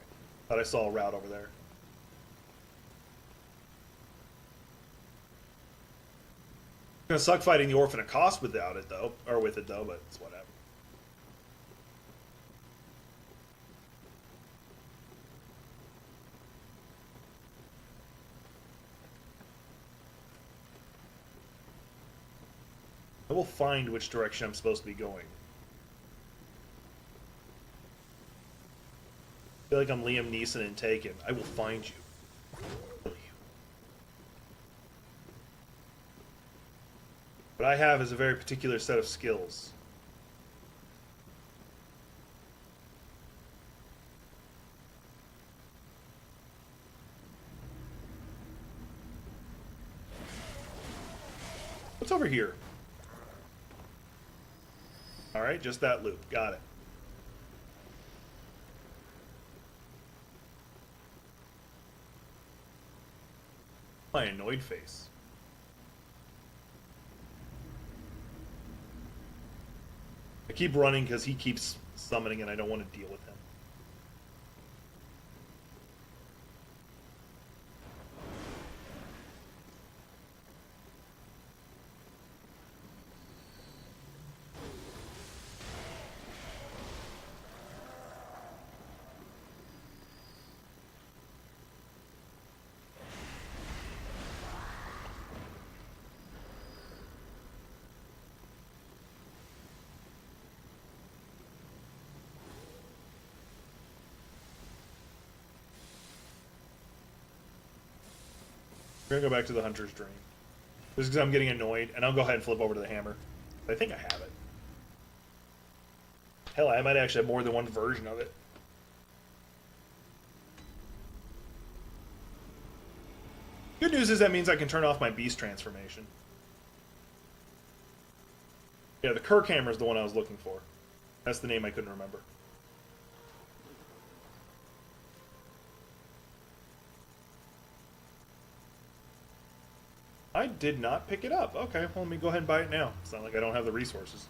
Thought I saw a route over there. It's going to suck fighting the Orphan of Kos without it, though. Or with it, though, but it's whatever. I will find which direction I'm supposed to be going. I feel like I'm Liam Neeson in Taken. I will find you. Kill you. What I have is a very particular set of skills. What's over here? Alright, just that loop. Got it. My annoyed face. I keep running because he keeps summoning and I don't want to deal with him. We're gonna go back to the Hunter's Dream. Just because I'm getting annoyed, and I'll go ahead and flip over to the hammer. I think I have it. Hell, I might actually have more than one version of it. Good news is that means I can turn off my beast transformation. Yeah, the Kirk hammer is the one I was looking for. That's the name I couldn't remember. I did not pick it up. Okay, well, let me go ahead and buy it now. It's not like I don't have the resources.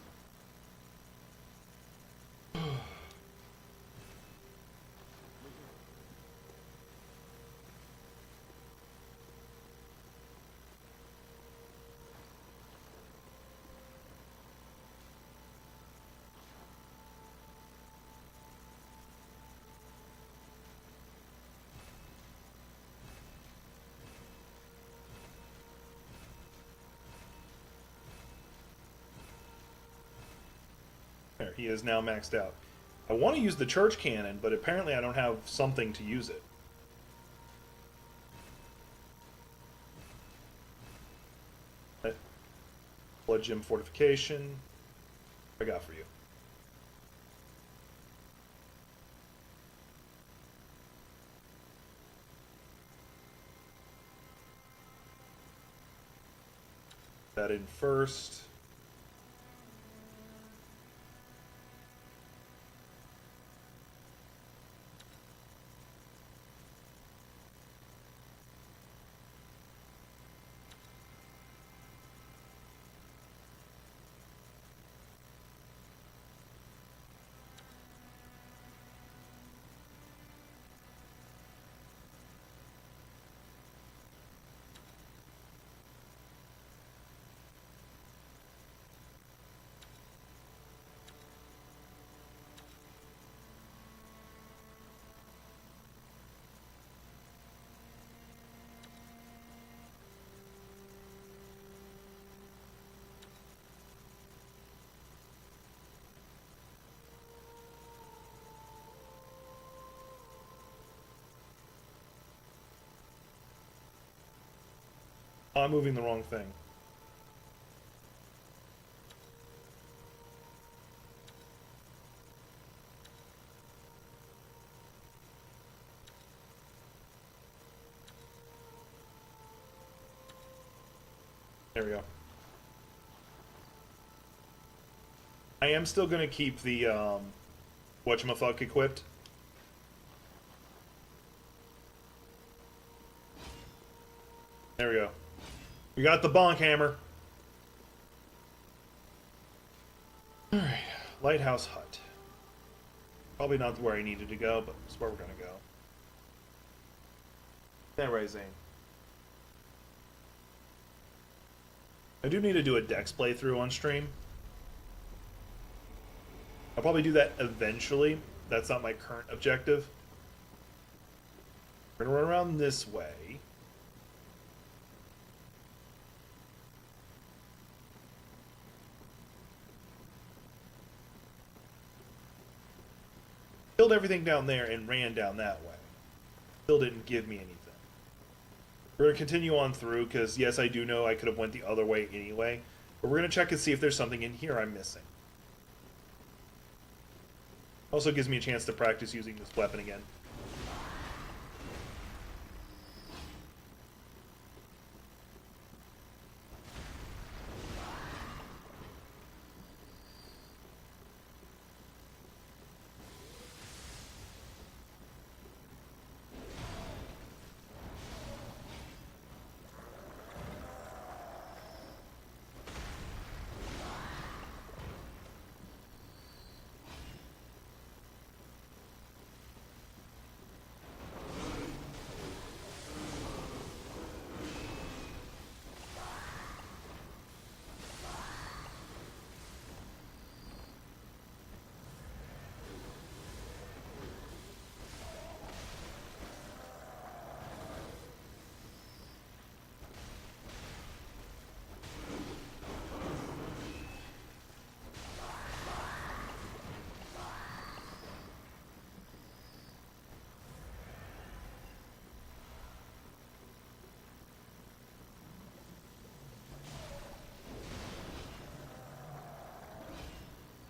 There, he is now maxed out. I want to use the church cannon, but apparently I don't have something to use it. Blood gem fortification. What I got for you? That in first. I'm moving the wrong thing. There we go. I am still going to keep the, whatchamacallit equipped. There we go. We got the bonk hammer. Alright, Lighthouse Hut. Probably not where I needed to go, but it's where we're gonna go. That right, Zane. I do need to do a Dex playthrough on stream. I'll probably do that eventually. That's not my current objective. We're gonna run around this way. killed everything down there and ran down that way. Still didn't give me anything. We're going to continue on through, because yes, I do know I could have went the other way anyway. But we're going to check and see if there's something in here I'm missing. Also gives me a chance to practice using this weapon again.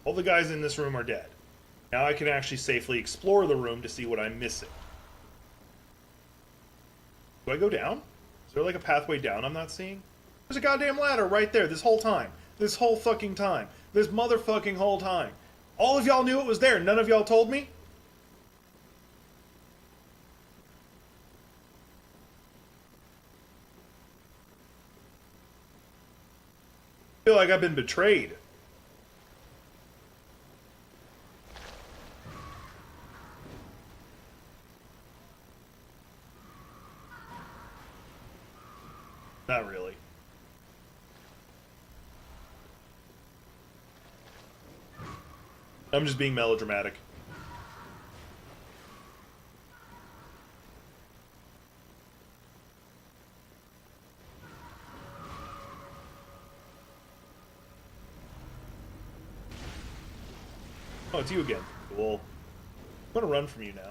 All the guys in this room are dead. Now I can actually safely explore the room to see what I'm missing. Do I go down? Is there like a pathway down I'm not seeing? There's a goddamn ladder right there this whole time. This whole fucking time. This motherfucking whole time. All of y'all knew it was there. None of y'all told me? I feel like I've been betrayed. Not really. I'm just being melodramatic. Oh, it's you again. Cool. I'm gonna run from you now.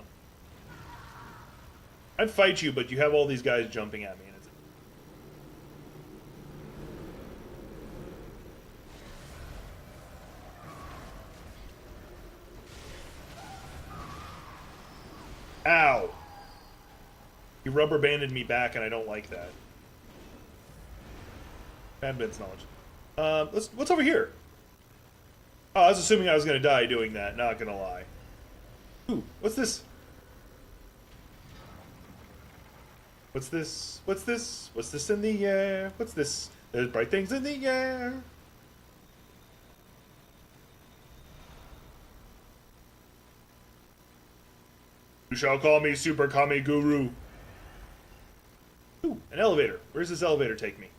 I'd fight you, but you have all these guys jumping at me. And it's... Ow! You rubber banded me back, and I don't like that. Bad Ben's knowledge. What's over here? Oh, I was assuming I was gonna die doing that, not gonna lie. Ooh, what's this? What's this? What's this? What's this in the air? What's this? There's bright things in the air. You shall call me Super Kami Guru. Ooh, an elevator. Where's this elevator take me?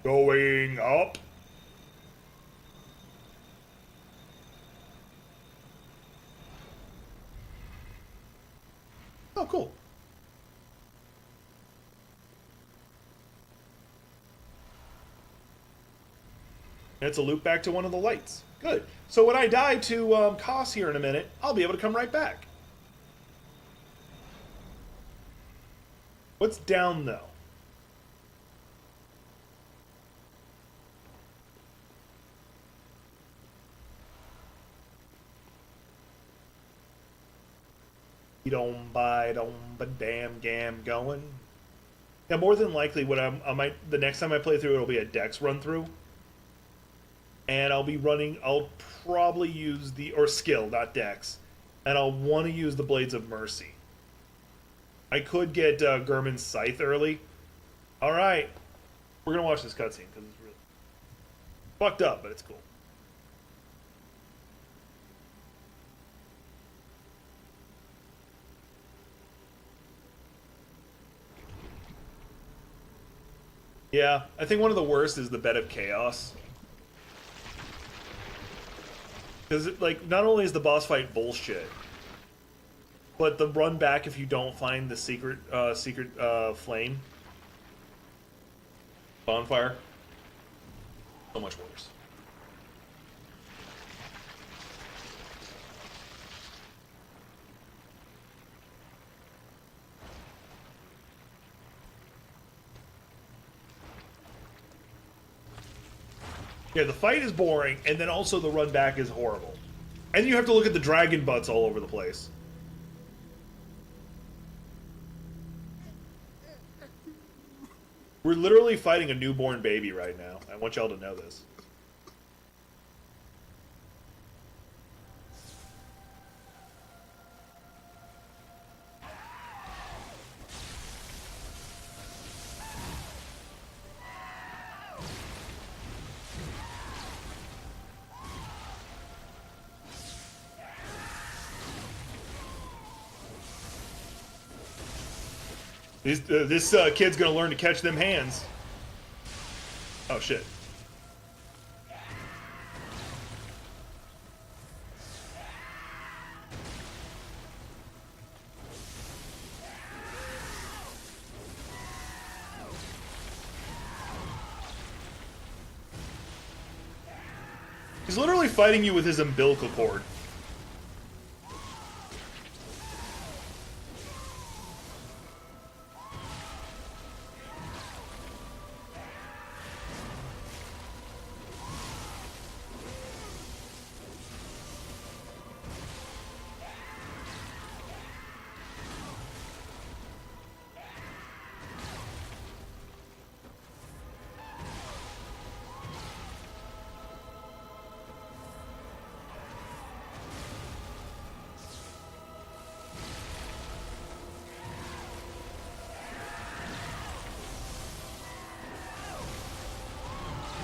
Going up. Oh, cool. And it's a loop back to one of the lights. Good. So when I die to Koss here in a minute, I'll be able to come right back. What's down, though? Don't buy, don't but damn gam going. Yeah, more than likely, what I might the next time I play through, it'll be a Dex run through, and I'll probably use or skill, not Dex, and I'll want to use the Blades of Mercy. I could get Gurman's Scythe early. All right, we're gonna watch this cutscene because it's really fucked up, but it's cool. Yeah, I think one of the worst is the Bed of Chaos. Because, like, not only is the boss fight bullshit, but the run back if you don't find the secret flame bonfire, so much worse. Yeah, the fight is boring, and then also the run back is horrible. And you have to look at the dragon butts all over the place. We're literally fighting a newborn baby right now. I want y'all to know this. This kid's gonna learn to catch them hands. Oh shit. He's literally fighting you with his umbilical cord.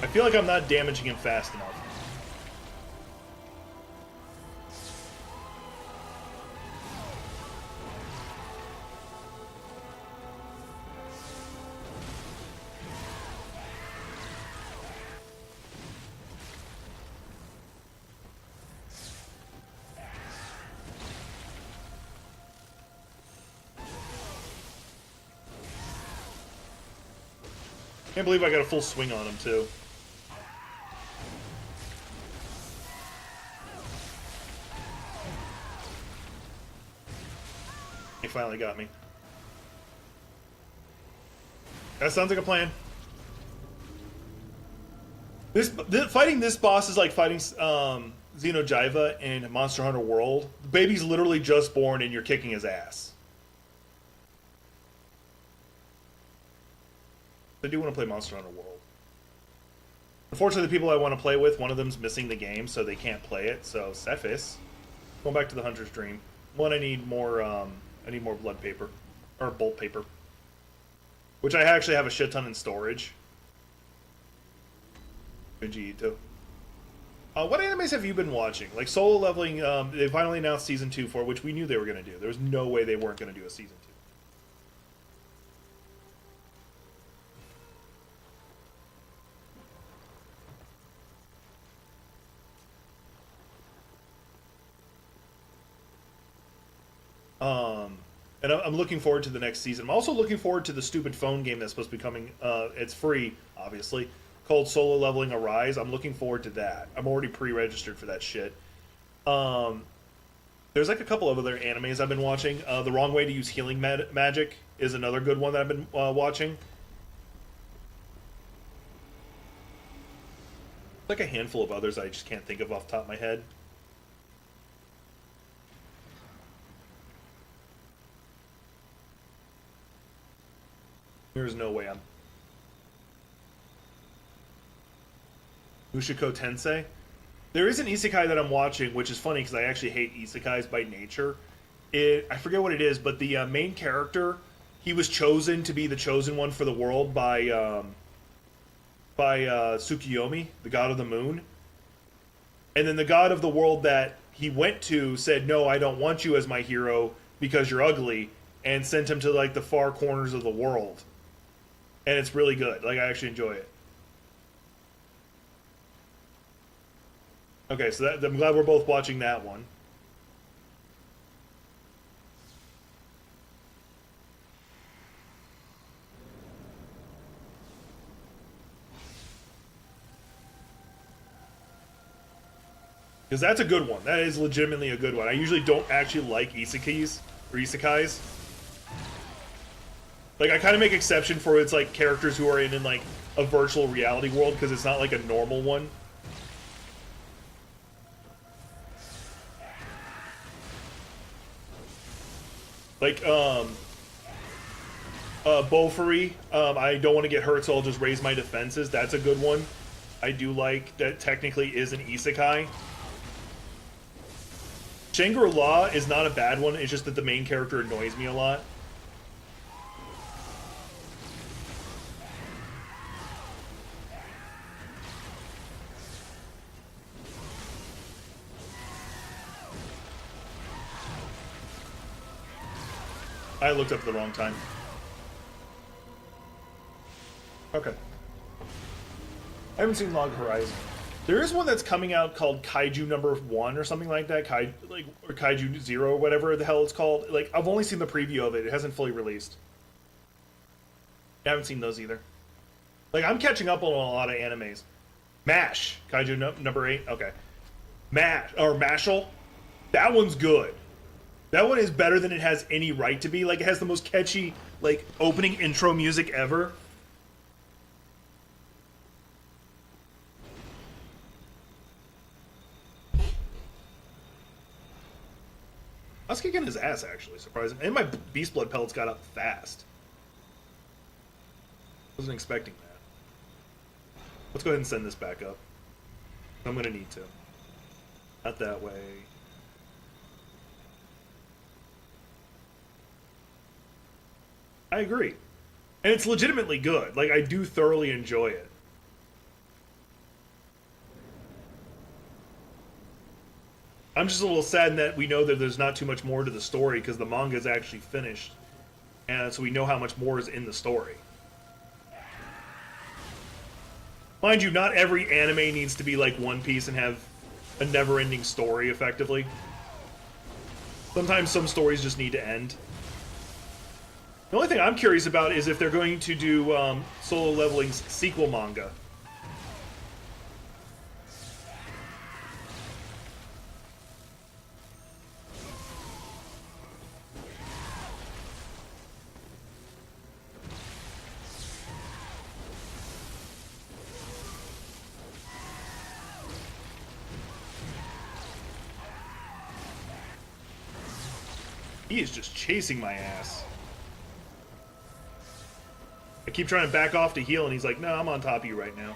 I feel like I'm not damaging him fast enough. Can't believe I got a full swing on him, too. He finally got me. That sounds like a plan. Fighting this boss is like fighting Xenojiva in Monster Hunter World. The baby's literally just born and you're kicking his ass. I do want to play Monster Hunter World. Unfortunately, the people I want to play with, one of them's missing the game, so they can't play it. So, Cephas. Going back to the Hunter's Dream. One, I need more blood paper. Or bolt paper. Which I actually have a shit ton in storage. Vegito. What animes have you been watching? Like Solo Leveling, they finally announced Season 2 for, which we knew they were going to do. There was no way they weren't going to do a Season 2. And I'm looking forward to the next season. I'm also looking forward to the stupid phone game that's supposed to be coming. It's free, obviously, called Solo Leveling Arise. I'm looking forward to that. I'm already pre-registered for that shit. There's like a couple of other animes I've been watching. The Wrong Way to Use Healing Magic is another good one that I've been watching. Like a handful of others I just can't think of off the top of my head. There's no way I'm... Mushiko Tensei? There is an isekai that I'm watching, which is funny because I actually hate isekais by nature. I forget what it is, but the main character, he was chosen to be the chosen one for the world by Tsukuyomi, the god of the moon. And then the god of the world that he went to said, no, I don't want you as my hero because you're ugly, and sent him to like the far corners of the world. And it's really good. Like, I actually enjoy it. Okay, so I'm glad we're both watching that one. Because that's a good one. That is legitimately a good one. I usually don't actually like isekais or isekais. Like, I kind of make exception for it's like characters who are in like a virtual reality world because it's not like a normal one. Like, Beaufry, I don't want to get hurt, so I'll just raise my defenses. That's a good one. I do like that technically is an isekai. Shangri-La is not a bad one, it's just that the main character annoys me a lot. I looked up at the wrong time. Okay. I haven't seen Log Horizon. There is one that's coming out called Kaiju number 1 or something like that. Or Kaiju 0 or whatever the hell it's called. Like, I've only seen the preview of it. It hasn't fully released. I haven't seen those either. Like, I'm catching up on a lot of animes. MASH. Kaiju number 8. Okay. MASH. Or Mashal. That one's good. That one is better than it has any right to be. Like, it has the most catchy, like, opening intro music ever. I was kicking his ass, actually, surprisingly. And my Beast Blood pellets got up fast. Wasn't expecting that. Let's go ahead and send this back up. I'm gonna need to. Not that way. I agree. And it's legitimately good. Like, I do thoroughly enjoy it. I'm just a little sad that we know that there's not too much more to the story because the manga is actually finished. And so we know how much more is in the story. Mind you, not every anime needs to be like One Piece and have a never-ending story, effectively. Sometimes some stories just need to end. The only thing I'm curious about is if they're going to do Solo Leveling's sequel manga. He is just chasing my ass. I keep trying to back off to heal, and he's like, no, I'm on top of you right now.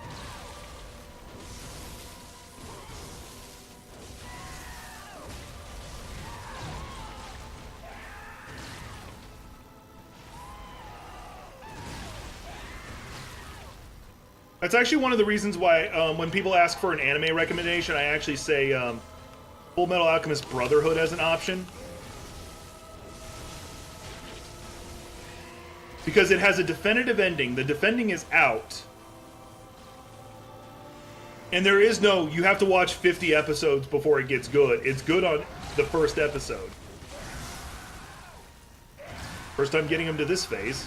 That's actually one of the reasons why when people ask for an anime recommendation, I actually say Full Metal Alchemist Brotherhood as an option. Because it has a definitive ending. The defending is out. And there is no, you have to watch 50 episodes before it gets good. It's good on the first episode. First time getting him to this phase.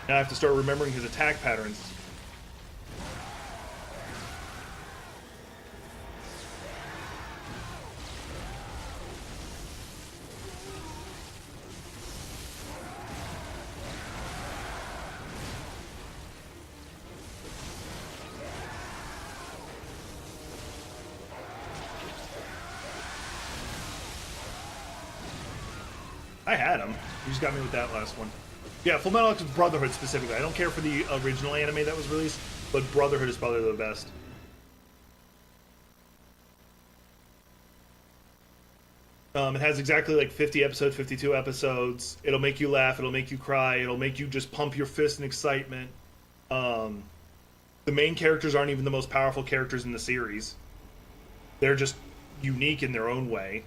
Now I have to start remembering his attack patterns. I had him. You just got me with that last one. Yeah, Fullmetal Alchemist Brotherhood specifically. I don't care for the original anime that was released, but Brotherhood is probably the best. It has exactly like 50 episodes, 52 episodes. It'll make you laugh, it'll make you cry, it'll make you just pump your fist in excitement. The main characters aren't even the most powerful characters in the series. They're just unique in their own way.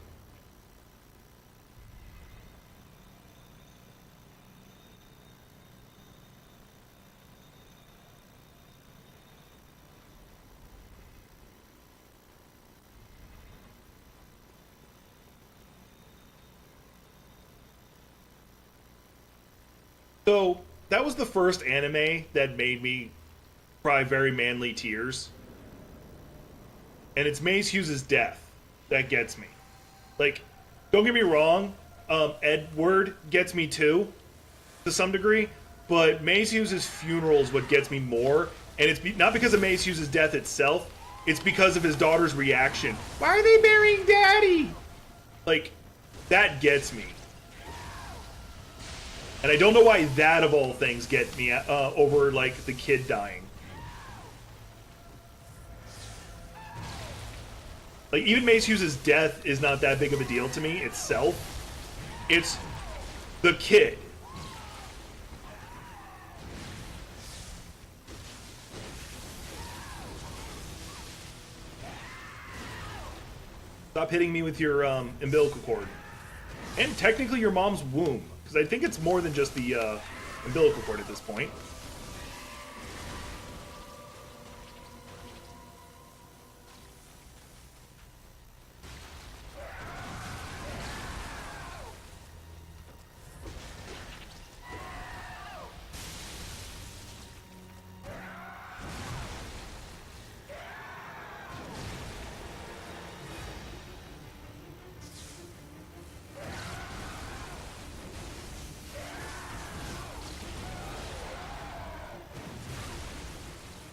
So, that was the first anime that made me cry very manly tears. And it's Mace Hughes' death that gets me. Like, don't get me wrong, Edward gets me too, to some degree, but Mace Hughes' funeral is what gets me more, and it's not because of Mace Hughes' death itself, it's because of his daughter's reaction. Why are they burying Daddy? Like, that gets me. And I don't know why that, of all things, gets me over, like, the kid dying. Like, even Mace Hughes' death is not that big of a deal to me itself. It's the kid. Stop hitting me with your umbilical cord. And technically your mom's womb. Because I think it's more than just the umbilical cord at this point.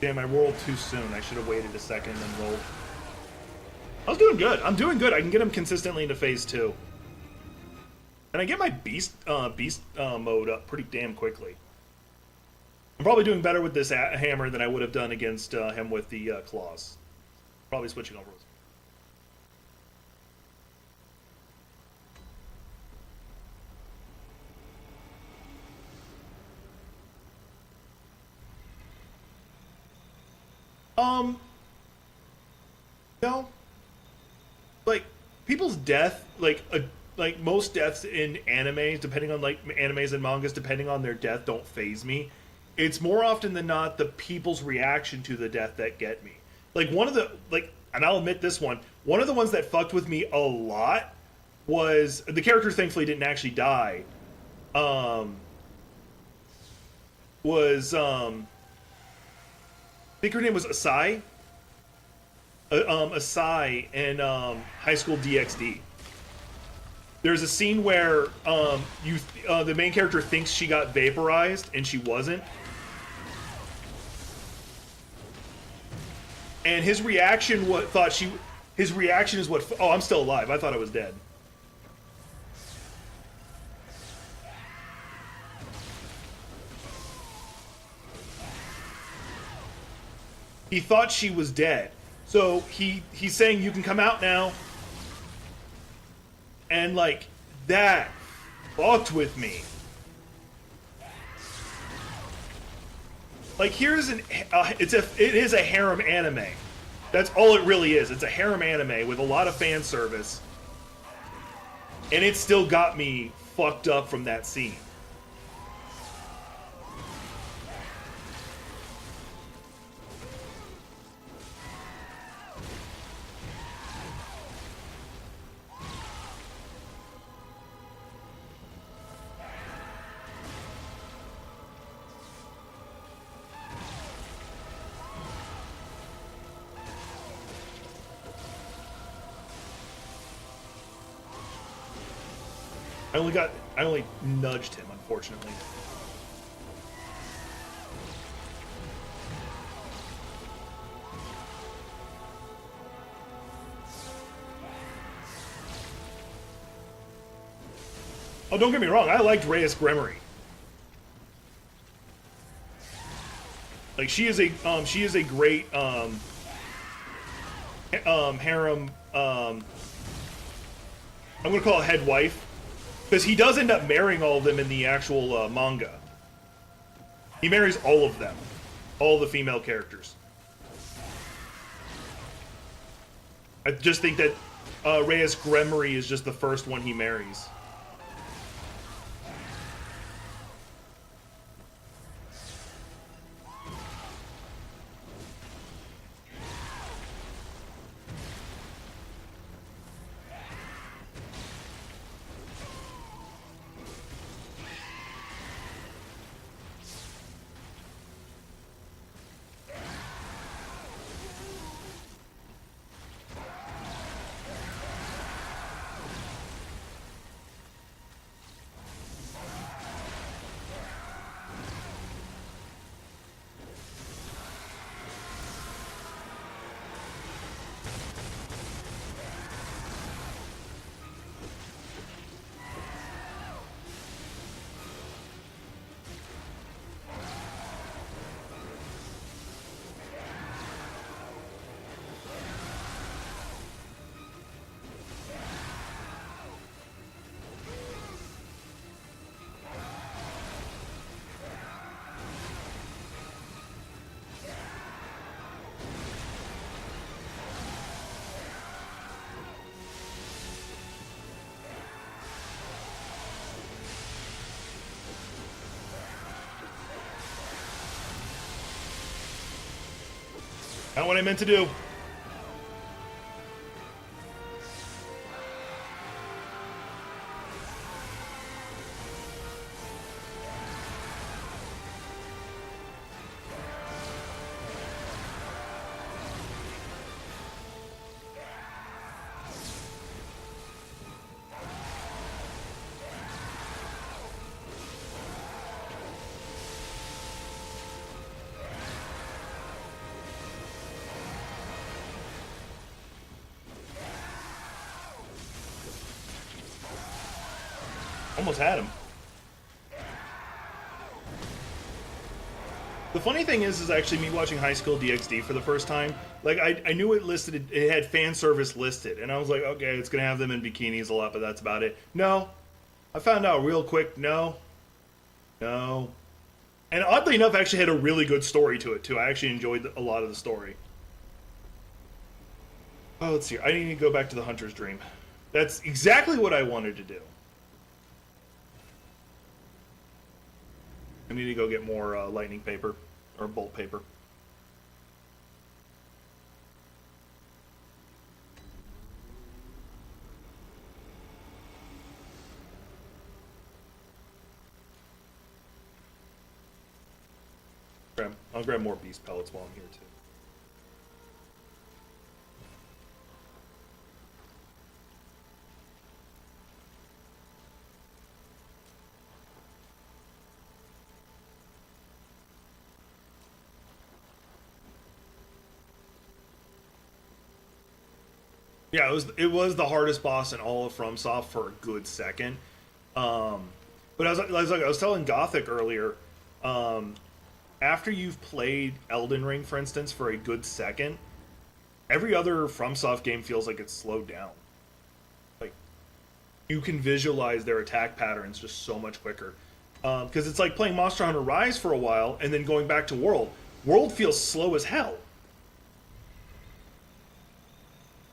Damn, I rolled too soon. I should have waited a second and then rolled. I was doing good. I'm doing good. I can get him consistently into phase 2. And I get my beast mode up pretty damn quickly. I'm probably doing better with this hammer than I would have done against him with the claws. Probably switching over. No. Like, people's death, like most deaths in animes, depending on, like, animes and mangas, depending on their death, don't faze me. It's more often than not the people's reaction to the death that get me. Like, one of the, like, and I'll admit this one of the ones that fucked with me a lot was, the character thankfully didn't actually die, I think her name was Asai. Asai in High School DxD. There's a scene where the main character thinks she got vaporized and she wasn't. And his reaction his reaction is what, oh, I'm still alive. I thought I was dead. He thought she was dead. So he's saying, you can come out now. And, like, that fucked with me. Like, here's it is a harem anime. That's all it really is. It's a harem anime with a lot of fan service. And it still got me fucked up from that scene. I only nudged him, unfortunately. Oh, don't get me wrong, I liked Reyes Gremory. Like, she is a great harem, I'm gonna call it head wife. Because he does end up marrying all of them in the actual manga. He marries all of them. All the female characters. I just think that Reyes Gremory is just the first one he marries. Not what I meant to do. Almost had him. The funny thing is actually me watching High School DxD for the first time. Like, I knew it listed, it had fan service listed, and I was like, okay, it's gonna have them in bikinis a lot, but that's about it. No. I found out real quick, no. No. And oddly enough, actually had a really good story to it, too. I actually enjoyed a lot of the story. Oh, let's see. I need to go back to the Hunter's Dream. That's exactly what I wanted to do. I need to go get more lightning paper, or bolt paper. I'll grab more beast pellets while I'm here, too. Yeah, it was the hardest boss in all of FromSoft for a good second. But I was telling Gothic earlier, after you've played Elden Ring, for instance, for a good second, every other FromSoft game feels like it's slowed down. Like, you can visualize their attack patterns just so much quicker. Because it's like playing Monster Hunter Rise for a while and then going back to World. World feels slow as hell.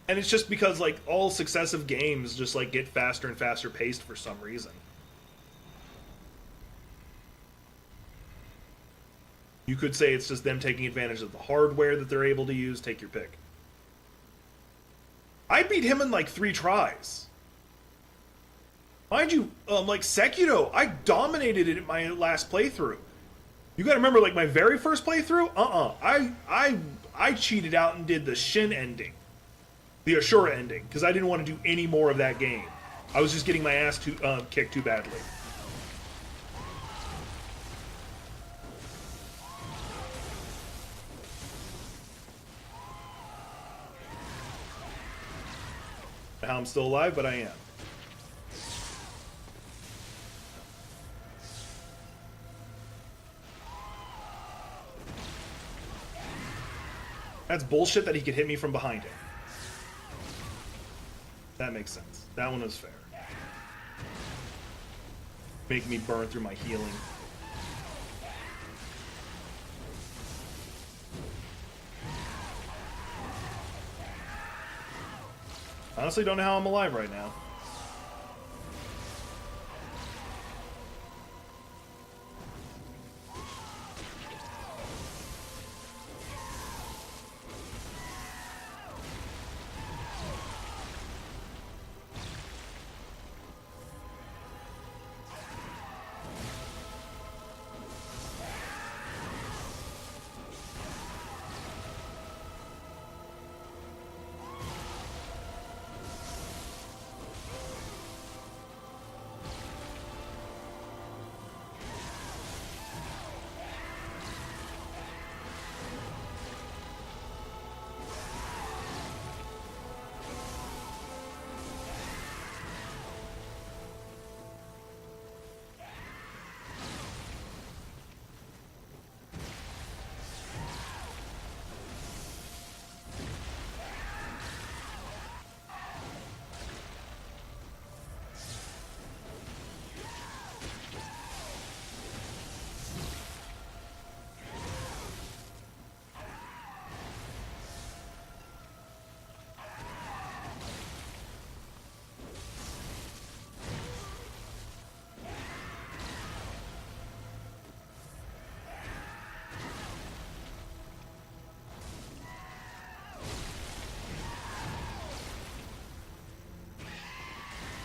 And it's just because, like, all successive games just, like, get faster and faster paced for some reason. You could say it's just them taking advantage of the hardware that they're able to use. Take your pick. I beat him in, like, 3 tries. Mind you, like, Sekiro, I dominated it in my last playthrough. You gotta remember, like, my very first playthrough? I cheated out and did the Shin ending. The Ashura ending, because I didn't want to do any more of that game. I was just getting my ass kicked too badly. How I'm still alive, but I am. That's bullshit that he could hit me from behind him. That makes sense. That one was fair. Make me burn through my healing. Honestly, don't know how I'm alive right now.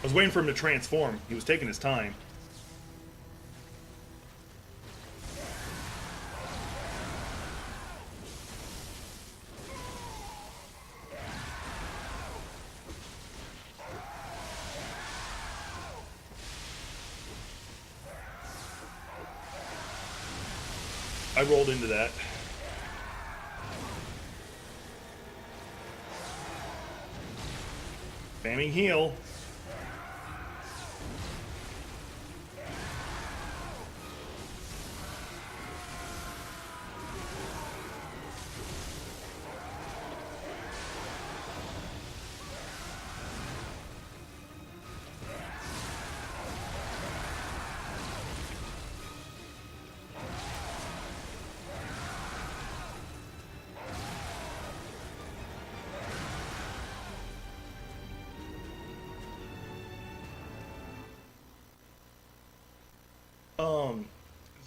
was waiting for him to transform. He was taking his time. I rolled into that. Spamming heal.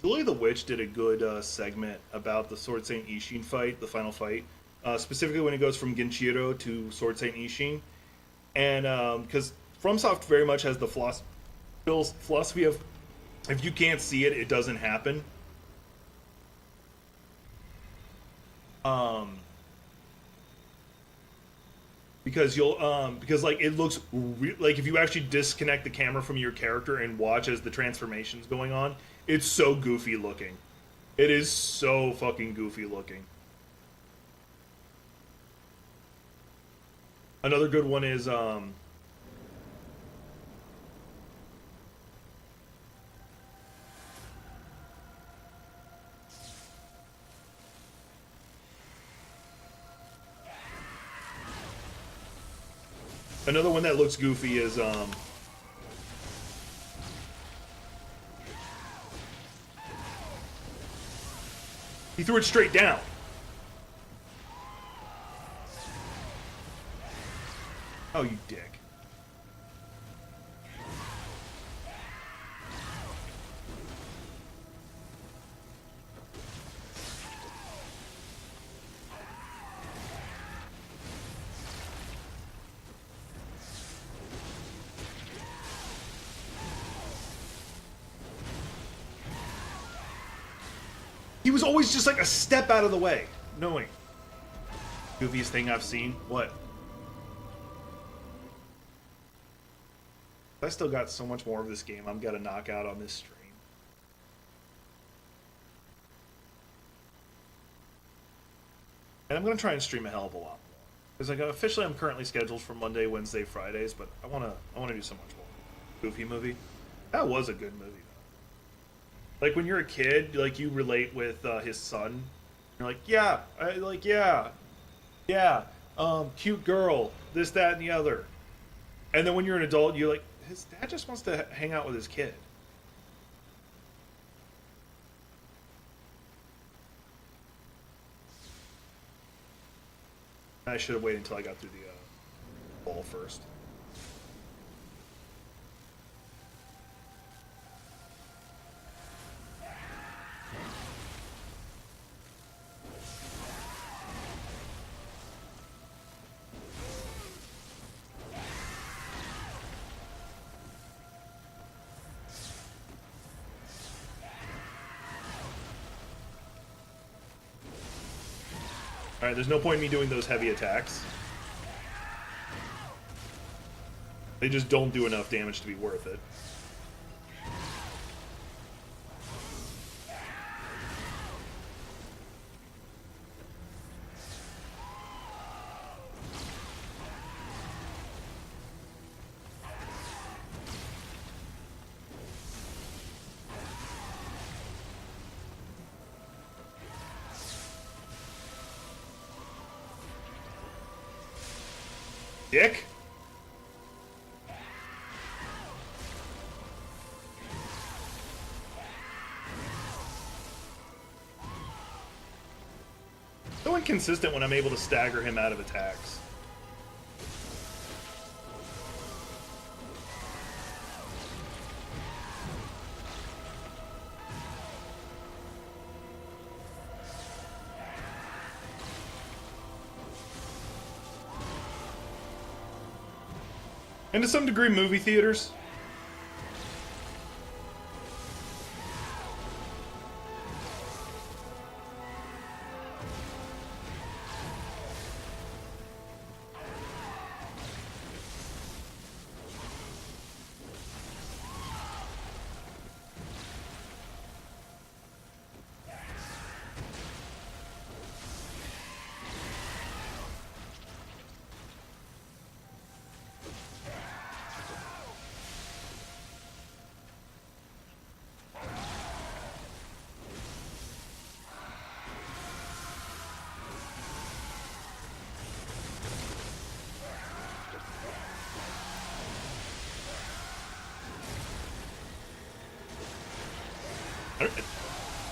Lily the Witch did a good segment about the Sword Saint Ishin fight, the final fight, specifically when it goes from Genshiro to Sword Saint Ishin, and because FromSoft very much has the philosophy of if you can't see it, it doesn't happen. Because because like it looks like if you actually disconnect the camera from your character and watch as the transformation's going on, it's so goofy looking. It is so fucking goofy looking. Another good one is another one that looks goofy is he threw it straight down. Oh, you dick. He was always just like a step out of the way. Knowing. Goofiest thing I've seen? What? I still got so much more of this game I'm gonna knock out on this stream. And I'm gonna try and stream a hell of a lot more. Because like officially I'm currently scheduled for Monday, Wednesday, Fridays, but I wanna do so much more. Goofy movie. That was a good movie. Like when you're a kid, like you relate with his son. You're like, yeah, cute girl, this, that, and the other. And then when you're an adult, you're like, his dad just wants to hang out with his kid. I should have waited until I got through the ball first. Alright, there's no point in me doing those heavy attacks. They just don't do enough damage to be worth it. Dick? So inconsistent when I'm able to stagger him out of attacks. And to some degree, movie theaters.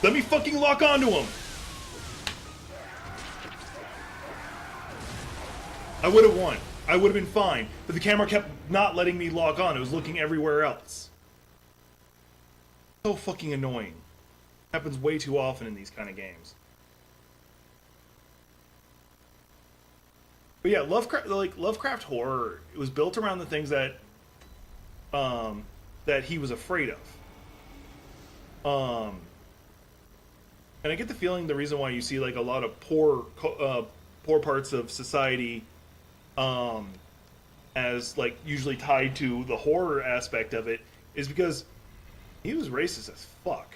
Let me fucking lock onto him! I would have won. I would have been fine. But the camera kept not letting me lock on. It was looking everywhere else. So fucking annoying. Happens way too often in these kind of games. But yeah, Lovecraft horror, it was built around the things that that he was afraid of. And I get the feeling the reason why you see like a lot of poor parts of society as like usually tied to the horror aspect of it is because he was racist as fuck.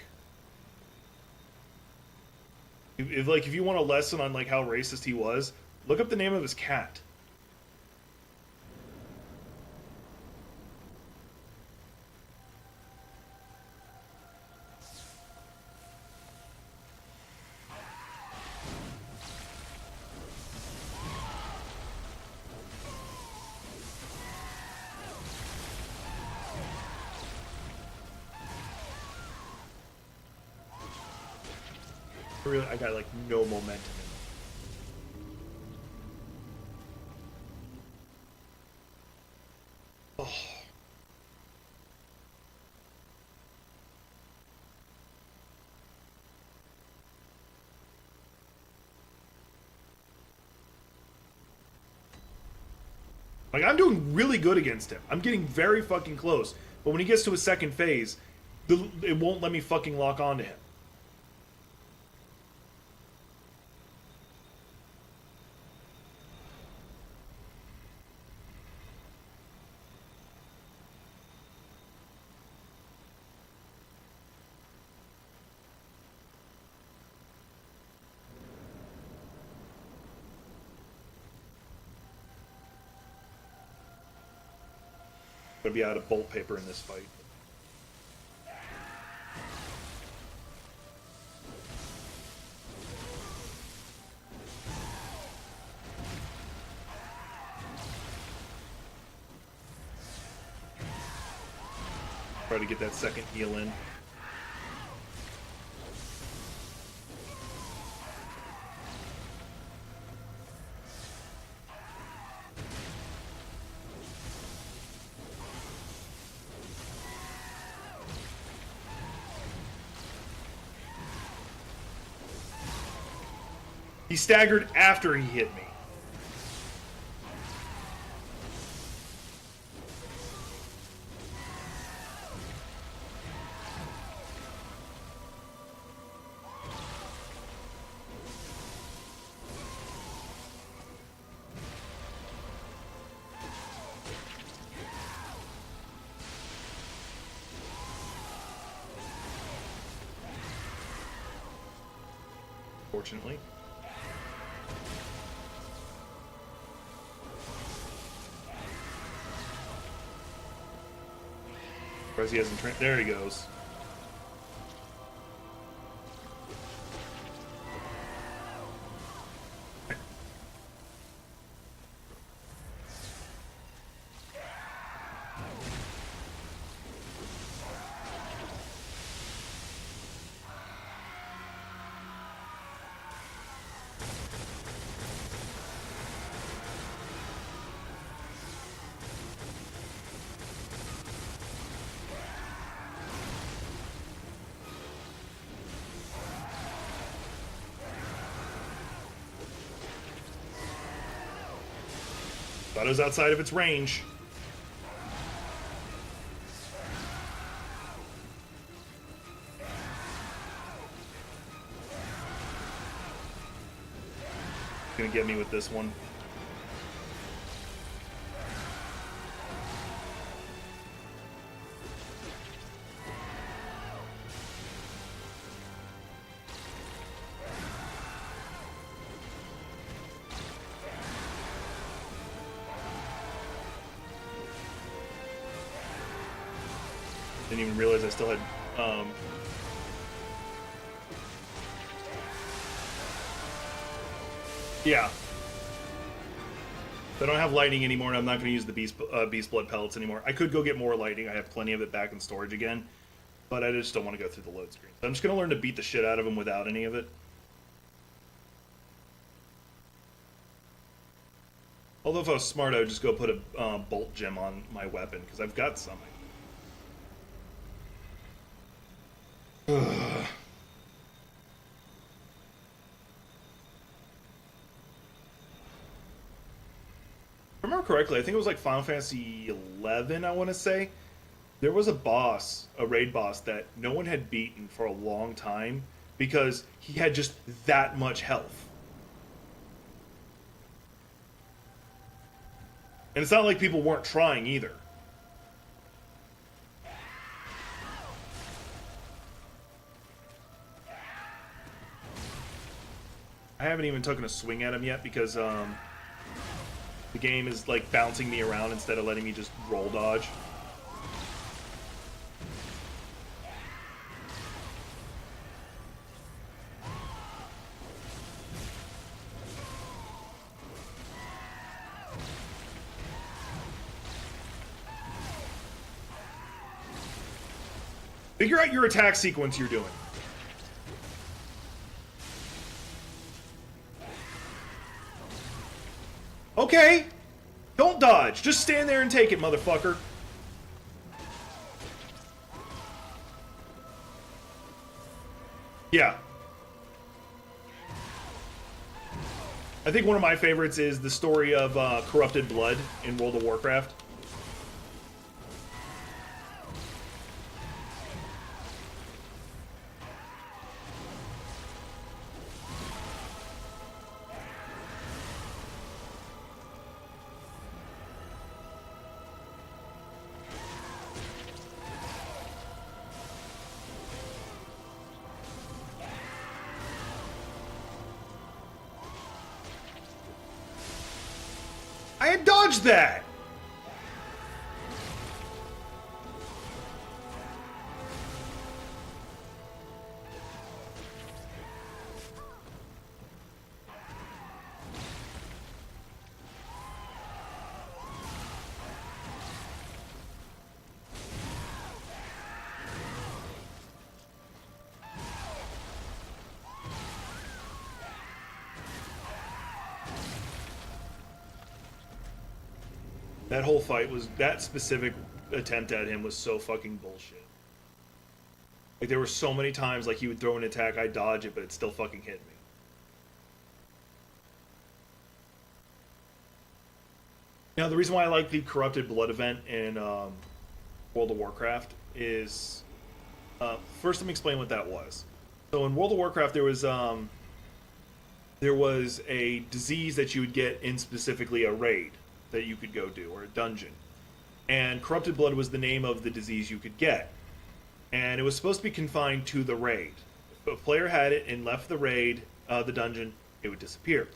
If you want a lesson on like how racist he was, look up the name of his cat. I got like no momentum in it. Oh. Like, I'm doing really good against him. I'm getting very fucking close. But when he gets to his second phase, it won't let me fucking lock onto him. Gonna be out of bolt paper in this fight. Try to get that second heal in. He staggered after he hit me. Fortunately. He hasn't there he goes. Thought it was outside of its range. get me with this one. Didn't even realize I still had, yeah. So I don't have lighting anymore, and I'm not going to use the beast blood pellets anymore. I could go get more lighting. I have plenty of it back in storage again, but I just don't want to go through the load screen. So I'm just going to learn to beat the shit out of him without any of it. Although if I was smart, I would just go put a bolt gem on my weapon, because I've got some. If I remember correctly, I think it was like Final Fantasy XI, I want to say. There was a boss, a raid boss, that no one had beaten for a long time because he had just that much health. And it's not like people weren't trying either. I haven't even taken a swing at him yet because the game is like bouncing me around instead of letting me just roll dodge. Figure out your attack sequence you're doing. Okay, don't dodge. Just stand there and take it, motherfucker. Yeah. I think one of my favorites is the story of corrupted blood in World of Warcraft. I had dodged that! That whole fight was, that specific attempt at him was so fucking bullshit. Like, there were so many times, like, he would throw an attack, I'd dodge it, but it still fucking hit me. Now, the reason why I like the Corrupted Blood event in World of Warcraft is... first, let me explain what that was. So, in World of Warcraft, there was a disease that you would get in specifically a raid that you could go do, or a dungeon. And Corrupted Blood was the name of the disease you could get. And it was supposed to be confined to the raid. If a player had it and left the raid, the dungeon, it would disappear.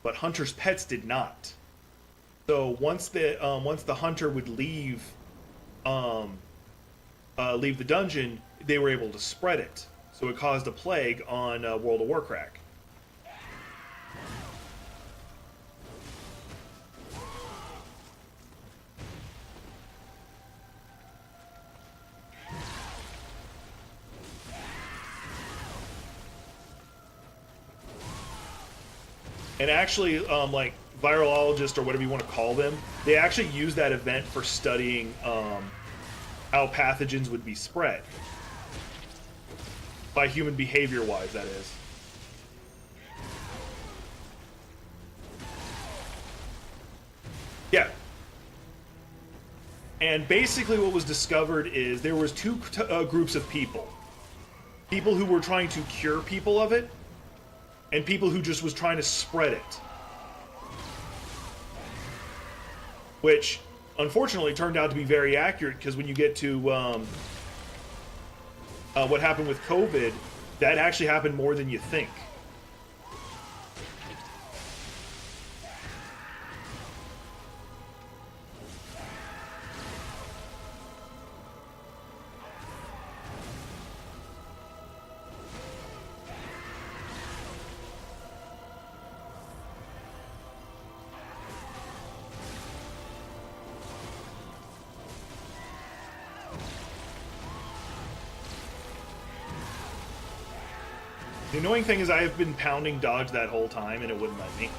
But hunters' pets did not. So once the hunter would leave the dungeon, they were able to spread it. So it caused a plague on World of Warcraft. And actually, like, virologists, or whatever you want to call them, they actually use that event for studying how pathogens would be spread. By human behavior-wise, that is. Yeah. And basically what was discovered is there was two groups of people. People who were trying to cure people of it, and people who just was trying to spread it. which unfortunately turned out to be very accurate, because when you get to what happened with COVID, that actually happened more than you think. The annoying thing is I have been pounding dodge that whole time and it wouldn't let me.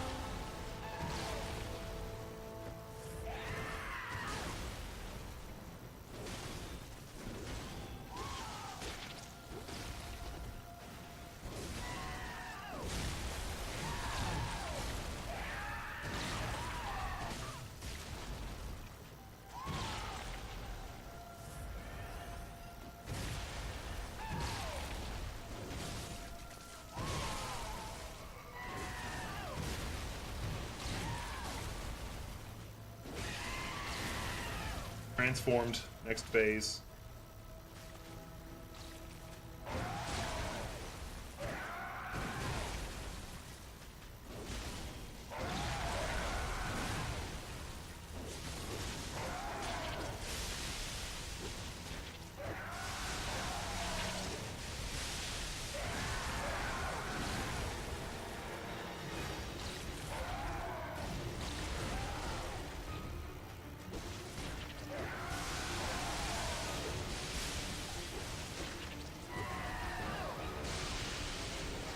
Transformed. Next phase.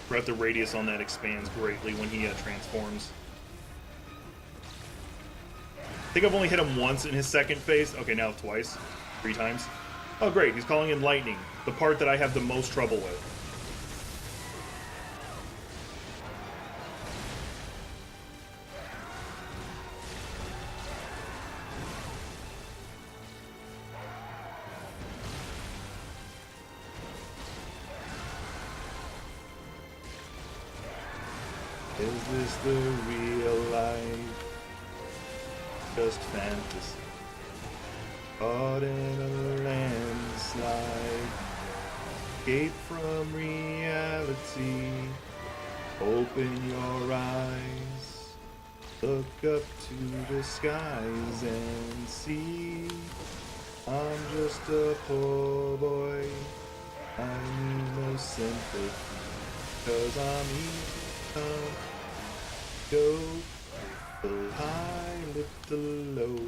Throughout the radius on that expands greatly when he transforms. I think I've only hit him once in his second phase. Okay, now twice. 3 times. Oh great, he's calling in lightning. The part that I have the most trouble with. Is this the real life? Just fantasy. Caught in a landslide. Escape from reality. Open your eyes. Look up to the skies and see. I'm just a poor boy. I need no sympathy. 'Cause I'm easy. Go the high, lift the low.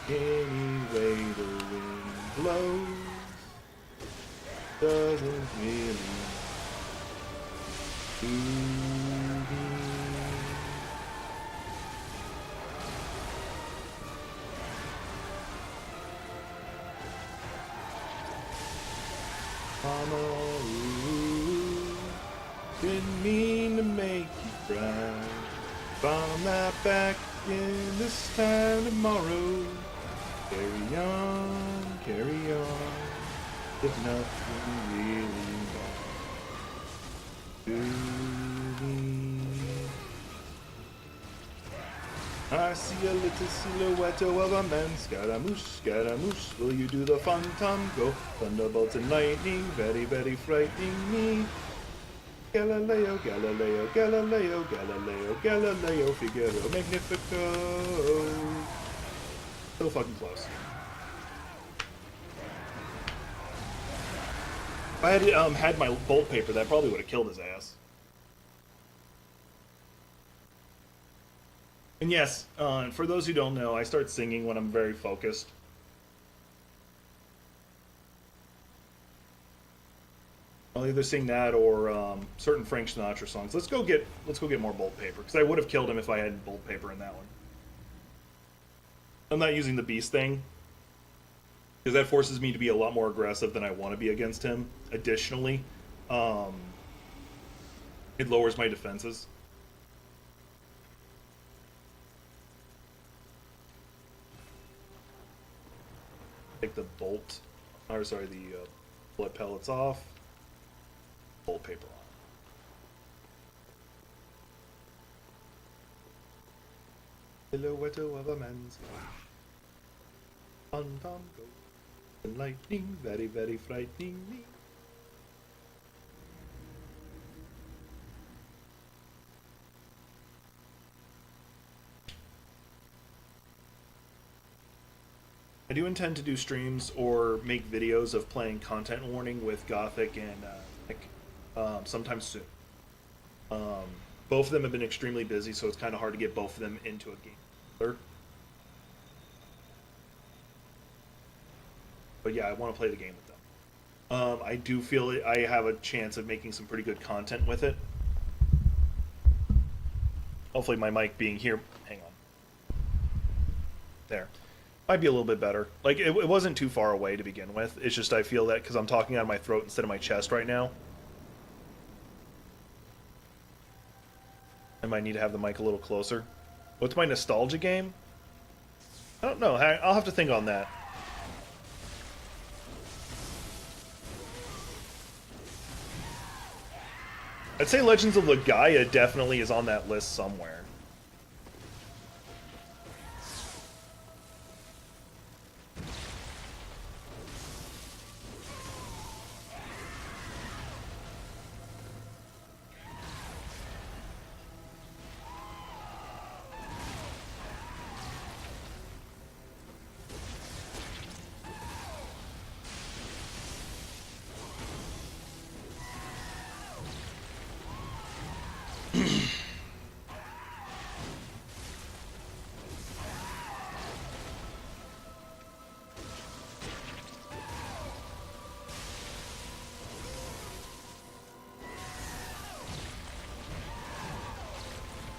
Any way the wind blows doesn't really do me. Mama, ooh, didn't mean to make you cry. If I'm not back in this time tomorrow, carry on, if nothing really wrong to me. I see a little silhouette of a man, Scaramouche, will you do the fun tango? Thunderbolts and lightning, very, very frightening me. Galileo, Galileo, Galileo, Galileo, Galileo, Figaro, Magnifico. So fucking close. If I had had my bolt paper, that probably would have killed his ass. And yes, for those who don't know, I start singing when I'm very focused. I'll either sing that or certain Frank Sinatra songs. Let's go get more bolt paper, because I would have killed him if I had bolt paper in that one. I'm not using the beast thing, because that forces me to be a lot more aggressive than I want to be against him. Additionally, it lowers my defenses. Take the bolt, or sorry, the blood pellets off. Bolt paper on. Silhouette of a man's life. Tom Tom go. And lightning, very, very frightening me. I do intend to do streams or make videos of playing Content Warning with Gothic and Nick sometime soon. Both of them have been extremely busy, so it's kind of hard to get both of them into a game. But yeah, I want to play the game with them. I do feel I have a chance of making some pretty good content with it. Hopefully my mic being here... Hang on. There. Might be a little bit better. Like, it wasn't too far away to begin with. It's just I feel that because I'm talking out of my throat instead of my chest right now, I might need to have the mic a little closer. What's my nostalgia game? I don't know. I'll have to think on that. I'd say Legends of Legaia definitely is on that list somewhere.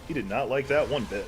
He did not like that one bit.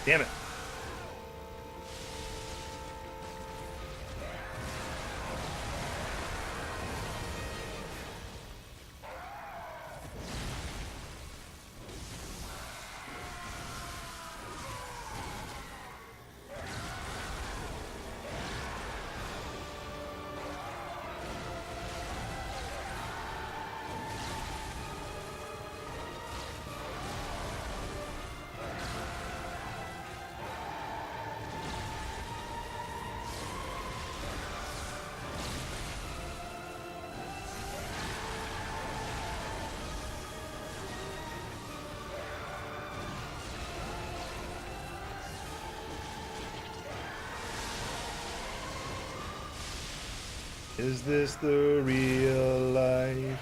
Damn it. Is this the real life?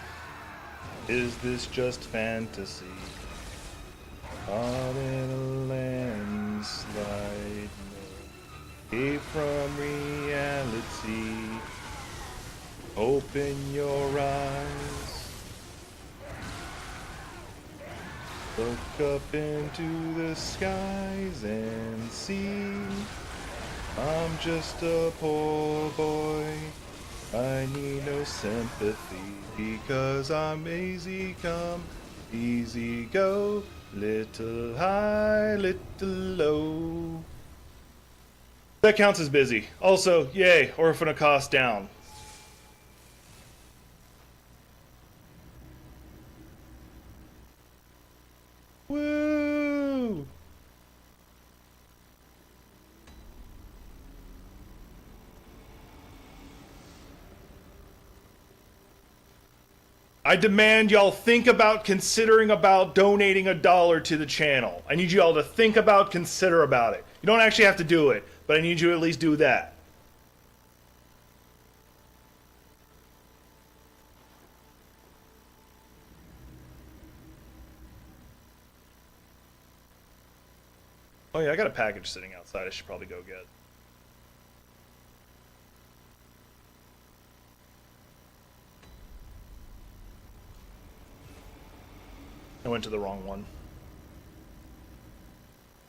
Is this just fantasy? Caught in a landslide, no escape from reality. Open your eyes. Look up into the skies and see. I'm just a poor boy. I need no sympathy because I'm easy come, easy go, little high, little low. That counts as busy. Also, yay, Orphan cost down. Woo! I demand y'all think about considering about donating $1 to the channel. I need y'all to think about, consider about it. You don't actually have to do it, but I need you to at least do that. Oh yeah, I got a package sitting outside I should probably go get. I went to the wrong one.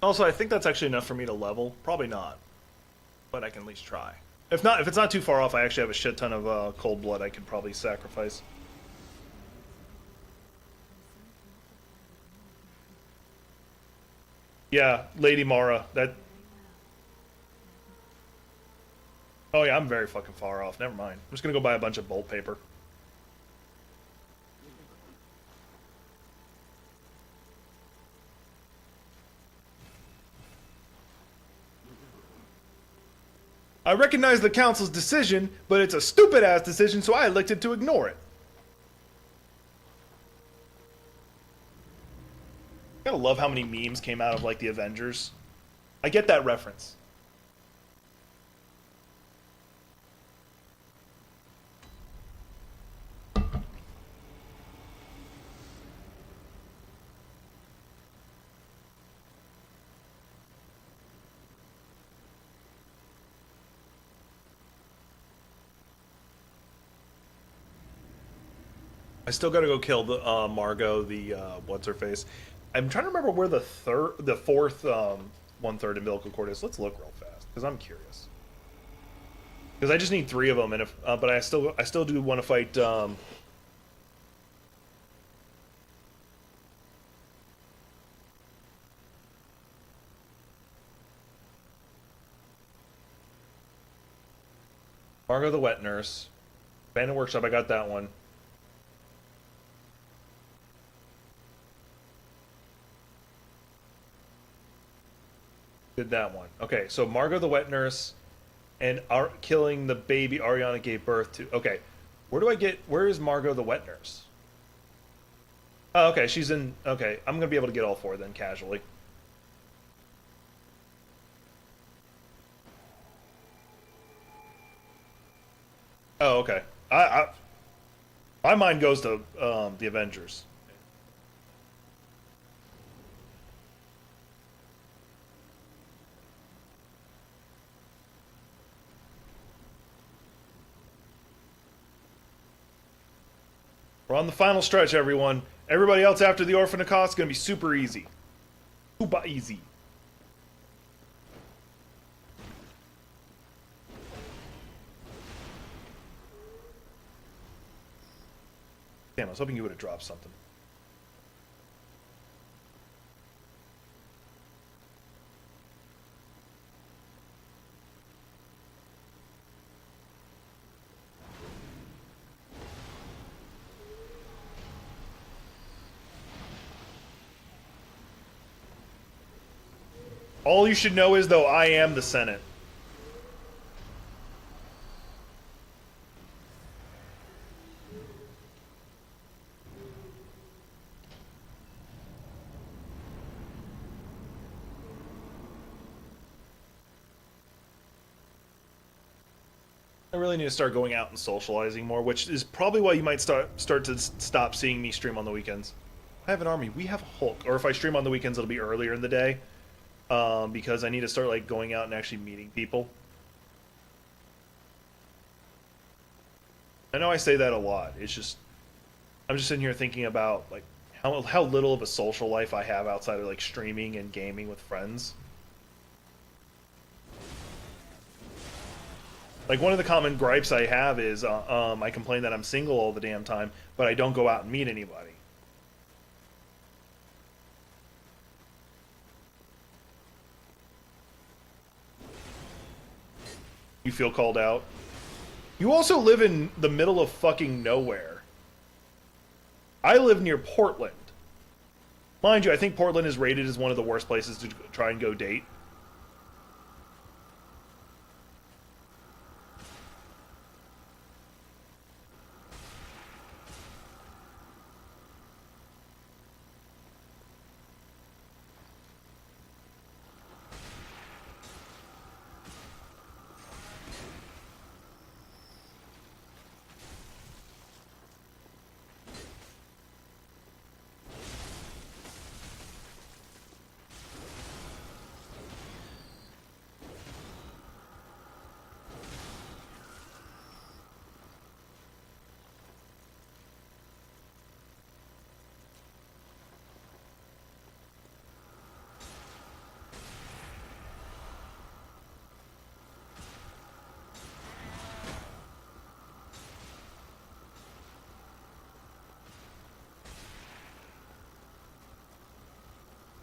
Also, I think that's actually enough for me to level. Probably not, but I can at least try. If not, if it's not too far off, I actually have a shit ton of cold blood I could probably sacrifice. Yeah, Lady Mara. That. Oh yeah, I'm very fucking far off. Never mind. I'm just gonna go buy a bunch of bolt paper. I recognize the council's decision, but it's a stupid-ass decision, so I elected to ignore it. Gotta love how many memes came out of, like, the Avengers. I get that reference. I still gotta go kill the Margot, the what's her face. I'm trying to remember where the fourth 1/3 umbilical cord is. Let's look real fast because I'm curious. Because I just need 3 of them, and if but I still do want to fight. Margot the wet nurse, Abandoned Workshop. I got that one. Did that one. Okay, so Margot the wet nurse and killing the baby Ariana gave birth to. Okay, where is Margot the wet nurse? Oh, okay, she's in. Okay, I'm gonna be able to get all 4 then casually. Oh, okay. My mind goes to the Avengers. We're on the final stretch, everyone. Everybody else after the Orphan Cost is gonna be super easy. Super easy. Damn, I was hoping you would have dropped something. All you should know is, though, I am the Senate. I really need to start going out and socializing more, which is probably why you might start to stop seeing me stream on the weekends. I have an army. We have a Hulk. Or if I stream on the weekends, it'll be earlier in the day, because I need to start like going out and actually meeting people. I know I say that a lot. It's just I'm just sitting here thinking about like how little of a social life I have outside of like streaming and gaming with friends. Like, one of the common gripes I have is I complain that I'm single all the damn time, but I don't go out and meet anybody. You feel called out? You also live in the middle of fucking nowhere. I live near Portland. Mind you, I think Portland is rated as one of the worst places to try and go date.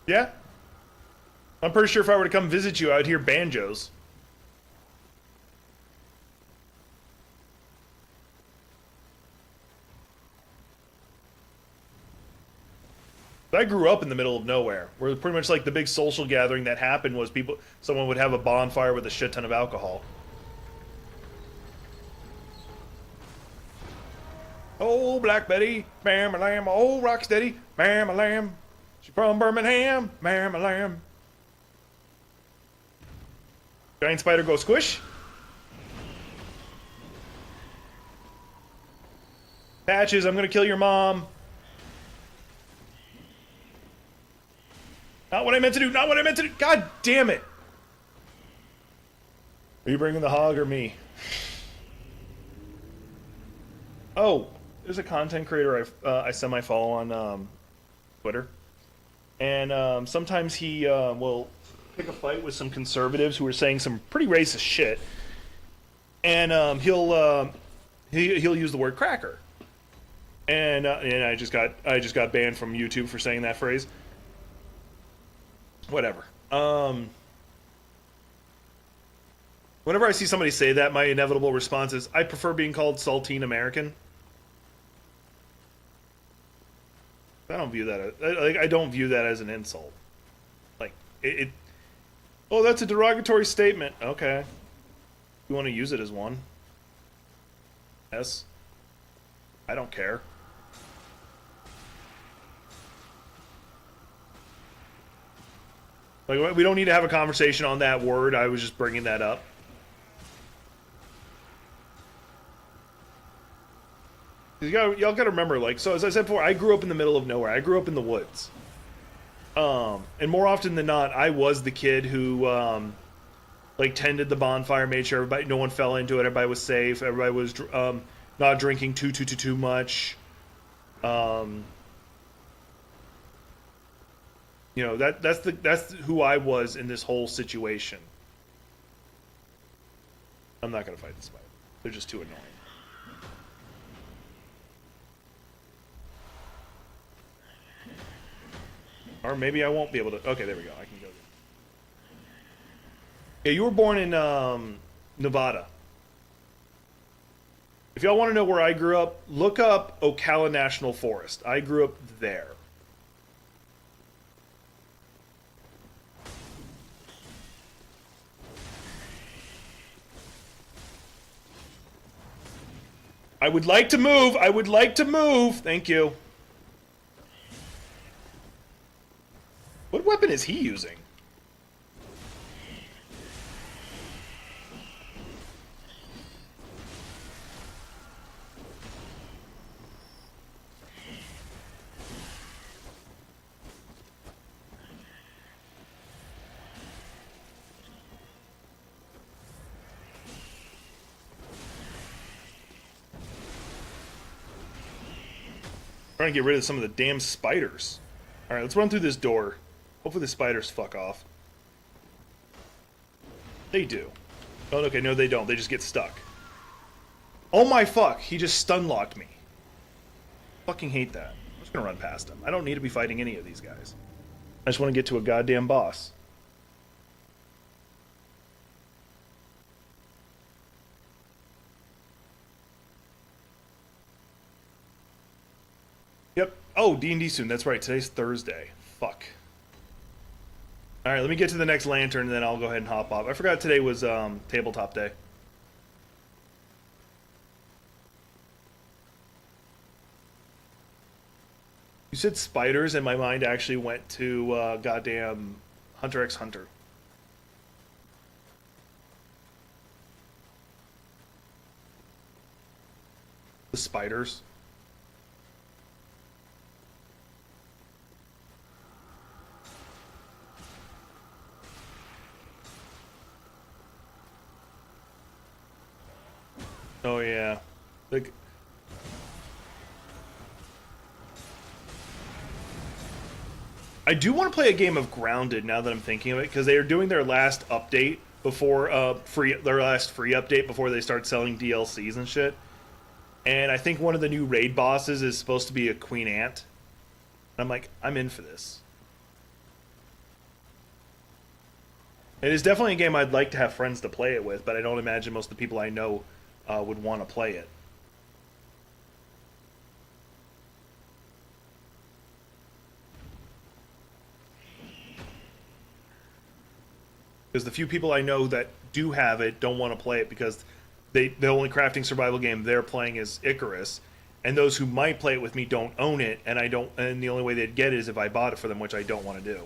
Yeah. I'm pretty sure if I were to come visit you, I would hear banjos. I grew up in the middle of nowhere, where pretty much like the big social gathering that happened was someone would have a bonfire with a shit ton of alcohol. Oh, Black Betty, bam a lamb, oh, Rocksteady, bam a lamb. She from Birmingham, bam a lamb. Giant spider go squish. Patches, I'm gonna kill your mom. Not what I meant to do, not what I meant to do. God damn it. Are you bringing the hog or me? Oh, there's a content creator I semi-follow on Twitter. And sometimes he will pick a fight with some conservatives who are saying some pretty racist shit. And he'll use the word cracker. And I just got banned from YouTube for saying that phrase. Whatever. Whenever I see somebody say that, my inevitable response is, I prefer being called Saltine American. I don't view that. I don't view that as an insult. Like it. Oh, that's a derogatory statement. Okay. You want to use it as one? Yes. I don't care. Like, we don't need to have a conversation on that word. I was just bringing that up. Y'all gotta remember, like, so as I said before, I grew up in the middle of nowhere. I grew up in the woods. And more often than not, I was the kid who, like, tended the bonfire, made sure no one fell into it, everybody was safe, everybody was, not drinking too much. You know, that's who I was in this whole situation. I'm not gonna fight this fight. They're just too annoying. Or maybe I won't be able to. Okay, there we go. I can go. Yeah, you were born in Nevada. If y'all want to know where I grew up, look up Ocala National Forest. I grew up there. I would like to move. I would like to move. Thank you. What weapon is he using? Trying to get rid of some of the damn spiders. Alright, let's run through this door. Hopefully the spiders fuck off. They do. Oh, okay, no they don't. They just get stuck. Oh my fuck! He just stun-locked me. Fucking hate that. I'm just gonna run past him. I don't need to be fighting any of these guys. I just want to get to a goddamn boss. Yep. Oh, D&D soon. That's right. Today's Thursday. Fuck. Alright, let me get to the next lantern, and then I'll go ahead and hop off. I forgot today was tabletop day. You said spiders, and my mind actually went to goddamn Hunter x Hunter. The spiders. Oh yeah. Like I do want to play a game of Grounded now that I'm thinking of it, because they are doing their last update before their last free update before they start selling DLCs and shit. And I think one of the new raid bosses is supposed to be a queen ant. And I'm like, I'm in for this. It is definitely a game I'd like to have friends to play it with, but I don't imagine most of the people I know would want to play it. Because the few people I know that do have it don't want to play it because the only crafting survival game they're playing is Icarus, and those who might play it with me don't own it, and the only way they'd get it is if I bought it for them, which I don't want to do.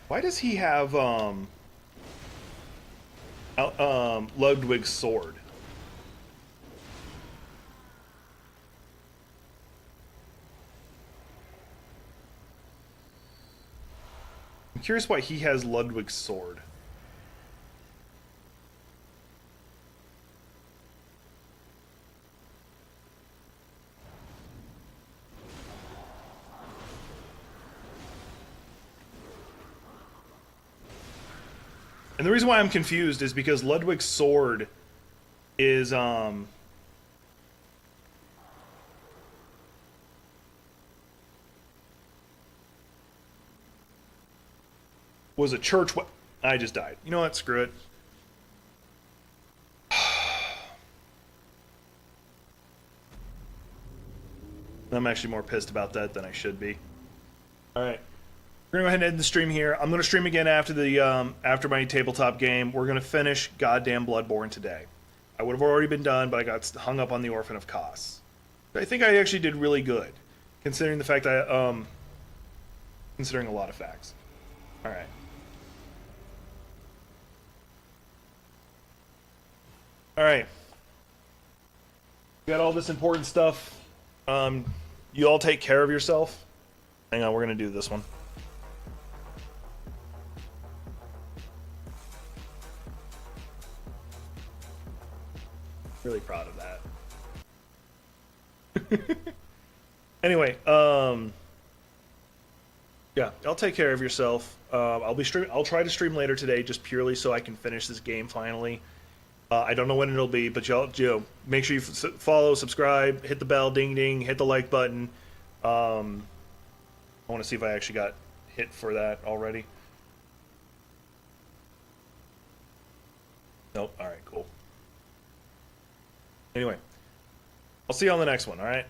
Why does he have Ludwig's sword? I'm curious why he has Ludwig's sword. And the reason why I'm confused is because Ludwig's sword is was a church weapon. I just died. You know what? Screw it. I'm actually more pissed about that than I should be. Alright. We're gonna go ahead and end the stream here. I'm gonna stream again after the after my tabletop game. We're gonna finish goddamn Bloodborne today. I would have already been done, but I got hung up on the Orphan of Kos. I think I actually did really good, considering the fact that considering a lot of facts. All right. All right. We got all this important stuff. You all take care of yourself. Hang on, we're gonna do this one. Really proud of that. Anyway, yeah, I'll take care of yourself. I'll try to stream later today, just purely so I can finish this game finally. I don't know when it'll be, but y'all make sure you follow, subscribe, hit the bell, ding ding, hit the like button. I want to see if I actually got hit for that already. Nope. All right, cool. Anyway, I'll see you on the next one, all right?